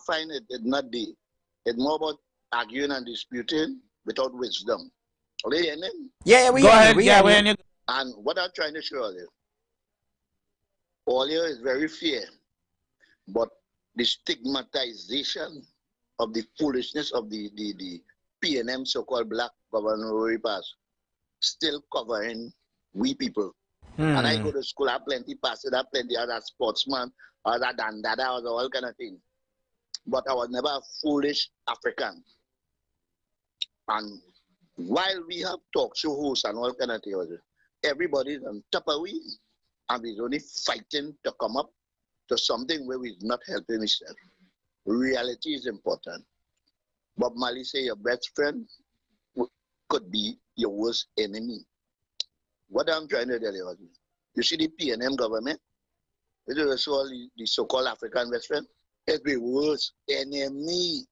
find it not the. It's more about arguing and disputing without wisdom. Are you hearing me? Yeah, we hear you. And what I'm trying to show is, all here is very fair, but the stigmatization of the foolishness of the PNM so-called black governor pass still covering we people. And I go to school, I have plenty passes, I have plenty other sportsmen, other dandada, all kind of things. But I was never a foolish African. And while we have talk show hosts and all kind of things, everybody's on top of we, and we're only fighting to come up to something where we're not helping each other. Reality is important. Bob Marley say your best friend could be your worst enemy. What I'm trying to tell you is, you see the PNM government, it is also the so-called African best friend, it's the worst enemy.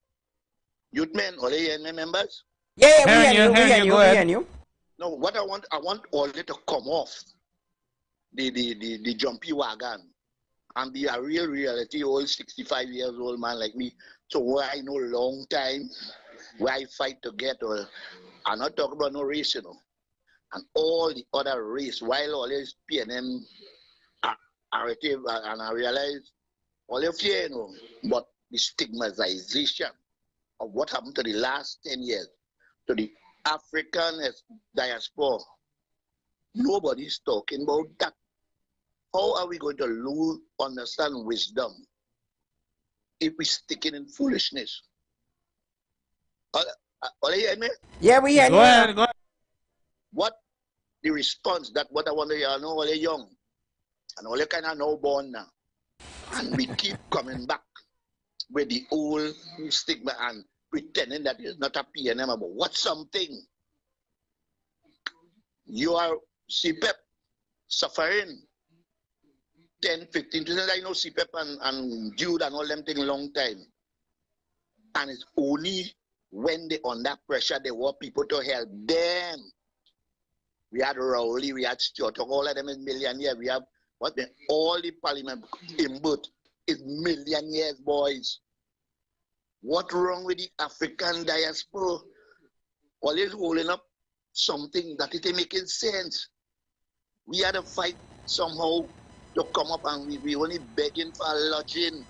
Youth men, all the members? Yeah, we hear you. No, what I want all to come off the jumpy wagon and be a real reality old 65 years old man like me. So where I know long time, where I fight to get, or I'm not talking about no race, you know, and all the other race, while all this PNM narrative, and I realize all of you, you know, but the stigmatization of what happened to the last 10 years to the African diaspora, nobody's talking about that. How are we going to understand wisdom if we stick it in foolishness? Are you hearing me? Yeah, we hear you. Go ahead. What the response that what I want to hear, I know all you young and all you kind of now born now. And we keep coming back with the old stigma and pretending that it's not a PNM, but what's something? You are CPEP suffering 10, 15, 20. I know CPEP and Jude and all them things long time. And it's only when they under pressure, they want people to help them. We had Rowley, we had Stuart, all of them is millionaires. We have all the parliament in both is millionaires, boys. What wrong with the African diaspora? Always holding up something that it ain't making sense. We had to fight somehow to come up, and we only begging for lodging.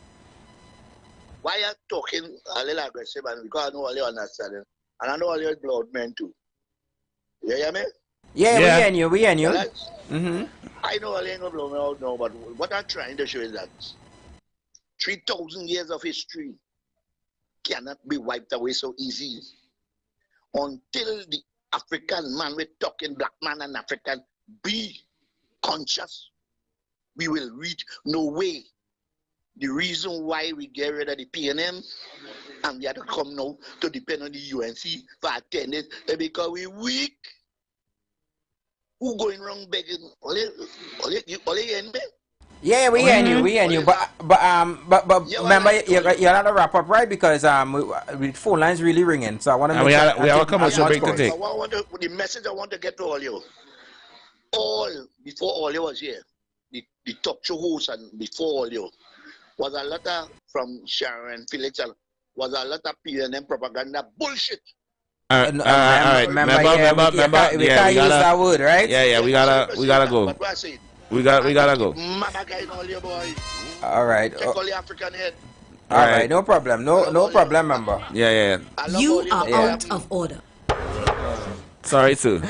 Why are you talking a little aggressive? And because I know all you understand, and I know all your blood men too. You hear me? Yeah, we hear you. I know all you ain't gonna blow me out now, but what I'm trying to show is that 3,000 years of history cannot be wiped away so easy. Until the African man, we're talking black man and African, be conscious, we will reach no way. The reason why we get rid of the PNM and we have to come now to depend on the UNC for attendance is because we're weak. Who going wrong begging? All you hearing me? Yeah, we hear you. But remember, you have to wrap up, right? Because the phone line's really ringing. So I want to make sure we have a commercial break to take. The message I want to get to all you, before all you was here, the talk show host and before all you, was a lot from Sharon Felix, was a lot of PNM propaganda bullshit. All right. Remember, we can't use that word, right? Yeah, we gotta go. We gotta go. All right. Check all the African head. All right, no problem. No problem, member. Yeah. You are out of order. Sorry, too.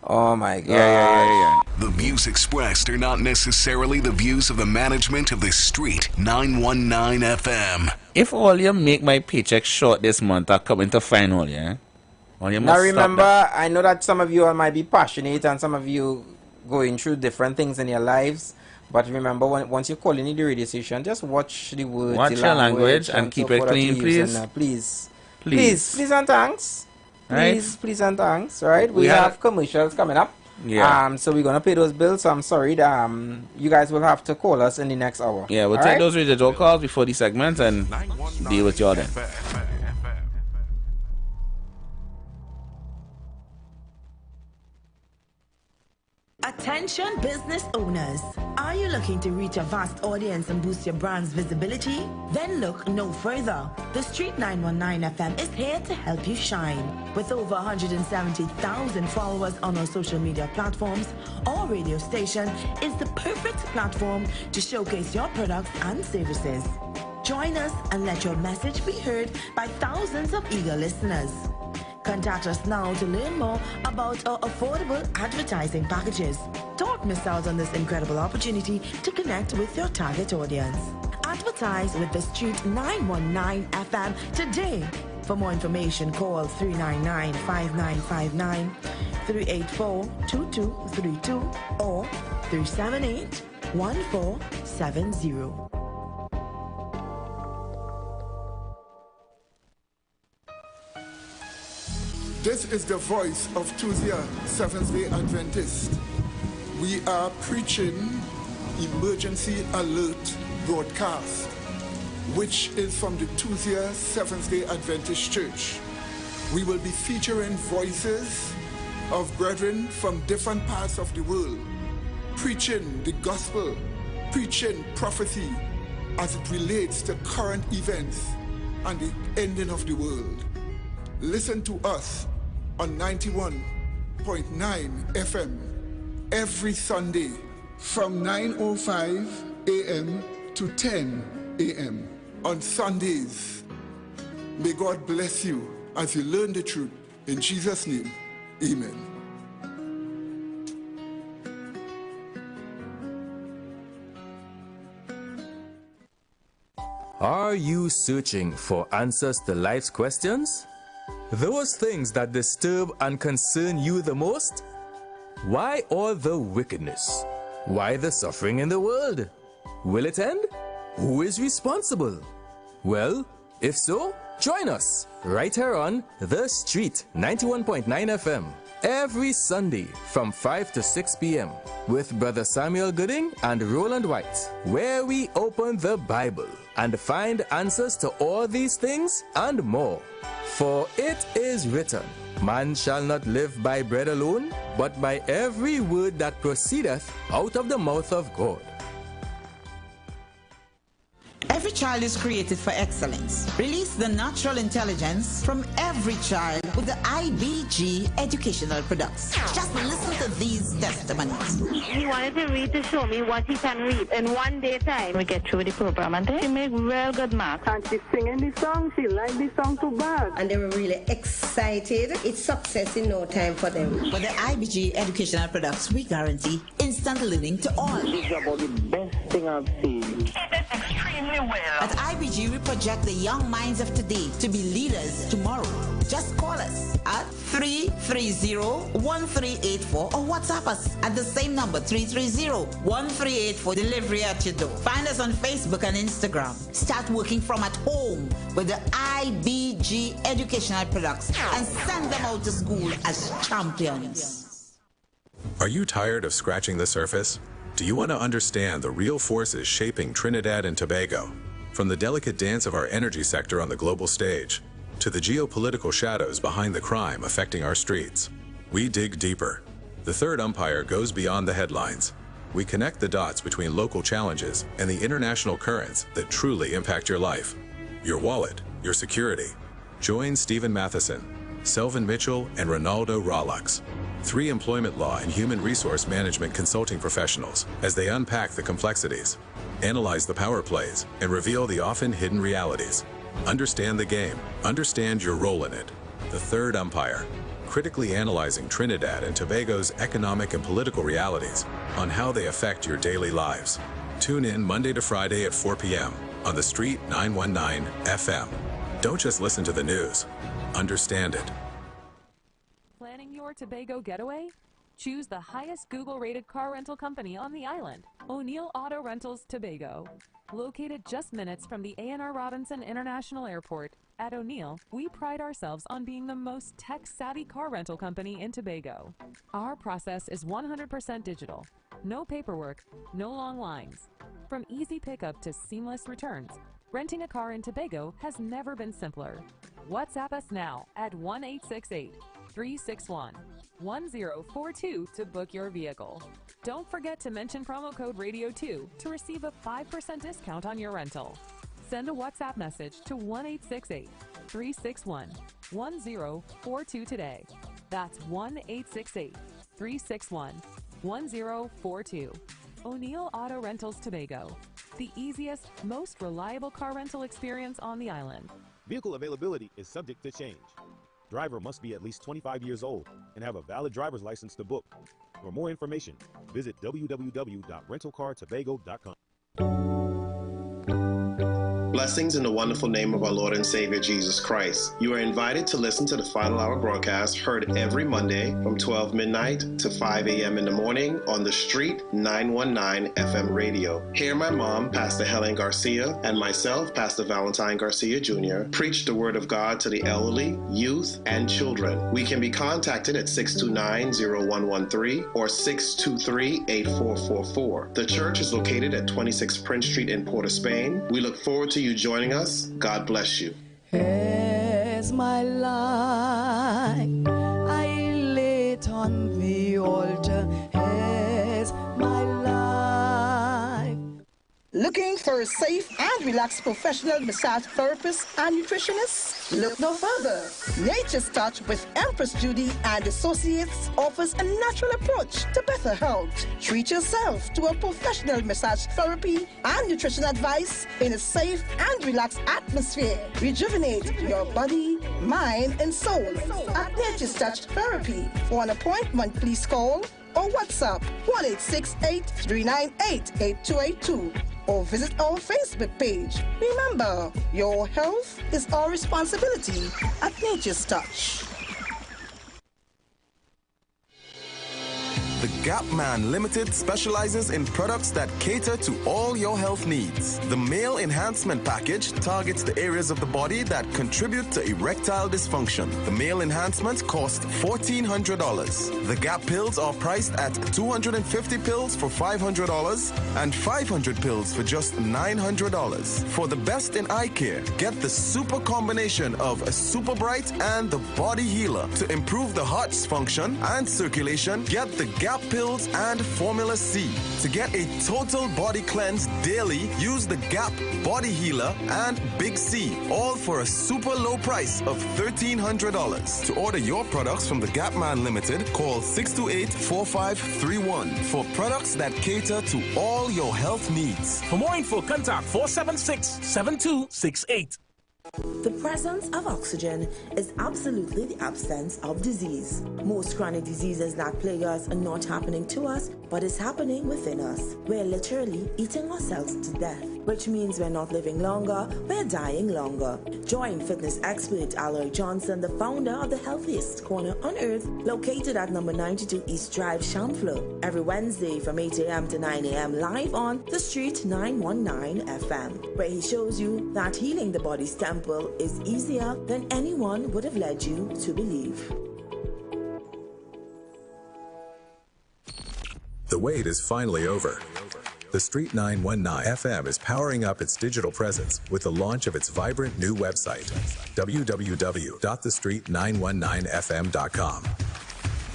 Oh my God. Yeah. The views expressed are not necessarily the views of the management of the Street 919 FM. If all you make my paycheck short this month, I come into final, yeah? Now remember, I know that some of you all might be passionate and some of you going through different things in your lives. But remember, once you call in the radio station, just watch the words, watch your language and keep it clean, please. Please and thanks. Please and thanks. Right? We have commercials coming up. Yeah. So we're gonna pay those bills. So I'm sorry that you guys will have to call us in the next hour. Yeah, we'll take those residual calls before the segment and deal with y'all then. Attention business owners. Are you looking to reach a vast audience and boost your brand's visibility? Then look no further. The Street 919 FM is here to help you shine. With over 170,000 followers on our social media platforms, our radio station is the perfect platform to showcase your products and services. Join us and let your message be heard by thousands of eager listeners. Contact us now to learn more about our affordable advertising packages. Don't miss out on this incredible opportunity to connect with your target audience. Advertise with the Street 919 FM today. For more information, call 399-5959, 384-2232, or 378-1470. This is the voice of Tuesday, Seventh-day Adventist. We are preaching Emergency Alert broadcast, which is from the Tuesday, Seventh-day Adventist Church. We will be featuring voices of brethren from different parts of the world, preaching the gospel, preaching prophecy as it relates to current events and the ending of the world. Listen to us on 91.9 FM every Sunday from 9:05 a.m. to 10 a.m. on Sundays. May God bless you as you learn the truth. In Jesus' name, amen. Are you searching for answers to life's questions? Those things that disturb and concern you the most? Why all the wickedness? Why the suffering in the world? Will it end? Who is responsible? Well, if so, join us right here on The Street 91.9 FM every Sunday from 5 to 6 p.m. with Brother Samuel Gooding and Roland White, where we open the Bible and find answers to all these things and more. For it is written, man shall not live by bread alone, but by every word that proceedeth out of the mouth of God. Every child is created for excellence. Release the natural intelligence from every child with the IBG educational products. Just listen to these testimonies. He wanted to read to show me what he can read in one day time. We get through the program and they make real good marks. And she's singing the song. She liked the song too bad. And they were really excited. It's success in no time for them. With the IBG educational products, we guarantee instant learning to all. This is about the best thing I've seen. It's extremely well. At IBG, we project the young minds of today to be leaders tomorrow. Just call us at 330-1384 or WhatsApp us at the same number, 330-1384. Delivery at your door. Find us on Facebook and Instagram. Start working from at home with the IBG educational products and send them out to school as champions. Are you tired of scratching the surface? Do you want to understand the real forces shaping Trinidad and Tobago? From the delicate dance of our energy sector on the global stage, to the geopolitical shadows behind the crime affecting our streets, we dig deeper. The third umpire goes beyond the headlines. We connect the dots between local challenges and the international currents that truly impact your life, your wallet, your security. Join Stephen Matheson, Selvin Mitchell, and Ronaldo Rollux, 3 employment law and human resource management consulting professionals, as they unpack the complexities, analyze the power plays, and reveal the often hidden realities. Understand the game. Understand your role in it. The third umpire, critically analyzing Trinidad and Tobago's economic and political realities on how they affect your daily lives. Tune in Monday to Friday at 4 p.m. on The Street 919 FM. Don't just listen to the news. Understand it. Planning your Tobago getaway? Choose the highest Google-rated car rental company on the island, O'Neill Auto Rentals Tobago. Located just minutes from the A&R Robinson International Airport, at O'Neill, we pride ourselves on being the most tech-savvy car rental company in Tobago. Our process is 100% digital. No paperwork, no long lines. From easy pickup to seamless returns, renting a car in Tobago has never been simpler. WhatsApp us now at 1-868-361-1042 to book your vehicle. Don't forget to mention promo code RADIO2 to receive a 5% discount on your rental. Send a WhatsApp message to 1-868-361-1042 today. That's 1-868-361-1042. O'Neill Auto Rentals Tobago, the easiest, most reliable car rental experience on the island. Vehicle availability is subject to change. Driver must be at least 25 years old and have a valid driver's license to book. For more information, visit www.rentalcartobago.com. Blessings in the wonderful name of our Lord and Savior Jesus Christ. You are invited to listen to the Final Hour broadcast heard every Monday from 12 midnight to 5 a.m. in the morning on The Street 919 FM radio. Hear my mom, Pastor Helen Garcia, and myself, Pastor Valentine Garcia Jr., preach the Word of God to the elderly, youth, and children. We can be contacted at 629-0113 or 623-8444. The church is located at 26 Prince Street in Port of Spain. We look forward to you joining us. God bless you. As my life I lay it on on the altar as my life. Looking for a safe and relaxed professional massage therapist and nutritionist? Look no further. Nature's Touch with Empress Judy and Associates offers a natural approach to better health. Treat yourself to a professional massage therapy and nutrition advice in a safe and relaxed atmosphere. Rejuvenate your body, mind, and soul at Nature's Touch Therapy. For an appointment, please call or WhatsApp 1-868-398-8282 or visit our Facebook page. Remember, your health is our responsibility at Nature's Touch. The Gap Man Limited specializes in products that cater to all your health needs. The Male Enhancement Package targets the areas of the body that contribute to erectile dysfunction. The Male Enhancement costs $1,400. The Gap pills are priced at 250 pills for $500 and 500 pills for just $900. For the best in eye care, get the super combination of a Super Bright and the Body Healer. To improve the heart's function and circulation, get the Gap pills and Formula C. To get a total body cleanse daily, use the Gap Body Healer and Big C, all for a super low price of $1,300. To order your products from the Gap Man Limited, call 628-4531 for products that cater to all your health needs. For more info, contact 476-7268. The presence of oxygen is absolutely the absence of disease. Most chronic diseases that plague us are not happening to us, but is happening within us. We're literally eating ourselves to death, which means we're not living longer, we're dying longer. Join fitness expert Aloy Johnson, the founder of the healthiest corner on earth, located at number 92 East Drive, Chamfleur, every Wednesday from 8 a.m. to 9 a.m. live on The Street 919 FM, where he shows you that healing the body's temple is easier than anyone would have led you to believe. The wait is finally over. The Street 919 FM is powering up its digital presence with the launch of its vibrant new website, www.thestreet919fm.com.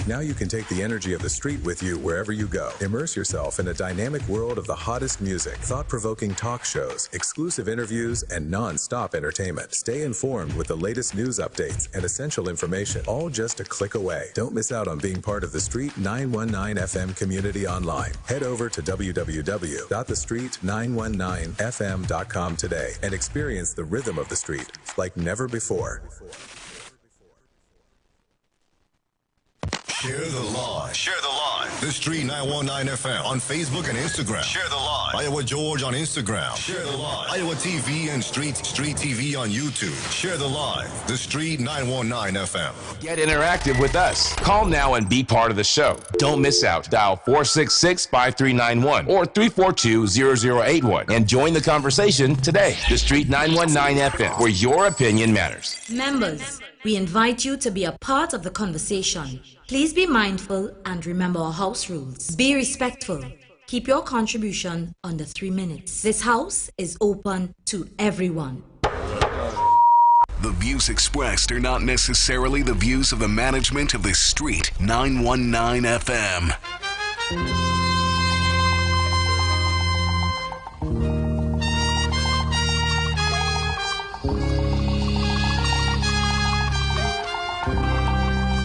Now you can take the energy of the street with you wherever you go. Immerse yourself in a dynamic world of the hottest music, thought-provoking talk shows, exclusive interviews, and non-stop entertainment. Stay informed with the latest news updates and essential information, all just a click away. Don't miss out on being part of the Street 919 FM community online. Head over to www.thestreet919fm.com today and experience the rhythm of the street like never before. Share the live. Share the live. The Street 919 FM on Facebook and Instagram. Share the live. Iowa George on Instagram. Share the live. Iowa TV and Street TV on YouTube. Share the live. The Street 919 FM. Get interactive with us. Call now and be part of the show. Don't miss out. Dial 466-5391 or 342-0081 and join the conversation today. The Street 919 FM, where your opinion matters. Members, we invite you to be a part of the conversation. Please be mindful and remember our house rules. Be respectful. Keep your contribution under 3 minutes. This house is open to everyone. The views expressed are not necessarily the views of the management of the Street 919 FM.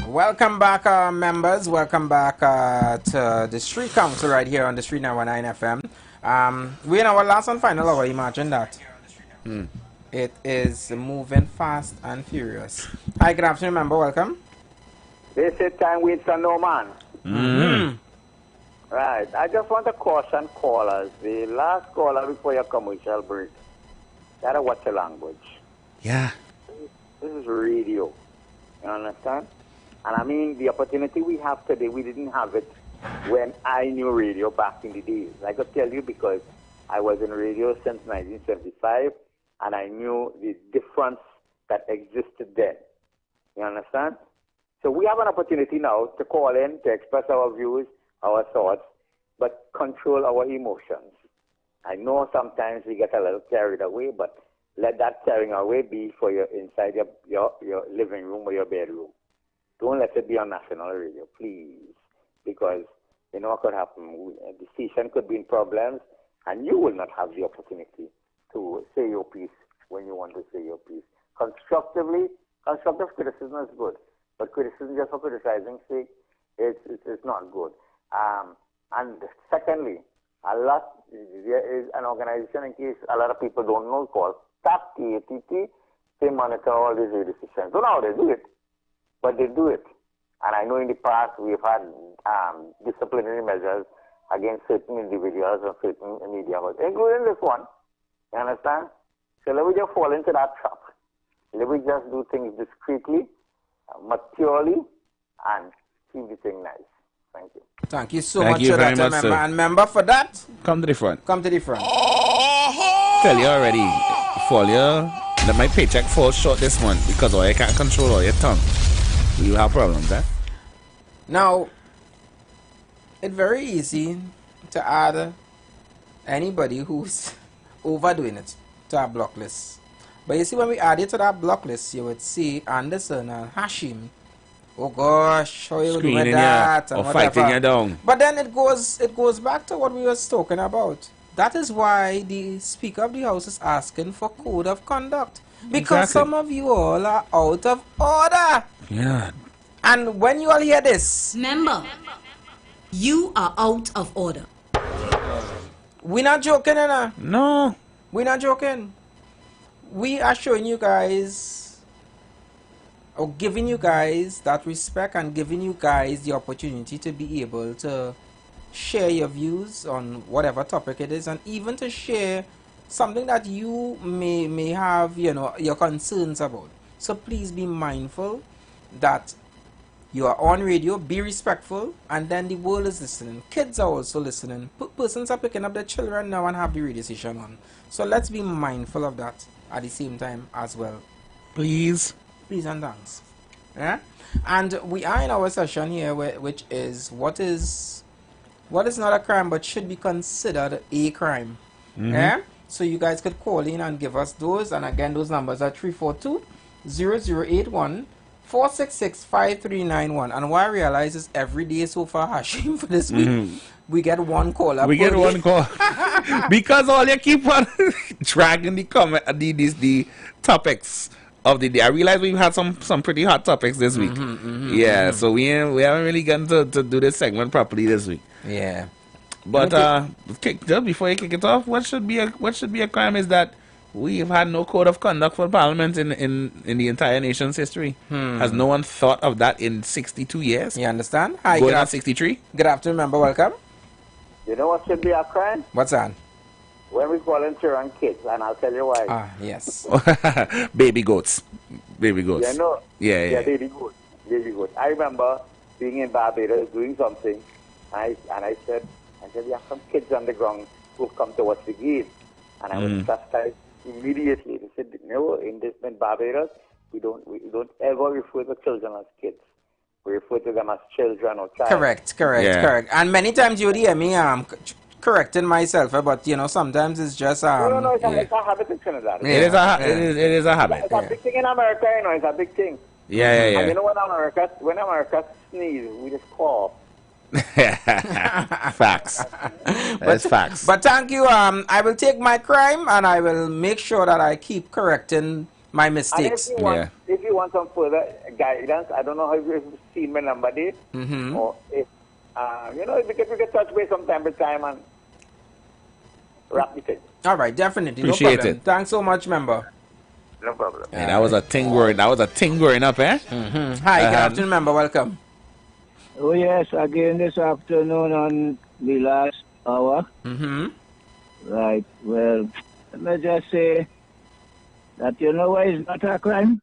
Welcome back, members. Welcome back to the Street Council right here on the Street 919 FM. We're in our last and final hour. Imagine that. It is moving fast and furious. Hi, good afternoon, member. Welcome. They say time waits for no man. Right. I just want to caution callers. The last caller before your commercial break. Gotta watch the language. Yeah. This is radio. You understand? And I mean, the opportunity we have today, we didn't have it when I knew radio back in the days. I could tell you because I was in radio since 1975, and I knew the difference that existed then. You understand? So we have an opportunity now to call in, to express our views, our thoughts, but control our emotions. I know sometimes we get a little carried away, but let that carrying away be for your inside your living room or your bedroom. don't let it be on national radio, please. Because you know what could happen. The station could be in problems, and you will not have the opportunity to say your piece when you want to say your piece. Constructive criticism is good, but criticism just for criticizing sake, it's not good. And secondly, there is an organization, in case a lot of people don't know, called TAP, T-A-T-T. They monitor all these radio stations. Don't know how they do it, but they do it. And I know in the past we've had disciplinary measures against certain individuals or certain media houses, including this one. You understand? So let me just fall into that trap. Let me just do things discreetly, maturely, and keep the thing nice. Thank you. Thank you so much for that, member. And member, for that, come to the front. Come to the front. Tell you already, Folio, let my paycheck fall short this month because I can't control all your tongue. You have problems, eh? Now, it's very easy to add anybody who's overdoing it to our block list. But you see, when we add it to that block list, you would see Anderson and Hashim. Oh gosh, how you doing that? Or fighting you down. But then it goes back to what we were talking about. That is why the Speaker of the House is asking for code of conduct. Because some of you all are out of order. Yeah. And when you all hear this, member, you are out of order. We're not joking, Anna. No. We're not joking. We are showing you guys, or giving you guys that respect and giving you guys the opportunity to be able to share your views on whatever topic it is, and even to share something that you may have, you know, your concerns about. So please be mindful that you are on radio, be respectful, and then the world is listening. Kids are also listening. Persons are picking up their children now and have the radio station on. So let's be mindful of that at the same time as well. Please. Please and thanks. Yeah? And we are in our session here, which is what is not a crime but should be considered a crime. Yeah? So you guys could call in and give us those. And again, those numbers are 342-0081, 466-5391. And what I realize is every day so far, Hashim, for this week, we get one call. We get one call. Because all you keep on dragging the topics of the day. I realize we've had some pretty hot topics this week. So we haven't really gotten to do this segment properly this week. Yeah. But just before you kick it off, what should be a crime is that we have had no code of conduct for Parliament in the entire nation's history. Has no one thought of that in 62 years? You understand? Hi, going on 63. Good afternoon, member. Welcome. You know what should be a crime? What's that? When we volunteer on kids, and I'll tell you why. Ah, yes. Baby goats. Baby goats. You know? Yeah. Baby goats. Baby goats. I remember being in Barbados doing something, and I said, we have some kids on the ground who come to watch the game. And I was chastised immediately. They said, no, in Barbados, we don't ever refer to children as kids. We refer to them as children or child. Correct. And many times you would hear me correcting myself, but you know, sometimes it's just no, it's a habit in Trinidad. It is a habit. It's a big thing in America, you know, it's a big thing. Yeah. And you know, when America sneeze, we just cough. Facts. That's facts. But thank you. I will take my crime and I will make sure that I keep correcting my mistakes. And if you want some further guidance, I don't know how you've seen my number there, or if you know, because we can touch base from time to time and wrap the thing. All right, definitely. Appreciate no problem. it. Thanks so much, member. No problem. Yeah, that was a thing growing up, eh? Hi, good afternoon, member. Welcome. Oh yes, again this afternoon on the last hour. Right. Well, let me just say that you know why it's not a crime.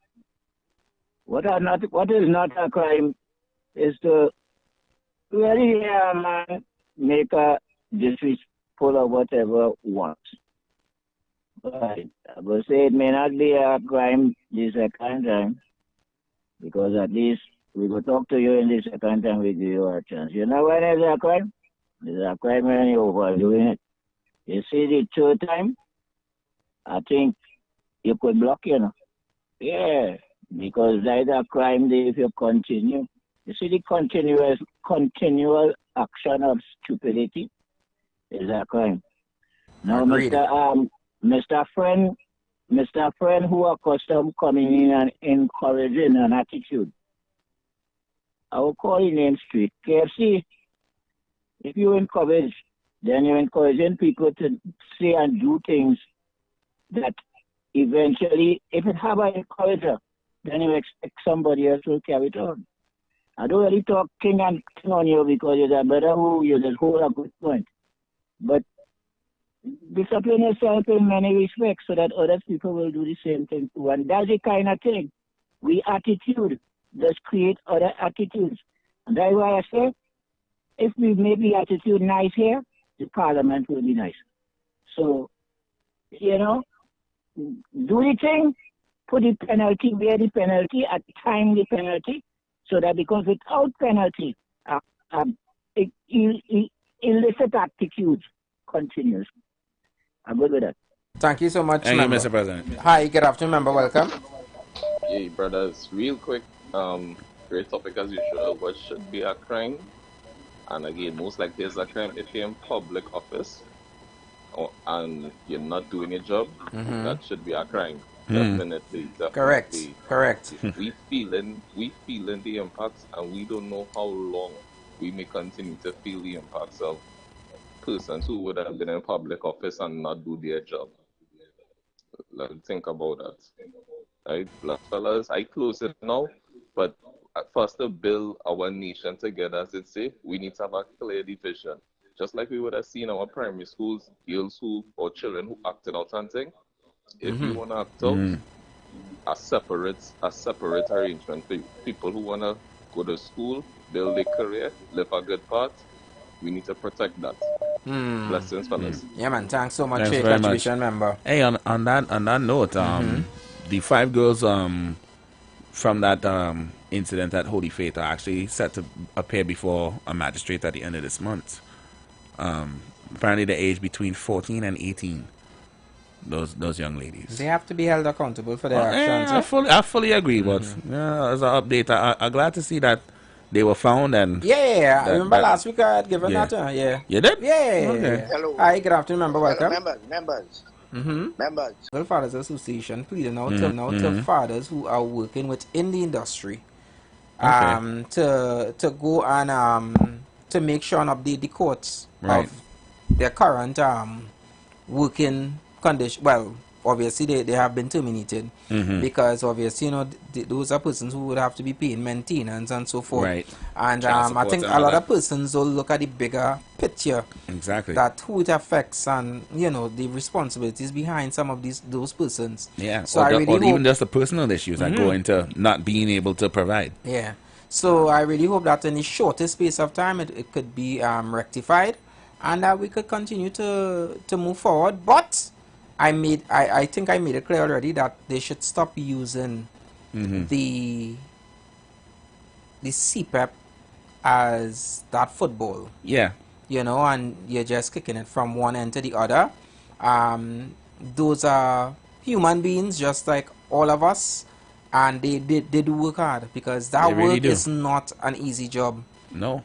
What is not a crime is to really hear a man make a disrespectful or whatever wants. Right. I will say it may not be a crime the second time, because at least we will talk to you in the second time we give you a chance. You know when it's a crime? It's a crime when you're overdoing it. You see the third time, I think you could block, you know. Yeah, Because that's a crime if you continue. You see, the continual action of stupidity is a crime. Now, Agreed. Mr. Friend who accustomed coming in and encouraging an attitude. I will call his name straight. KFC, if you encourage, then you're encouraging people to say and do things that eventually, if it have an encourager, then you expect somebody else to carry it on. I don't really talk king on you because you're a brother who you just hold a good point. But discipline yourself in many respects so that other people will do the same thing too. And that's the kind of thing. Attitude does create other attitudes. And that's why I say, if we make the attitude nice here, the parliament will be nice. So, do the thing, put the penalty where the penalty, at time the penalty, so that because without penalty, illicit attitudes continues. I'm good with that. Thank you so much, Thank you, member. Mr. President. Hi, good afternoon, member. Welcome. Hey, brothers, real quick, great topic as usual. What should be a crime? And again, most likely it's a crime if you're in public office and you're not doing a job. That should be a crime. Definitely. Correct. We feeling the impacts, and we don't know how long we may continue to feel the impacts of persons who would have been in public office and not do their job. Let's think about that. Right, black fellas, I close it now, but for us to build our nation together, as it say, we need to have a clear division. Just like we would have seen our primary schools, girls who, or children who acted out and thing. If you want to act out, a separate arrangement for people who want to go to school, build a career, live a good part. We need to protect that. Blessings, fellas. Yeah, man. Thanks so much Thanks for your very contribution, much. member. Hey, on that note, the 5 girls from that incident at Holy Faith are actually set to appear before a magistrate at the end of this month. Apparently, the age between 14 and 18. Those young ladies. They have to be held accountable for their actions. I fully agree, but as an update, I'm glad to see that they were found. And I remember last week I had given that. You did? Yeah. Okay. Hello. Hi, good afternoon, member. Welcome. Members. Well, Fathers Association pleading out to fathers who are working within the industry to go and to make sure and update the courts of their current working condition. Well, obviously they have been terminated because obviously those are persons who would have to be paying maintenance and so forth. Right. And I think a lot of persons will look at the bigger picture. Exactly. That who it affects and the responsibilities behind some of those persons. Yeah. So or even just the personal issues that go into not being able to provide. Yeah. So I really hope that in the shortest space of time it could be rectified and that we could continue to move forward. But I think I made it clear already that they should stop using the CPEP as that football. Yeah. And you're just kicking it from one end to the other. Those are human beings just like all of us, and they do work hard because that really work is not an easy job. No.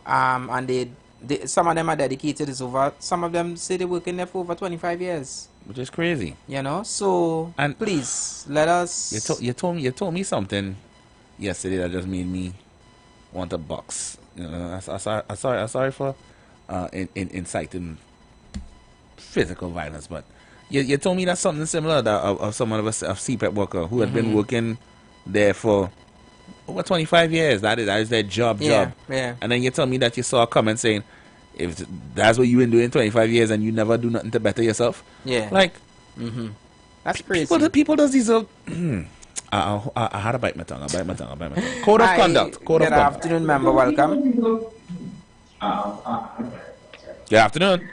And they some of them are dedicated. Some of them say they work in there for over 25 years. Which is crazy. So and please let us. You told me something yesterday that just made me want a box. I'm sorry for inciting physical violence, but you told me that's something similar of someone of a CPEP worker who had been working there for over 25 years. That is their job. Yeah. And then you tell me that you saw a comment saying, if that's what you've been doing 25 years and you never do nothing to better yourself. Yeah. Like, that's crazy. People does these. I had to bite my tongue. Code of conduct. Good afternoon, member. Welcome. Good afternoon.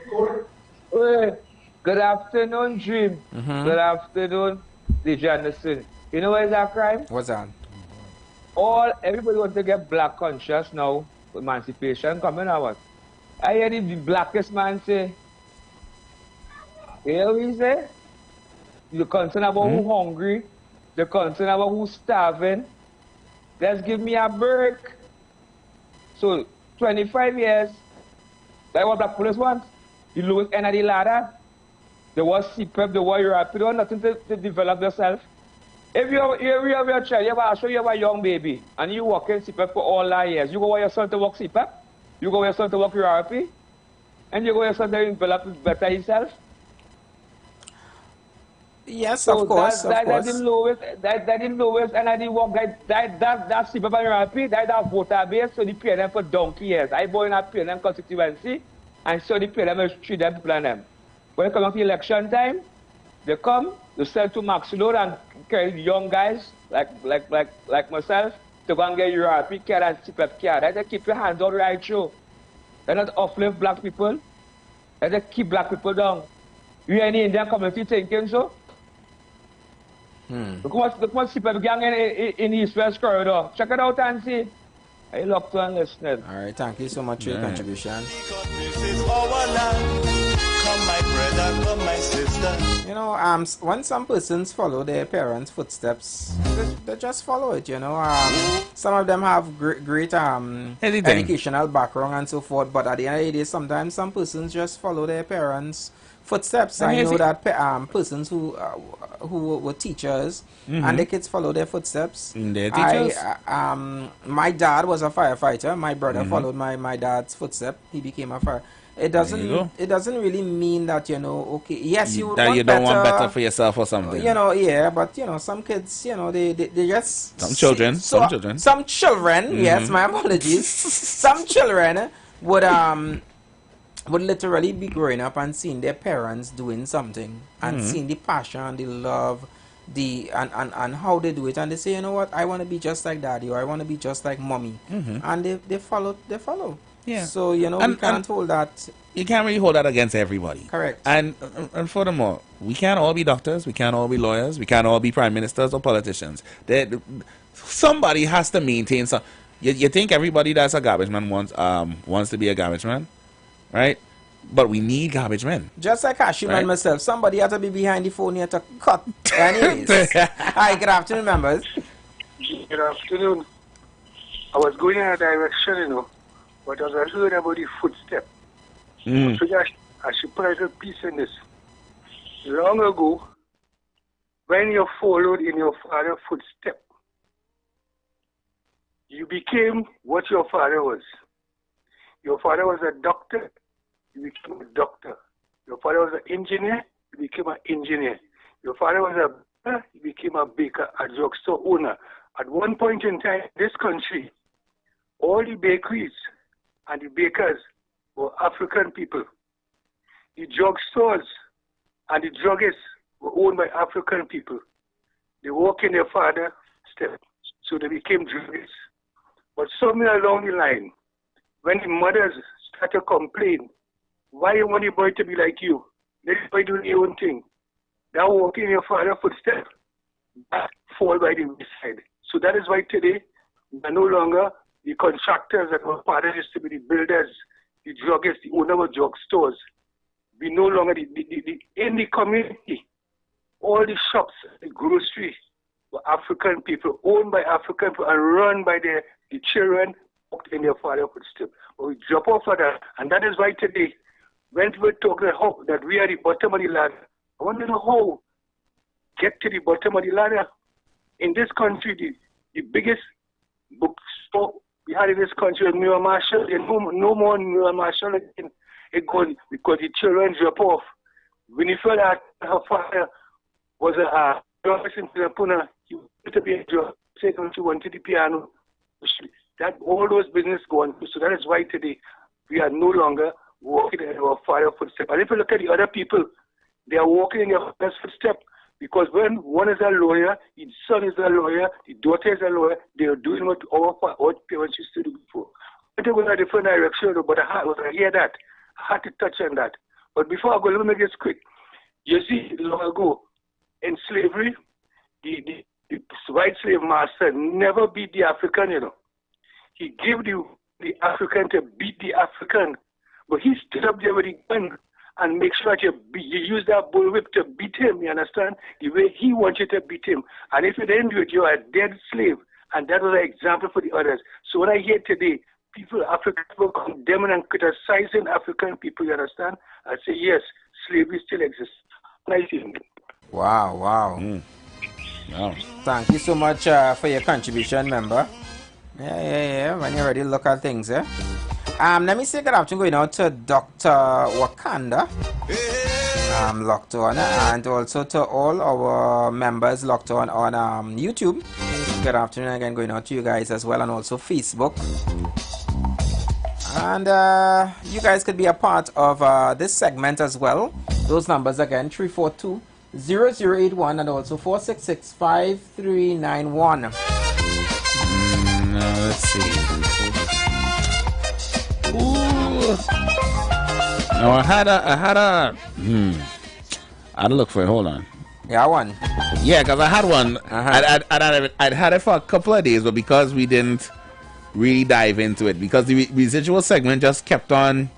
Good afternoon, Dream. Good afternoon, DJ Anderson. You know what is that crime? What's that? Everybody wants to get black conscious now. Emancipation coming or what? I hear the blackest man say, you hear what he say? You're concerned about who hungry, the concern about who's starving. Let's give me a break. So 25 years, that's what black police want. The lowest end of the ladder. They want CPEP, they want Europe, they want nothing to develop themselves. If you have your child, you have a young baby, and you work in CPEP for all that years, you go want your son to work CPEP, you go want your son to work Europe, and you go want your son to develop better himself. Yes, so of course, that's the lowest, that's the lowest, and I didn't work that's CPEP and Europe, that's voter base, so they pay them for donkey years. I born in a pay them constituency, and so they pay them and treat them people and them. When it comes to election time, they come, they sell to max load and carry young guys like myself to go and get Europe care and CPEP care. They keep your hands out right through. They not uplift black people. They keep black people down. You in the Indian community thinking so? Look what CPEP gang in East West Corridor. Check it out and see. I look to and listening. All right, thank you so much for your contribution. Come my brother, come my sister. You know, when some persons follow their parents' footsteps, they just follow it, you know. Some of them have great educational background and so forth, but at the end of the day, sometimes some persons just follow their parents' footsteps. I know that persons who were teachers and their kids follow their footsteps. Their teachers? My dad was a firefighter. My brother followed my dad's footsteps. He became a firefighter. It doesn't really mean that, you know, okay, yes, you don't want better for yourself or something. You know, yeah, but you know, some kids, you know, they just some children, yes, my apologies. Some children would literally be growing up and seeing their parents doing something and seeing the passion, the love, and how they do it, and they say, you know what, I want to be just like daddy, or I want to be just like mommy, and they follow. Yeah. So, you know, we can't hold that. You can't really hold that against everybody. Correct. And furthermore, we can't all be doctors, we can't all be lawyers, we can't all be prime ministers or politicians. Somebody has to maintain some. You think everybody that's a garbage man wants to be a garbage man, right? But we need garbage men. Just like Cashew myself, somebody had to be behind the phone here to cut. Anyways. Hi, good afternoon, members. Good afternoon. I was going in a direction, you know, but as I heard about the footstep, so I should put a little piece in this. Long ago, when you followed in your father's footstep, you became what your father was. Your father was a doctor, you became a doctor. Your father was an engineer, you became an engineer. Your father was a baker, you became a baker, a drugstore owner. At one point in time, this country, all the bakeries and the bakers were African people. The drugstores and the druggists were owned by African people. They walked in their father's steps, so they became druggists. But somewhere along the line, when the mothers started to complain, why you want your boy to be like you? Let your boy do your own thing. Now walking in your father's footsteps, that fall by the wayside. So that is why today, we are no longer the contractors that our fathers used to be, the builders, the druggists, the owner of drugstores. We no longer, in the community, all the shops, the grocery, were African people, owned by African people, and run by the children walked in their father's footsteps. But we drop off of that, and that is why today, when people talk that we are the bottom of the ladder, I want to know how get to the bottom of the ladder. In this country, the biggest bookstore we had in this country was Mira Marshall. There's no more Mira Marshall again. It goes because the children drop off. When you felt that her father was a drummer in Puna, he wanted to be a drummer. She wanted the piano. That all those business go on. So that is why today we are no longer walking in our father's footsteps. And if you look at the other people, they are walking in their father's footsteps. Because when one is a lawyer, his son is a lawyer, the daughter is a lawyer, they are doing what our parents used to do before. It was a different direction, but I hear that. I had to touch on that. But before I go, let me make this quick. You see, long ago, in slavery, the white slave master never beat the African, you know. He gave the African to beat the African. But he stood up there with a gun and make sure that you use that bullwhip to beat him, you understand? The way he wants you to beat him. And if you didn't do it, you're a dead slave. And that was an example for the others. So what I hear today, African people condemning and criticizing African people, you understand? I say, yes, slavery still exists. Nice evening. Wow, wow. Wow. Thank you so much for your contribution, member. Yeah. When you're ready to look at things, eh? Let me say good afternoon going out to Dr. Wakanda. Locked on, and also to all our members locked on YouTube. Good afternoon again going out to you guys as well, and also Facebook. And you guys could be a part of this segment as well. Those numbers again, 342-0081 and also 466-5391. Let's see. Ooh. No, I had a I'd look for it. Hold on. Yeah, one. Yeah, because I had one. I'd had it for a couple of days, but because we didn't really dive into it, because the residual segment just kept on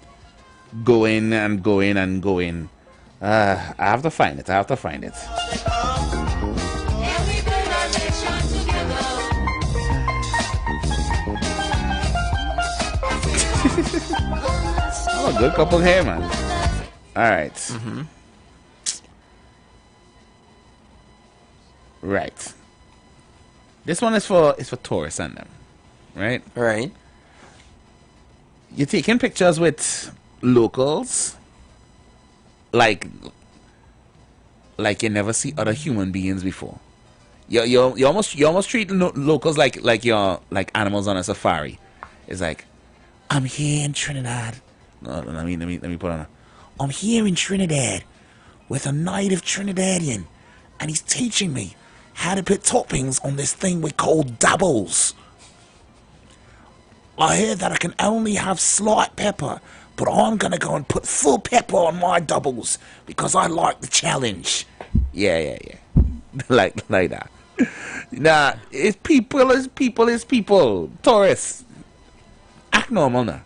going and going and going. I have to find it. Oh, good couple here, man. All right. Right. This one is for tourists and them, right? Right. You're taking pictures with locals, like you never see other human beings before. You almost treat locals like you're like animals on a safari. It's like, I'm here in Trinidad. No, let me put on. I'm here in Trinidad with a native Trinidadian, and he's teaching me how to put toppings on this thing we call doubles. I heard that I can only have slight pepper, but I'm gonna go and put full pepper on my doubles because I like the challenge. Yeah. like that. Nah, it's people. Tourists. Act normal now.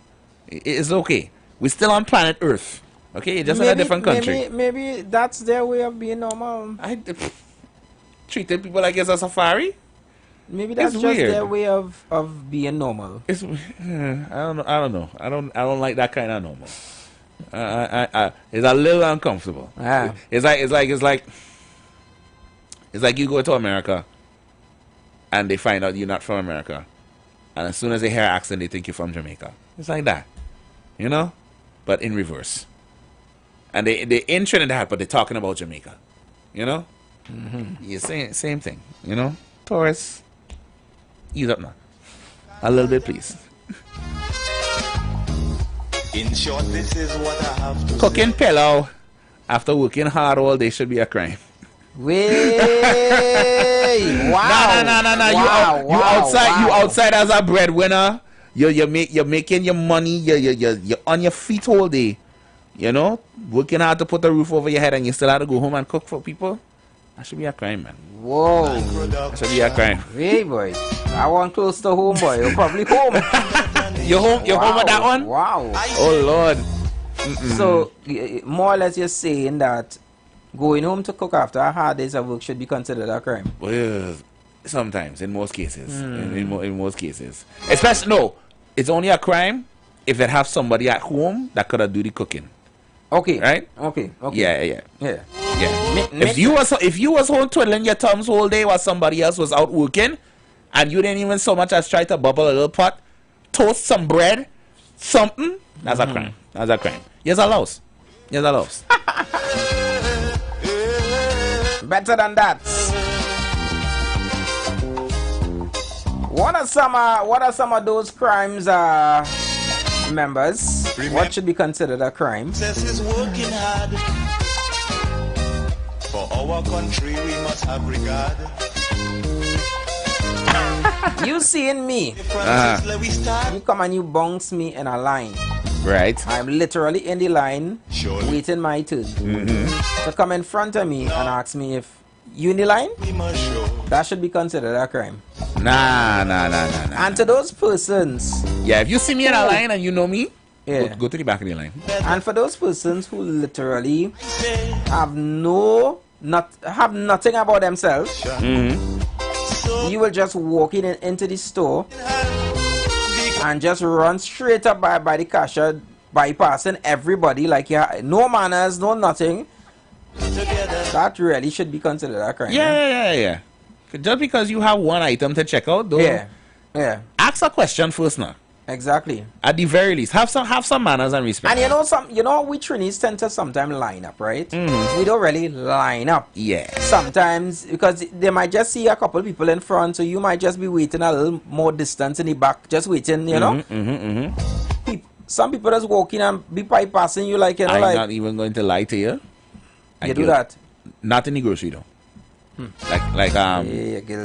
It's okay. We're still on planet Earth. Okay, just in a different country. Maybe that's their way of being normal. Treating people like it's a safari. Maybe that's it's just weird. their way of being normal. It's I don't know. I don't like that kind of normal. It's a little uncomfortable. Yeah. It's like you go to America and they find out you're not from America, and as soon as they hear accent, they think you're from Jamaica. It's like that, you know, but in reverse. And they in Trinidad, but they're talking about Jamaica, you know. Yeah, same thing, you know. Tourists, ease up now, a little bit, please. In short, this is what I have to Cooking pillow after working hard all day should be a crime. Way! Wow! No. Wow, You outside as a breadwinner. You're making your money. You're on your feet all day. You know, working hard to put a roof over your head, and you still have to go home and cook for people. That should be a crime, man. Whoa! That should be a crime. Hey, boy. I want close to home, boy. You're probably home. You're home. You're home with that one. Wow. Oh Lord. So more or less, you're saying that going home to cook after a hard day's of work should be considered a crime. Well, sometimes, in most cases, in most cases, especially no, it's only a crime if they have somebody at home that could do the cooking. Okay. Right. Okay. Yeah. Yeah. If you was home twiddling your thumbs all day while somebody else was out working, and you didn't even so much as try to bubble a little pot, toast some bread, something, that's a crime. That's a crime. Yes, a loss. Better than that. What are some of those crimes, members? What should be considered a crime? is working hard. For our country, we must have regard. You seeing me? You come and you bounce me in a line. Right. I'm literally in the line, waiting my turn. So come in front of me and ask me if you in the line. That should be considered a crime. Nah. And to those persons, yeah, if you see me in a line and you know me, Yeah. Go to the back of the line. And for those persons who literally have nothing about themselves, you will just walk into the store and just run straight up by the cashier, bypassing everybody like no manners, no nothing. That really should be considered a crime. Yeah. Just because you have one item to check out, though. Yeah. Ask a question first now. Exactly. At the very least, have some manners and respect. And we Trinis tend to sometimes line up, right? We don't really line up. Yeah. Sometimes because they might just see a couple people in front, so you might just be waiting a little more distance in the back, just waiting, you know. Some people just walk in and be bypassing you like, I'm not even going to lie to you. You do that? Not in the grocery though. You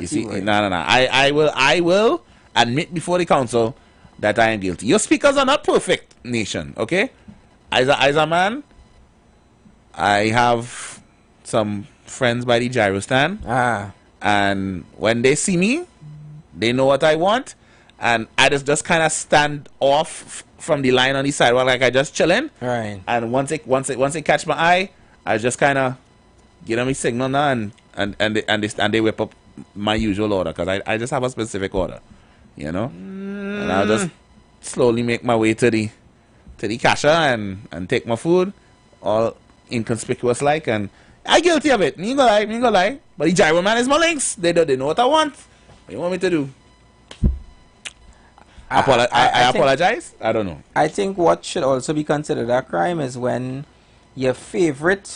see, no. I will admit before the council that I am guilty. Your speakers are not perfect, nation. Okay, as a man, I have some friends by the gyro stand, and when they see me, they know what I want, and I just kind of stand off from the line on the sidewalk, like I just chilling. Right. And once they catch my eye, I just kind of give them a signal now, and they whip up my usual order, because I just have a specific order, you know. And I'll just slowly make my way to the cashier and take my food, all inconspicuous like, and I guilty of it. Me gonna lie. But the gyro man is my links. They know what I want. What do you want me to do? I apologize. I don't know. I think what should also be considered a crime is when your favorite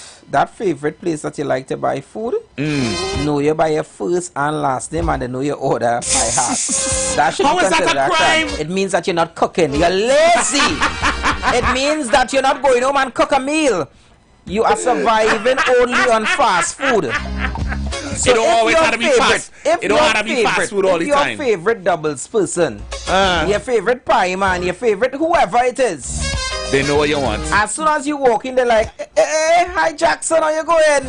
place that you like to buy food, know you by your first and last name, and they know your order by heart. That should be considered a crime. It means that you're not cooking. You're lazy. It means that you're not going home and cook a meal. You are surviving only on fast food. So it don't always have to be fast. It don't have to be fast food all the time. If your favorite doubles person, your favorite pie man, your favorite whoever it is, they know what you want. As soon as you walk in, they're like, hey, hi Jackson, how you going?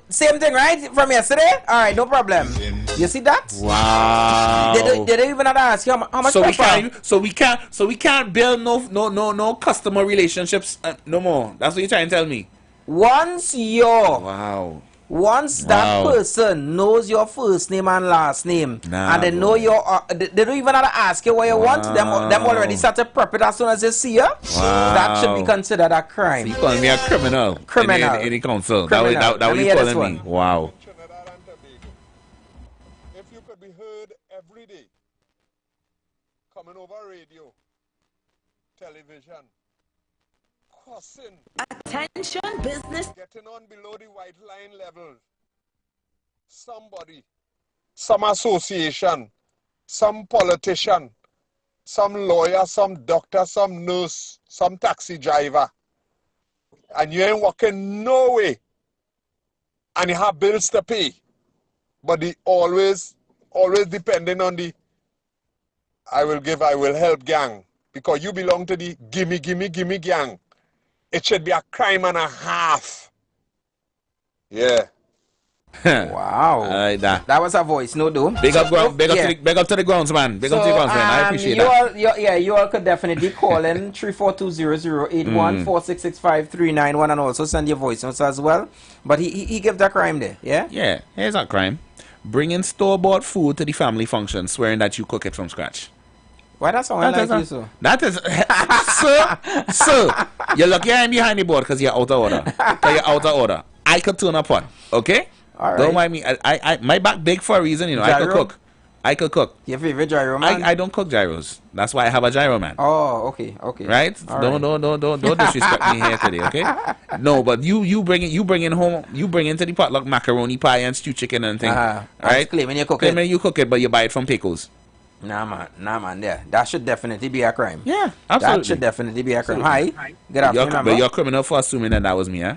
Same thing, right? From yesterday? Alright, no problem. You see that? Wow. They don't even have to ask you how much pepper. So we can't build no customer relationships no more. That's what you're trying to tell me. Once that person knows your first name and last name, and they know your, they don't even have to ask you what you want. Them already start to prep it as soon as they see you. That should be considered a crime. So you calling me a criminal? In the council. That what you calling me? Wow. If you could be heard every day, coming over radio, television, cussing. Attention business. Getting on below the white line level. Somebody, some association, some politician, some lawyer, some doctor, some nurse, some taxi driver. And you ain't working no way. And you have bills to pay. But the always depending on the I will help gang. Because you belong to the gimme gang. It should be a crime and a half. Yeah. Wow. That was a voice, no do. Big up to the grounds, man. Big up to the grounds, man. I appreciate that. You all could definitely call in 342-0081, 4665-391, and also send your voice notes as well. But he gave that crime there, yeah? Yeah, here's a crime. Bringing store-bought food to the family function, swearing that you cook it from scratch. Why that sound like you, sir? That is, sir, you're lucky I'm behind the board because you're out of order. I could turn up one, okay? All right. Don't mind me. My back big for a reason, you know. Gyro? I could cook. Your favorite gyro man? I don't cook gyros. That's why I have a gyro man. Oh, okay. Right? Don't disrespect me here today, okay? No, but you bring into the potluck macaroni pie and stew chicken and things. Right? Claiming you cook it. Claiming you cook it, but you buy it from Pecos. Nah, man. Yeah, that should definitely be a crime. Yeah, absolutely. That should definitely be a crime. Hi. Good afternoon, But you're a criminal for assuming that was me, huh?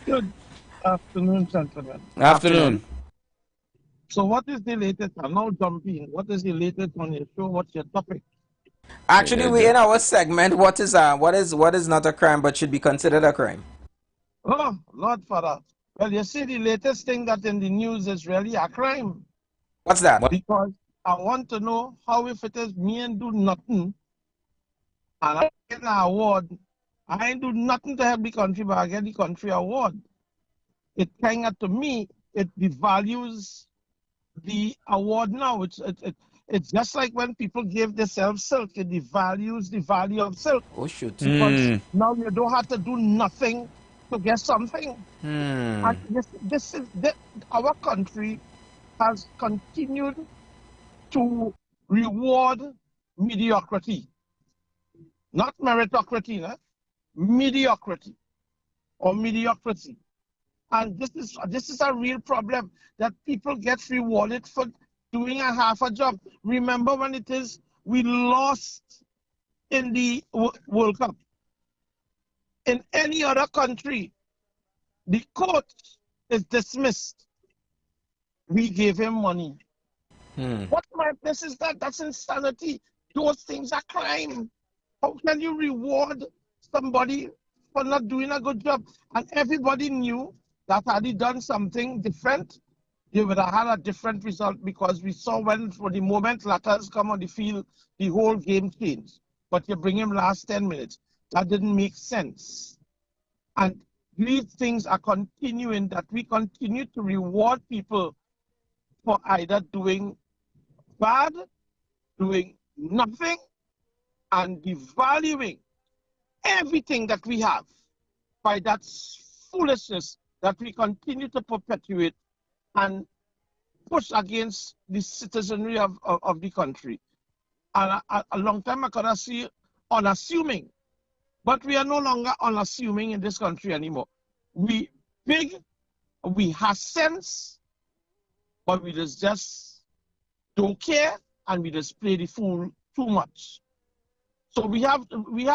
Good afternoon, gentlemen. Afternoon. So what is the latest? I'm now jumping. What is the latest on your show? What's your topic? Actually, we're in our segment. What is not a crime but should be considered a crime? Oh, Lord Father. Well, you see, the latest thing that in the news is really a crime. What's that? Because I want to know how if it is me and do nothing, and I get an award, I ain't do nothing to help the country, but I get the country award. It kind of, to me, it devalues the award now. It's just like when people give themselves silk, it devalues the value of silk. Oh, shoot. Because now you don't have to do nothing to get something. And our country has continued to reward mediocrity. Not meritocracy, no? Mediocrity or mediocrity. And this is a real problem, that people get rewarded for doing a half a job. Remember when it is we lost in the World Cup. In any other country, the coach is dismissed. We gave him money. What madness is that? That's insanity. Those things are crime. How can you reward somebody for not doing a good job? And everybody knew that had he done something different, you would have had a different result, because we saw when, for the moment Latters come on the field, the whole game changed. But you bring him last 10 minutes. That didn't make sense. And these things are continuing, that we continue to reward people for either doing bad, doing nothing, and devaluing everything that we have by that foolishness that we continue to perpetuate and push against the citizenry of the country. And a long time I could have seen unassuming, but we are no longer unassuming in this country anymore. We big, we have sense, but we just don't care, and we just play the fool too much. So we have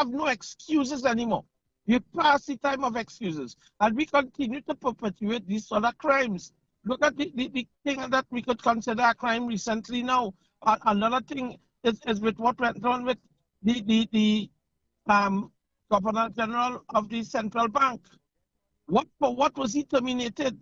no excuses anymore. We pass the time of excuses, and we continue to perpetuate these other crimes. Look at the thing that we could consider a crime recently now. Another thing is with what went on with the Governor General of the Central Bank. For what was he terminated?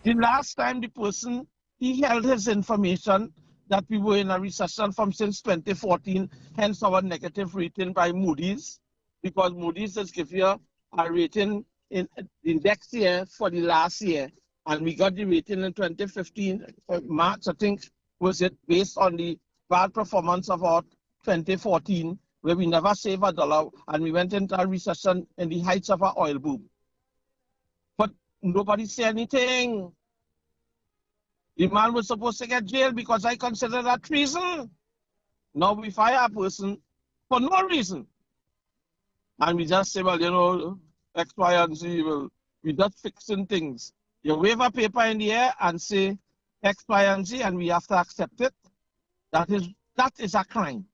The last time the person, he held his information that we were in a recession from since 2014, hence our negative rating by Moody's, because Moody's has given you a rating in the next year for the last year, and we got the rating in 2015, March, I think, was it, based on the bad performance of our 2014, where we never saved a dollar, and we went into a recession in the heights of our oil boom. But nobody said anything. The man was supposed to get jailed because I consider that treason. Now we fire a person for no reason. And we just say, well, you know, X, Y, and Z, well, we're just fixing things. You wave a paper in the air and say X, Y, and Z, and we have to accept it. That is a crime.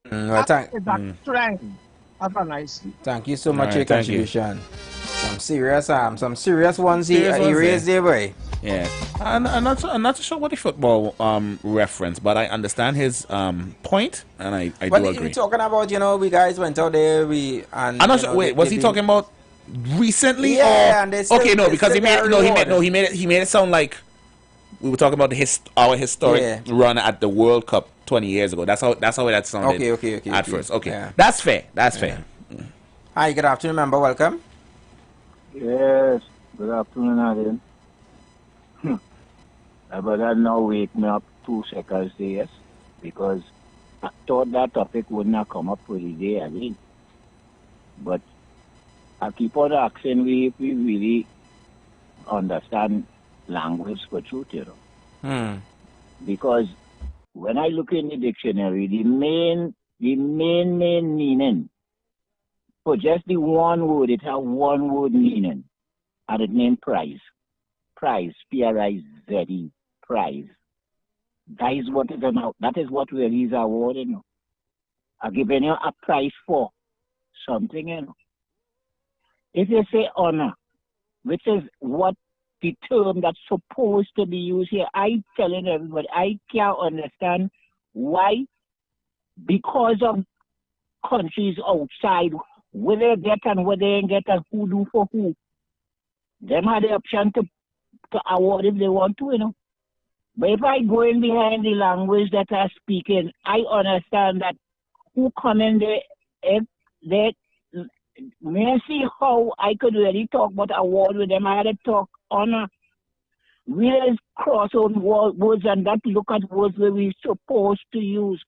Well, that is a crime. Have a nice day. Thank you so much for your contribution. Some serious ones here you raised there, boy. Yeah, and not too sure what the football reference, but I understand his point, and I do agree. You're talking about, you know, we guys went out there, I'm not sure. Wait, was he talking about recently? Yeah, or, and they still, okay, no, because he made it sound like we were talking about our historic run at the World Cup 20 years ago. That's how that sounded. Okay. At first, okay, yeah. That's fair. Fair. Hi, good afternoon, member. Welcome. Yes, good afternoon, Adrian. But that now wake me up 2 seconds there, because I thought that topic would not come up for the day again. But I keep on asking if we really understand language for truth, you know. Because when I look in the dictionary, the main meaning for just the one word, it has one word meaning, and it means prize. Prize, P-R-I-Z-E, prize. That is what is about. That is what really is award, you know. I'm giving you a prize for something, you know. If you say honor, which is what the term that's supposed to be used here, I'm telling everybody, I can't understand why, because of countries outside, where they get and where they ain't get and who do for who. Them have the option to award if they want to, you know. But if I go in behind the language that I'm speaking, I understand that who come in there if they may see how I could really talk about award with them. I had to talk honor. Where's cross on words and that look at words where we're supposed to use.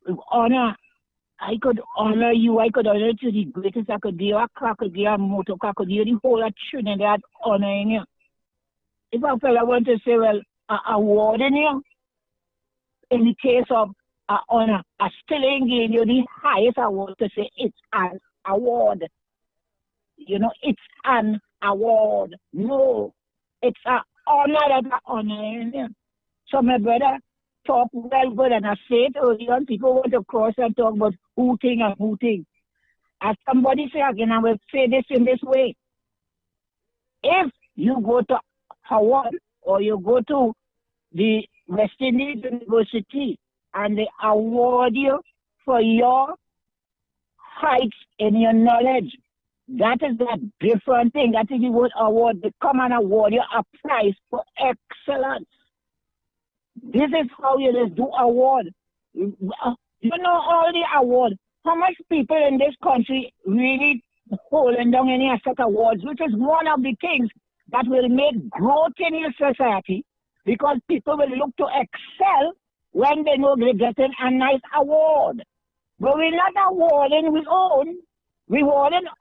With honor, I could honor you. I could honor you to the greatest. I could give a crocodile, a motor, I could give the whole of Trinidad honoring you. If a fella want to say, well, awarding you, in the case of honor, I still ain't giving you the highest award to say it's an award. You know, it's an award. No, it's an honor that I honoring you. So my brother talk well good, and I say it earlier on, people want to cross and talk about hooting and hooting. As somebody say again, I will say this in this way. If you go to Howard or you go to the West Indies University and they award you for your heights in your knowledge, that is a different thing. That is the word award. They come and award you a prize for excellence. This is how you just do award. You know all the award. How much people in this country really holding down any such awards, which is one of the things that will make growth in your society, because people will look to excel when they know they're getting a nice award. But we're not awarding we own. We're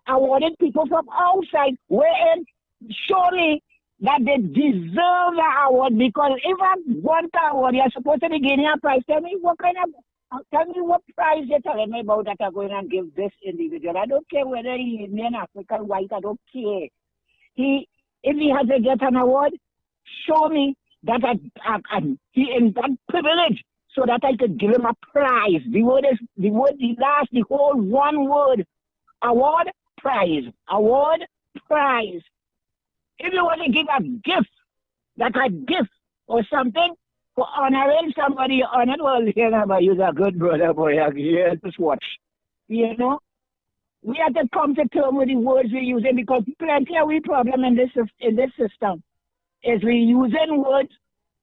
awarding people from outside, wherein surely that they deserve the award, because if I want the award, you're supposed to be getting a prize. Tell me what prize you're telling me about that I'm going to give this individual. I don't care whether he's Indian, African, white, I don't care. If he has to get an award, show me that he in that privilege so that I could give him a prize. The whole one word. Award, prize. Award, prize. If you want to give a gift, like a gift or something, for honoring somebody you honored, well, you know, you're a good brother, boy. Yeah, just watch. You know? We have to come to terms with the words we're using, because plenty of we problem in this system is we using words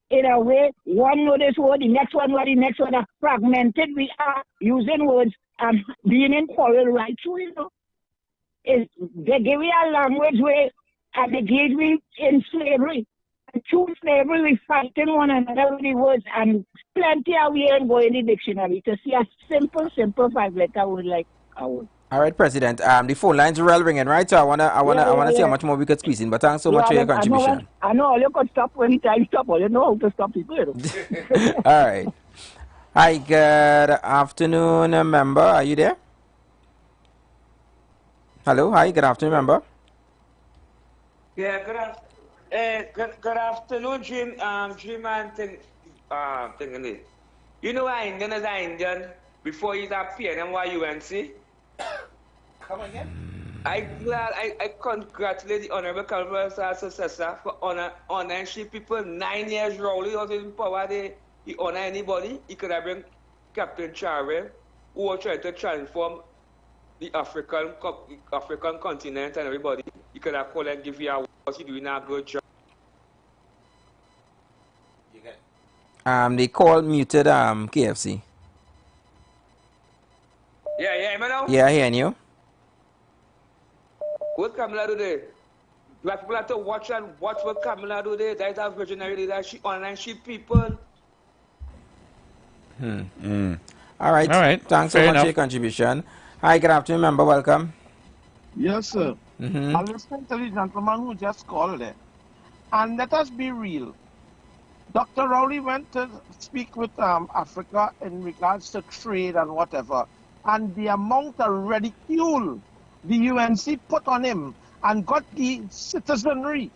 in a way, one know this word, the next one are fragmented. We are using words and being in quarrel right through, you know. They give you a language where, and they gave me in slavery. And through slavery, we fighting one another with the words, and plenty of we ain't going in the dictionary to see a simple 5-letter word like award. All right, President. The phone lines are all ringing, right? So I wanna see how much more we could squeeze in. But thanks so much for your contribution. I know you can stop when time stop. You know how to stop people. All right. Hi, good afternoon, member. Are you there? Hello. Hi, good afternoon, member. Yeah, good afternoon, Jim and thing. You know, Indian is Indian before he's a PNMY-UNC. Come again? I congratulate the Honorable Calvert successor for honoring people 9 years Rowley was in power. He honor anybody. He could have been Captain Charvel, who was trying to transform the African continent and everybody. He could have called and give you awards. He's doing a good job. They call muted KFC. Yeah, man. Yeah, hearing you. What Kamala do there? Black people have to watch what Kamala do there. That is a visionary leadership, online ship people. All right. Thanks so much for your contribution. Hi, good afternoon, member. Welcome. Yes, sir. I listen to the gentleman who just called there. And let us be real. Dr. Rowley went to speak with Africa in regards to trade and whatever. And the amount of ridicule the UNC put on him and got the citizenry,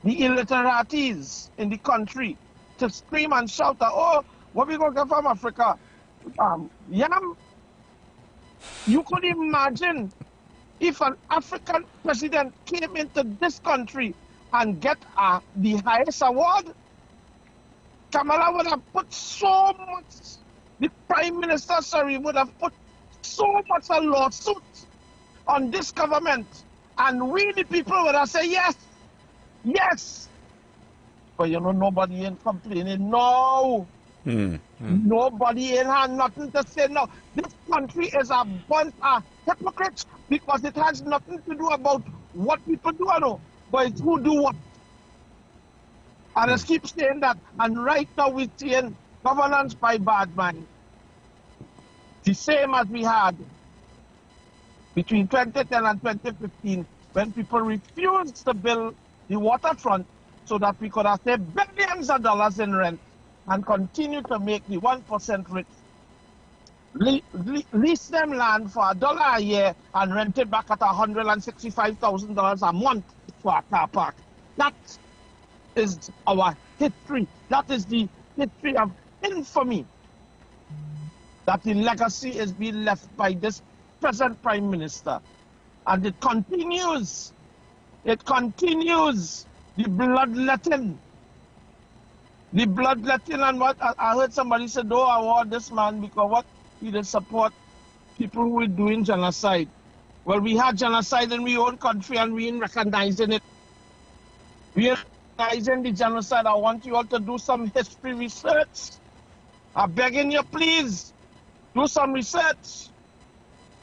the illiterates in the country to scream and shout, oh, what we going to get from Africa? You could imagine if an African president came into this country and get the highest award. Kamala would have put so much, the Prime Minister, would have put so much a lawsuit on this government. And we, the people, would have said, yes. But you know, nobody ain't complaining. No. Nobody in had nothing to say now. This country is a bunch of hypocrites because it has nothing to do about what people do, but it's who do what. And I keep saying that, and right now we're seeing governance by bad man. The same as we had between 2010 and 2015 when people refused to build the waterfront so that we could have saved billions of dollars in rent and continue to make the 1% rich. Lease them land for $1 a year and rent it back at $165,000 a month for a car park. That is our history. That is the history of infamy. That the legacy is being left by this present Prime Minister. And it continues. It continues. The bloodletting. The bloodletting, and what I heard somebody say, "Oh, I want this man because what he did support people who were doing genocide." Well, we had genocide in our own country and we ain't recognizing it. We ain't recognizing the genocide. I want you all to do some history research. I'm begging you, please, do some research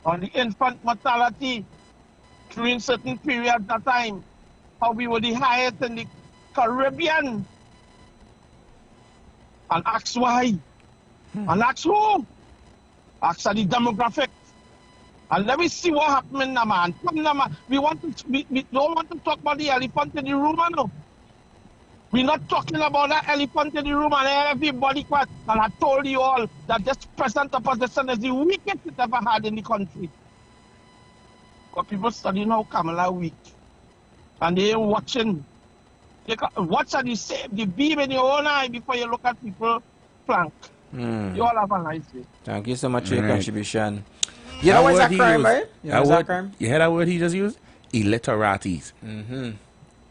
on the infant mortality during certain periods of time. How we were the highest in the Caribbean. And ask why. And ask who. Ask the demographic. And let me see what happened now, man. We don't want to talk about the elephant in the room, no. We're not talking about that elephant in the room and everybody quiet. And I told you all that this present opposition is the weakest it ever had in the country. But people studying how Kamala weak. And they ain't watching. Watch the beam in your own eye before you look at people flank. You all have a nice day. Thank you so much for your contribution. You know what's that crime, right? You know that crime? You hear that word he just used? Illiterates.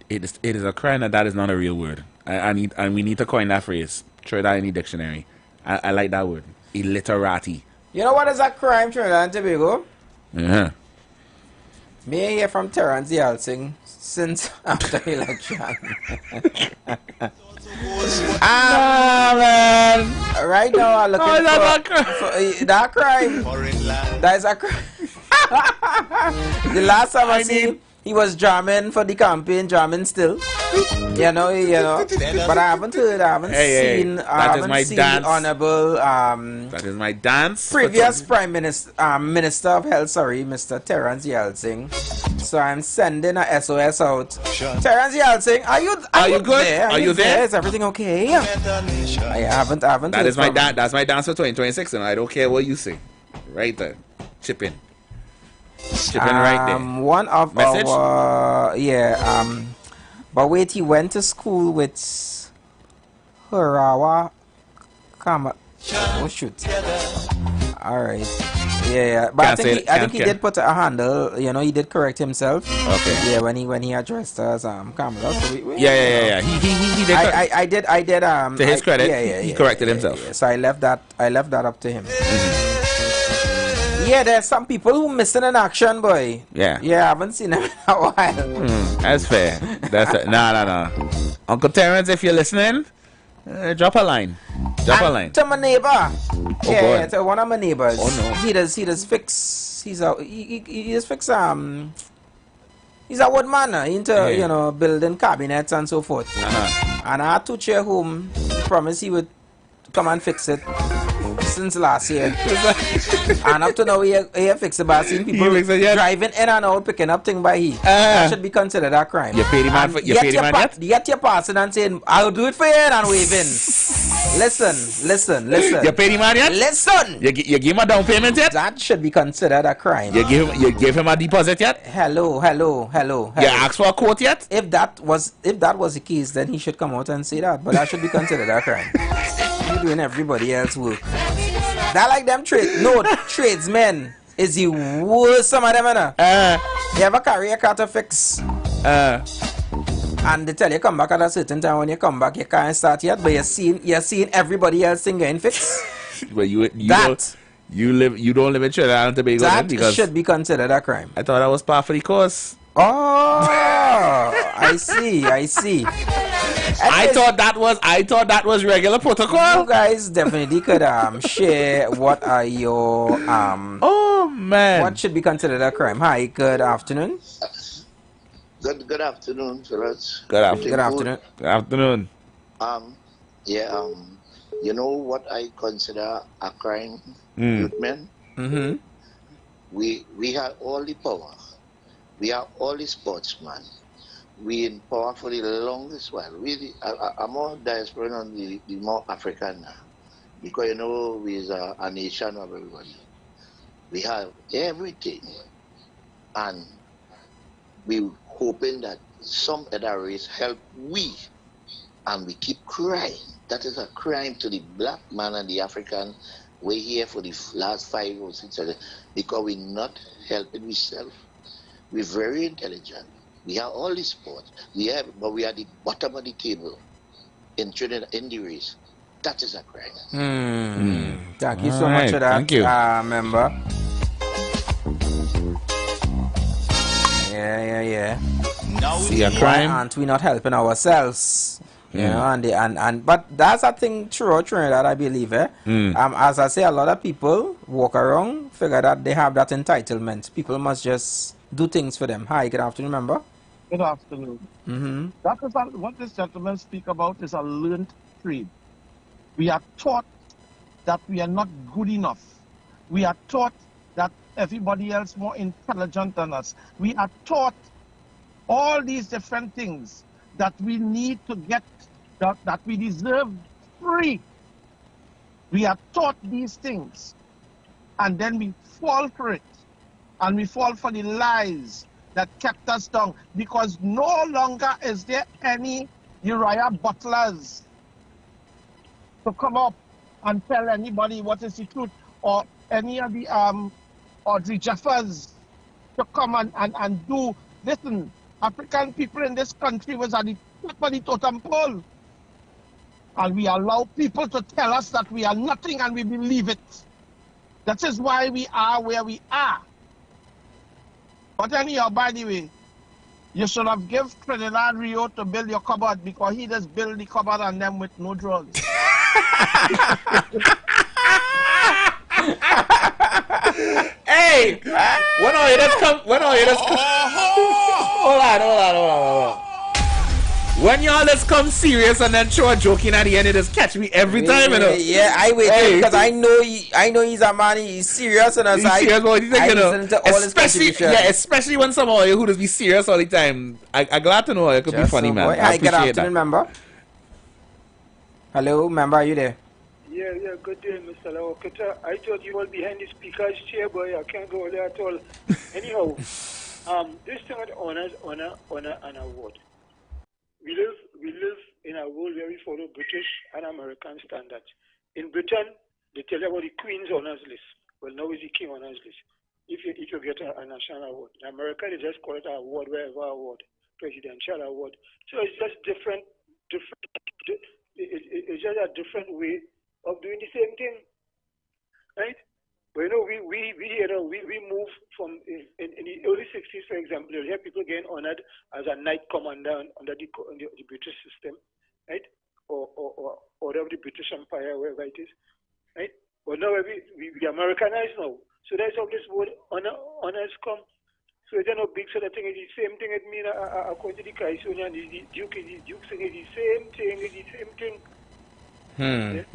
It is a crime that is not a real word. We need to coin that phrase. Throw that in the dictionary. I like that word. Illiterati. You know what is that crime, Trinidad and Tobago? Yeah. May I hear from Terrence Yalsing since after election? Man. Right now I'm looking for that crime. That is a crime. The last time I see he was jamming for the campaign, jamming still. You know. But I haven't heard, I haven't seen the honorable that is my dance. Previous Prime Minister Minister of Health, Mr. Terrence Yalsing. So I'm sending a SOS out. Terrence Yalsing, are you good? Are you there? Is everything okay? I haven't. That is my dance. That's my dance for 2026, and I don't care what you say. Right there, chip in. Right there. One of message? But wait, he went to school with Harawa Kama. Oh shoot. Alright. Yeah. But I think he did put a handle, he did correct himself. Okay. Yeah, when he addressed us Kamala. So we He did. I did to his credit, he corrected himself. Yeah. So I left that up to him. Yeah, there's some people who missing in action, boy. Yeah, I haven't seen them in a while. That's fair. No. Uncle Terrence, if you're listening, drop a line. To my neighbor. To one of my neighbors. Oh no. He does fix. He does fix. He's a woodman into building cabinets and so forth. And I had to cheer home. Promise he would come and fix it. Since last year. And up to now, he fixed it by seeing people driving in and out, picking up things by he. That should be considered a crime. You paid him man yet? Yet you're passing and saying, I'll do it for you, and waving. Listen. You paid him man yet? Listen. You give him a down payment yet? That should be considered a crime. You give him a deposit yet? Hello. You asked for a quote yet? If that was the case, then he should come out and say that. But that should be considered a crime. You're doing everybody else's work. That like them tradesmen is the worst, some of them, you ever carry a car to fix and they tell you come back at a certain time. When you come back you can't start yet, but you're seeing everybody else thing getting fixed. But you don't live in Trinidad and Tobago. That should be considered a crime. I thought that was part of the course. Oh, I see. I thought that was regular protocol. You guys definitely could share what are your oh man, what should be considered a crime. Hi, good afternoon. Good afternoon, fellas. Good afternoon. Good afternoon. You know what I consider a crime, youth men? Mm-hmm. We have all the power. We are all the sportsmen. We in power for the longest while. I'm more diaspora on the more African now. Because you know we is a nation of everybody. We have everything. And we hoping that some other race help we. And we keep crying. That is a crime to the black man and the African. We're here for the last 5 or 6 years because we're not helping ourselves. We're very intelligent. We have all the sports. But we are the bottom of the table in Trinidad, in the race. That is a crime. Thank you so much for that. Thank you. Member. Yeah. Now see a crime. Why aren't we not helping ourselves? You know, but that's a thing throughout Trinidad, I believe. As I say, a lot of people walk around, figure that they have that entitlement. People must just do things for them. Hi, good afternoon, member. Good afternoon. That is what this gentleman speak about is a learned trade. We are taught that we are not good enough. We are taught that everybody else more intelligent than us. We are taught all these different things that we need to get, that we deserve free. We are taught these things, and then we fall for it, and we fall for the lies that kept us down, because no longer is there any Uriah Butlers to come up and tell anybody what is the truth, or any of the Audrey Jeffers to come and do. Listen, African people in this country was at the top of the totem pole. And we allow people to tell us that we are nothing, and we believe it. That is why we are where we are. But anyhow, by the way, you should have given Trinidad Rio to build your cupboard, because he just built the cupboard and them with no drawers. Hey, when all you just come, hold on. When y'all just come serious and then throw a joke in at the end, it just catch me every time, you know. Yeah, I wait because I know he's a man. He's serious, and he's serious about it, you know. Listen to all his contributions. Especially when some of you who just be serious all the time. I'm glad to know it could be funny, man. I good appreciate afternoon, member. Hello, member, are you there? Yeah, good day, Mr. Lawakita. I thought you were behind the speaker's chair, boy. I can't go there at all. Anyhow, this thing with honor and award. We live in a world where we follow British and American standards. In Britain, they tell you about the Queen's Honors List. Well, now it's the King Honors List. If you get a national award. In America, they just call it an award, wherever award, presidential award. So it's just different. It's just a different way of doing the same thing, right? But we move from in the early 60s, for example, you hear people getting honored as a knight commander under the British system, right? Or of the British Empire, wherever it is, right? But now we Americanized now, so that's how this word honors come. So it's not big sort of thing. It's the same thing. It means according to the Caisonian, the Duke saying it's the same thing. Yeah?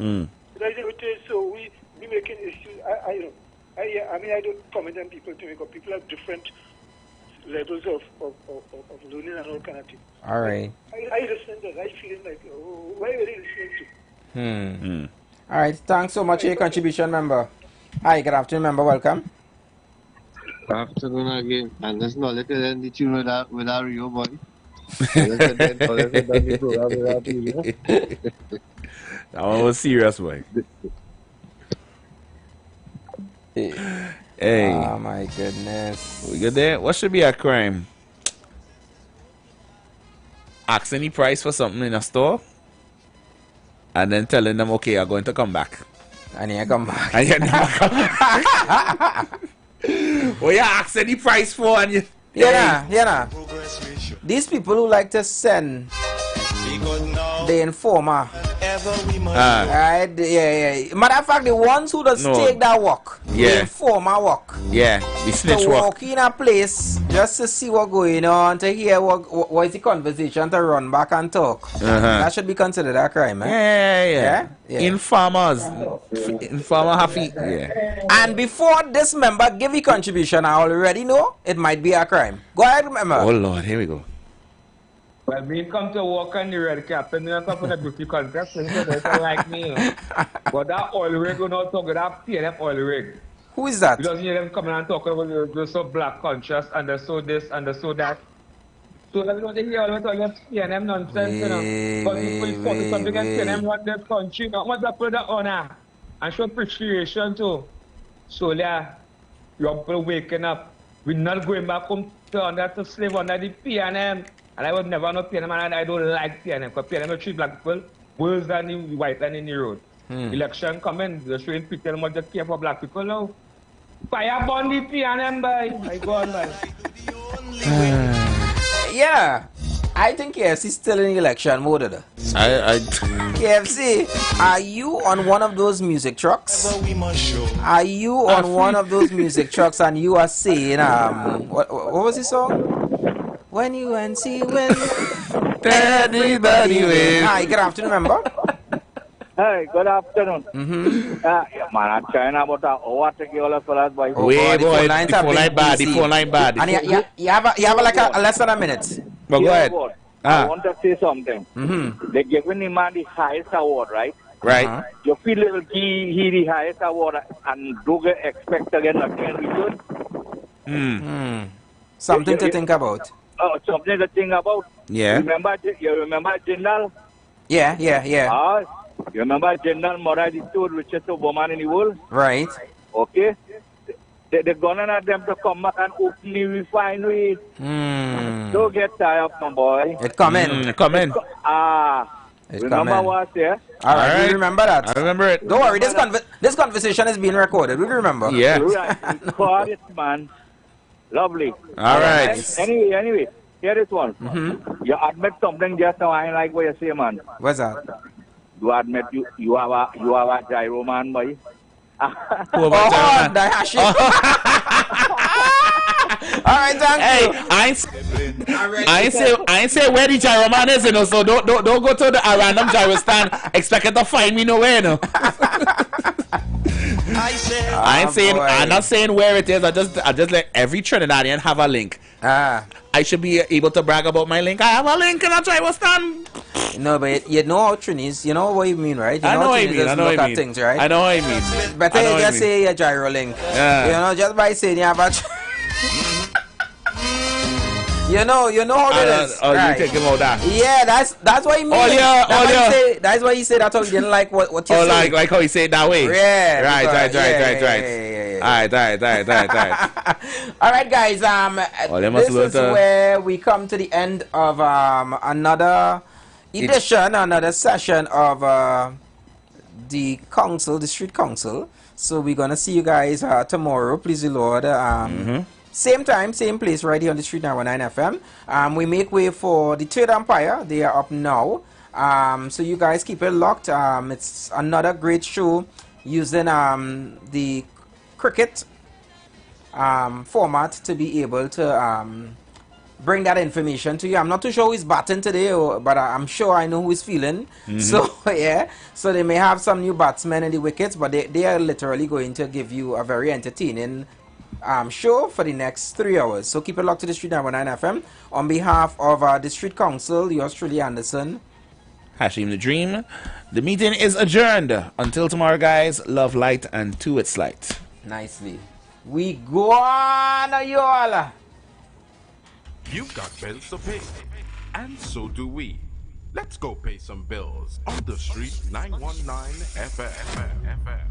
That's what it is. So we making issues. I don't comment on people to make up. People have different levels of learning and all kind of things. All right. I listen to that. I feel like, why are they listening to? All right. Thanks so much for your contribution, member. Hi, good afternoon, member. Welcome. Good afternoon again. And let's not let it the tune with our Rio boy. That one was serious, boy. Hey. Oh my goodness. We good there? What should be a crime? Ask any price for something in a store and then telling them, okay, I'm going to come back. And you come back. And you never come back. Well, you ask any price for and you... Yeah. These people who like to send the informer. Right? Yeah. Matter of fact, the ones who does take that walk, the informer walk. Yeah, the snitch to walk. walk in a place just to see what's going on, to hear what is the conversation, to run back and talk. That should be considered a crime, eh? Yeah. Informers. Informer happy. Yeah. And before this member give a contribution, I already know it might be a crime. Go ahead, member. Oh Lord, here we go. Well, me come to walk on the red captain, you come from the beauty contest, so they don't like me. But that oil rig, you know, talk with that PNF oil rig. Who is that? You don't hear them coming and talking about they're so black conscious and they're so this and they're so that. So they don't hear all that PNM nonsense, you know. But people talking something against PNM, what this country, not want to put the honor and show appreciation too. So yeah, you're people waking up. We're not going back home to under to slave under the PNM. And I would never know PNM, and I don't like PNM, because PNM will treat black people worse than the white and in the road. Election coming, they're showing people how much they care for black people now. Fire burn the PNM, boy. I go on, boy. Yeah, I think KFC still in election mode. KFC, are you on one of those music trucks? Are you on one of those music trucks and you are saying, what was the song? When you and see when everybody wins. Hi, good afternoon, remember? Hey, good afternoon. Man, I'm trying about an hour to get all the fellas, boy. Wait, boy, the phone line bad. And you have like a less than a minute. But go ahead. I want to say something. They're giving the man the highest award, right? Right. You feel he the highest award and do get expect to get nothing in return? Something to think about. Oh, something to think about. Yeah. You remember General? Yeah. You remember General Moradi told richest woman in the world? Right. Okay. They're gonna have them to come back and open the refinery. Don't get tired, my boy. It come in. Remember what I said? All right, we remember that. I remember it. Don't worry, this conversation is being recorded. We remember. Yeah. Quiet, man. Lovely. All right. Anyway, hear this one. You admit something just now. I ain't like what you say, man. What's that? You admit you have a gyro, man, boy. All right, thank you. I ain't say where the gyro man is, you know. So don't go to the random gyro stand expecting to find me nowhere, you know. I'm not saying where it is. I just let every Trinidadian have a link. I should be able to brag about my link. I have a link and that's why I was stand. No, but you know how Trinis, you know what you mean, right? You I know what you mean. Look at things, right? I know what you mean. Better you just say a gyro link. You know, just by saying you have a You know how it is. Oh, right. You take him out that. Yeah, that's what he mean. That's why he said that's how he didn't like what you said. Like how he said it that way. Yeah. Right. Alright. All right, guys. This is where we come to the end of another edition, another session of the council, the street council. So we're gonna see you guys tomorrow, please the Lord. Same time, same place, right here on the Street 919 FM. We make way for the Third Empire. They are up now. So you guys keep it locked. It's another great show using the cricket format to be able to bring that information to you. I'm not too sure who is batting today, but I'm sure I know who is feeling. So, yeah. So they may have some new batsmen in the wickets, but they are literally going to give you a very entertaining show for the next 3 hours. So keep it locked to the Street 919 FM. On behalf of the Street Council, yours truly, Anderson. Hashim the Dream. The meeting is adjourned. Until tomorrow, guys. Love, light, and to its light. Nicely. We go on, you all. You've got bills to pay, and so do we. Let's go pay some bills on the Street 919 FM.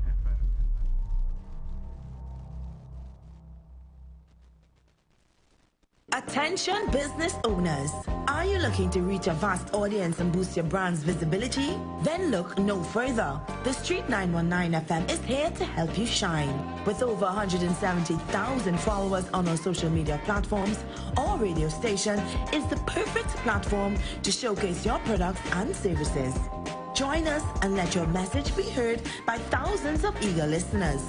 Attention business owners. Are you looking to reach a vast audience and boost your brand's visibility? Then look no further. The Street 919 FM is here to help you shine. With over 170,000 followers on our social media platforms, our radio station is the perfect platform to showcase your products and services. Join us and let your message be heard by thousands of eager listeners.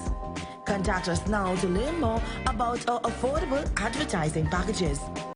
Contact us now to learn more about our affordable advertising packages.